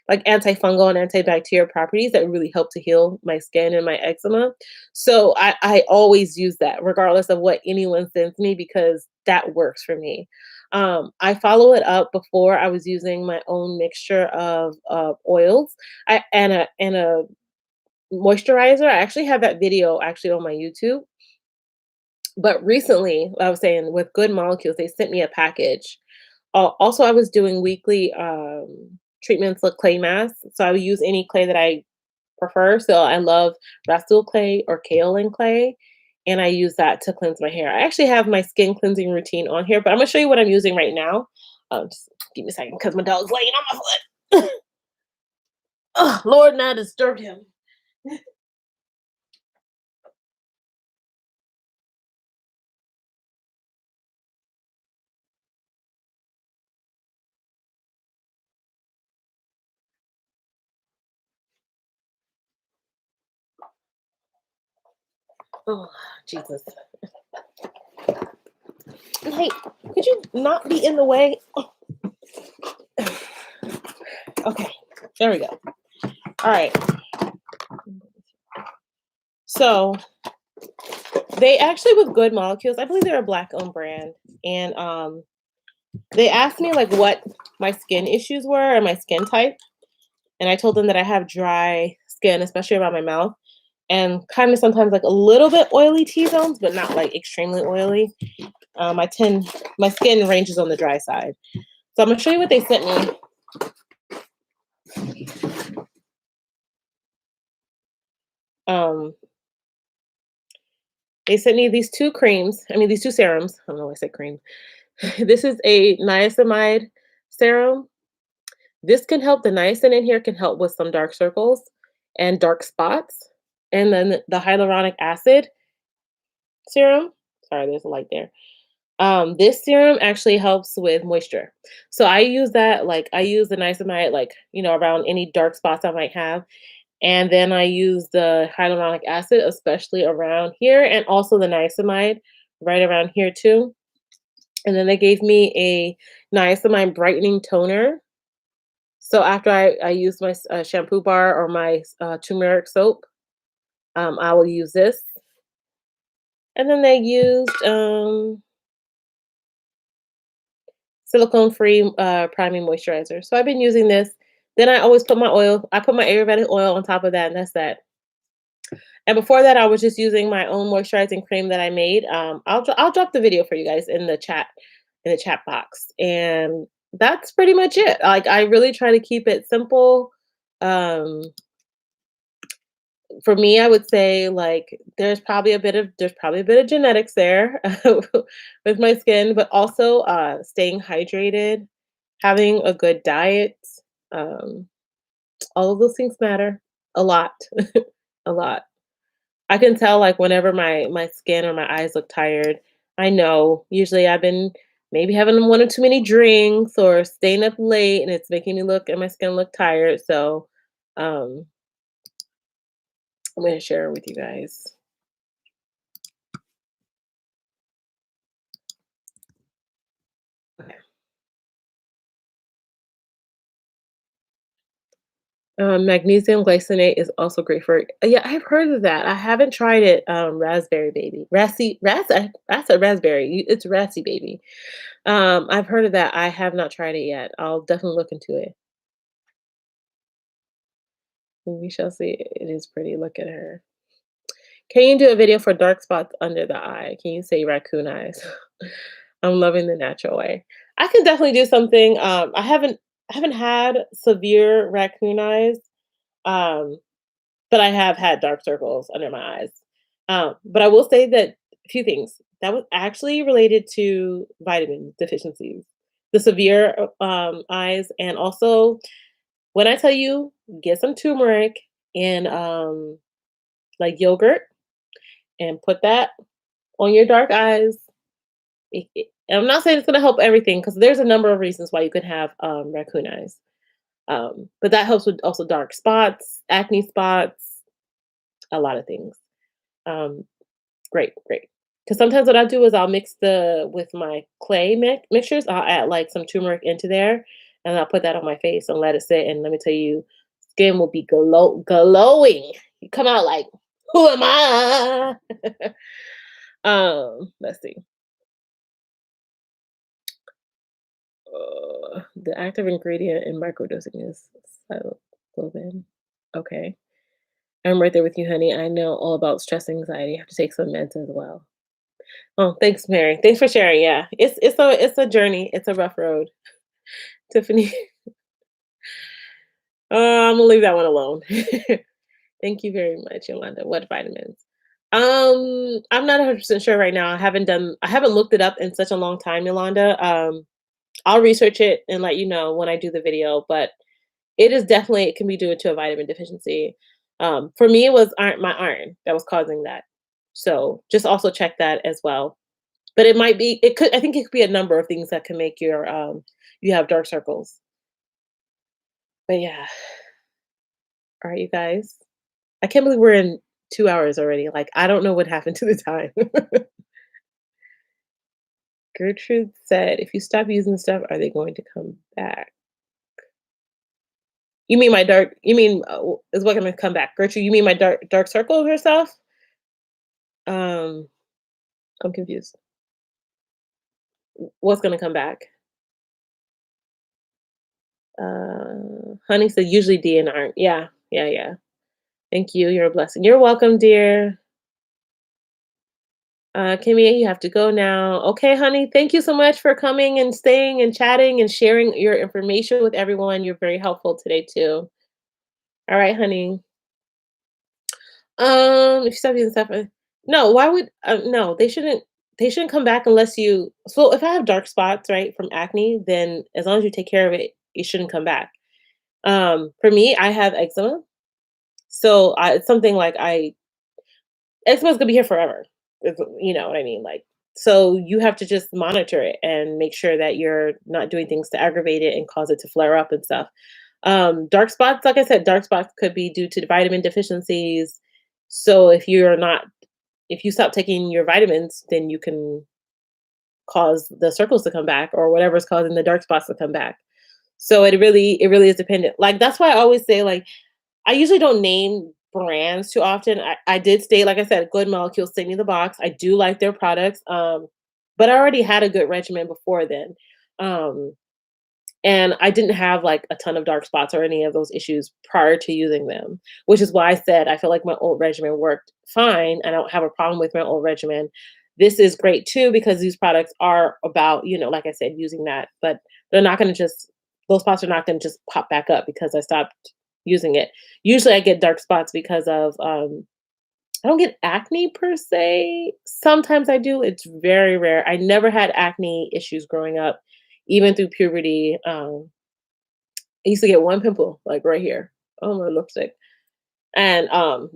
like antifungal and antibacterial properties that really help to heal my skin and my eczema. So I always use that regardless of what anyone sends me because that works for me. I follow it up before I was using my own mixture of oils and a moisturizer. I actually have that video actually on my YouTube. But recently, I was saying with Good Molecules, they sent me a package. Also, I was doing weekly treatments with clay masks. So I would use any clay that I prefer. So I love Rasul clay or kaolin clay. And I use that to cleanse my hair. I actually have my skin cleansing routine on here, but I'm gonna show you what I'm using right now. Just give me a second because my dog's laying on my foot. Oh, Lord, not disturb him. Oh, Jesus. Hey, could you not be in the way? Okay, there we go. All right. So they actually with Good Molecules, I believe they're a black owned brand. And they asked me like what my skin issues were and my skin type. And I told them that I have dry skin, especially around my mouth, and kind of sometimes like a little bit oily T zones, but not like extremely oily. My skin ranges on the dry side. So I'm gonna show you what they sent me. Um, they sent me these two creams. I mean, these two serums. I don't know why I said cream. This is a niacinamide serum. This can help. The niacin in here can help with some dark circles and dark spots. And then the hyaluronic acid serum. Sorry, there's a light there. This serum actually helps with moisture. So I use that, like I use the niacinamide, like, around any dark spots I might have. And then I use the hyaluronic acid, especially around here, and also the niacinamide right around here too. And then they gave me a niacinamide brightening toner. So after I use my shampoo bar or my turmeric soap, I will use this. And then they used silicone-free priming moisturizer. So I've been using this. Then I always put my oil. I put my Ayurvedic oil on top of that, and that's that. And before that, I was just using my own moisturizing cream that I made. I'll drop the video for you guys in the chat box, and that's pretty much it. Like I really try to keep it simple. Um, for me, I would say like there's probably a bit of genetics there with my skin, but also staying hydrated, having a good diet. Um, all of those things matter a lot, a lot. I can tell like whenever my skin or my eyes look tired, I know usually I've been maybe having one or too many drinks or staying up late and it's making me look and my skin look tired. So um I'm gonna share it with you guys. Okay. Magnesium glycinate is also great for yeah, I've heard of that. I haven't tried it. Raspberry baby. I said raspberry. It's rassy baby. I've heard of that. I have not tried it yet. I'll definitely look into it. We shall see. It is pretty. Look at her. Can you do a video for dark spots under the eye? Can you say raccoon eyes? I'm loving the natural way. I can definitely do something. I haven't had severe raccoon eyes, um, but I have had dark circles under my eyes. But I will say that a few things that was actually related to vitamin deficiencies, the severe eyes, and also when I tell you get some turmeric in like yogurt and put that on your dark eyes. And I'm not saying it's going to help everything because there's a number of reasons why you could have raccoon eyes. But that helps with also dark spots, acne spots, a lot of things. Um, great, great. Because sometimes what I'll do is I'll mix the with my clay mixtures. I'll add like some turmeric into there, and I'll put that on my face and let it sit. And let me tell you, skin will be glowing. You come out like, who am I? Let's see. The active ingredient in microdosing is psilocybin. Okay. I'm right there with you, honey. I know all about stress anxiety. I have to take some meds as well. Oh, thanks, Mary. Thanks for sharing. Yeah. It's a journey. It's a rough road. Tiffany. I'm gonna leave that one alone. Thank you very much, Yolanda. What vitamins? I'm not 100% sure right now. I haven't looked it up in such a long time, Yolanda. I'll research it and let you know when I do the video, but it can be due to a vitamin deficiency. For me, it was my iron that was causing that. So just also check that as well. But I think it could be a number of things that can make you have dark circles. But yeah, all right, you guys. I can't believe we're in 2 hours already. Like, I don't know what happened to the time. Gertrude said, if you stop using stuff, are they going to come back? You mean, is what gonna come back? Gertrude, you mean my dark circle herself? Um, I'm confused. What's gonna come back? Honey said usually D and R. Yeah, yeah, yeah. Thank you. You're a blessing. You're welcome, dear. Kimmy, you have to go now. Okay, honey. Thank you so much for coming and staying and chatting and sharing your information with everyone. You're very helpful today too. All right, honey. If you stop using stuff, no. Why would no? They shouldn't come back unless you. So if I have dark spots, right, from acne, then as long as you take care of it, it shouldn't come back. For me, I have eczema, so it's something like eczema's gonna be here forever. You know what I mean? Like, so you have to just monitor it and make sure that you're not doing things to aggravate it and cause it to flare up and stuff. Dark spots, like I said, dark spots could be due to vitamin deficiencies. So if you stop taking your vitamins, then you can cause the circles to come back or whatever's causing the dark spots to come back. So it really is dependent. Like that's why I always say like I usually don't name brands too often. I did state, like I said, Good Molecules sent me the box. I do like their products. But I already had a good regimen before then. Um, And I didn't have like a ton of dark spots or any of those issues prior to using them, which is why I said I feel like my old regimen worked fine. I don't have a problem with my old regimen. This is great too because these products are about, like I said, using that, but they're not going to just, those spots are not going to just pop back up because I stopped using it. Usually I get dark spots because of, I don't get acne per se. Sometimes I do. It's very rare. I never had acne issues growing up, even through puberty. I used to get one pimple, like right here, on my lipstick. And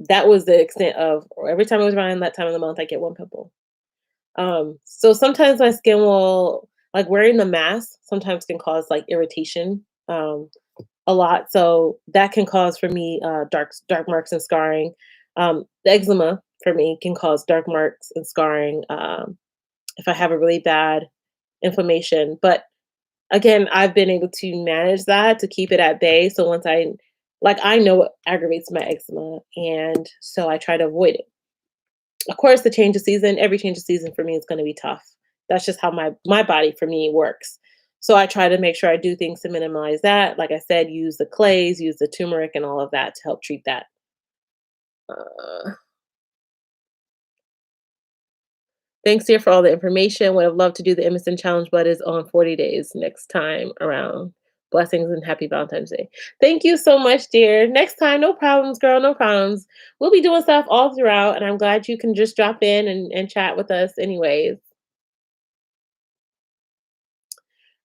that was the extent of, or every time it was around that time of the month, I get one pimple. So sometimes my skin will, like wearing the mask, sometimes can cause like irritation a lot. So that can cause for me dark marks and scarring. The eczema for me can cause dark marks and scarring if I have a really bad inflammation. But again, I've been able to manage that to keep it at bay. So once I know what aggravates my eczema, and so I try to avoid it. Of course, the change of season, every change of season for me is going to be tough. That's just how my body for me works. So I try to make sure I do things to minimize that. Like I said, use the clays, use the turmeric, and all of that to help treat that. Uh, Thanks, dear, for all the information. Would have loved to do the Emerson challenge, but is on 40 days next time around. Blessings and happy Valentine's Day. Thank you so much, dear. Next time, no problems, girl, no problems. We'll be doing stuff all throughout, and I'm glad you can just drop in and chat with us anyways.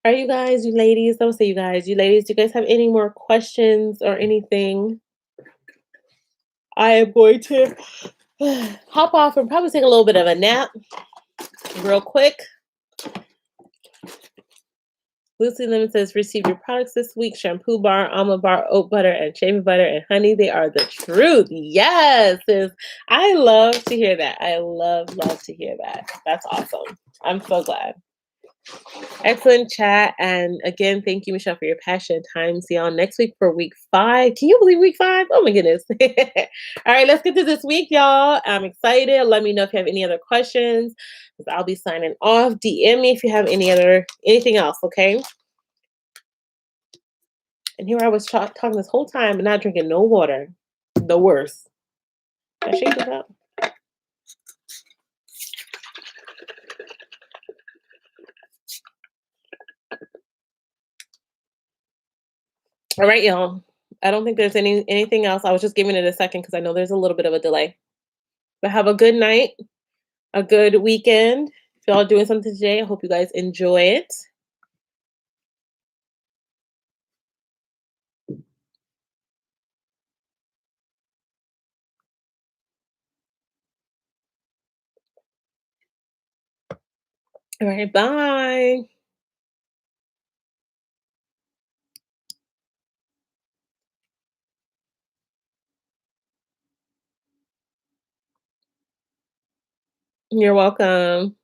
Are you guys, you ladies, don't say you guys, you ladies, do you guys have any more questions or anything? I am going to hop off and probably take a little bit of a nap real quick. Lucy Lemon says, receive your products this week. Shampoo bar, almond bar, oat butter, and shaving butter and honey. They are the truth. Yes. Sis. I love to hear that. I love to hear that. That's awesome. I'm so glad. Excellent chat. And again, thank you, Michelle, for your passion and time. See y'all next week for week 5. Can you believe week 5? Oh my goodness. All right, let's get to this week, y'all. I'm excited. Let me know if you have any other questions. I'll be signing off. DM me if you have anything else, okay? And here I was talking this whole time and not drinking no water. The worst. Can I shake this up? All right, y'all. I don't think there's anything else. I was just giving it a second because I know there's a little bit of a delay. But have a good night, a good weekend. If y'all are doing something today, I hope you guys enjoy it. All right, bye. You're welcome.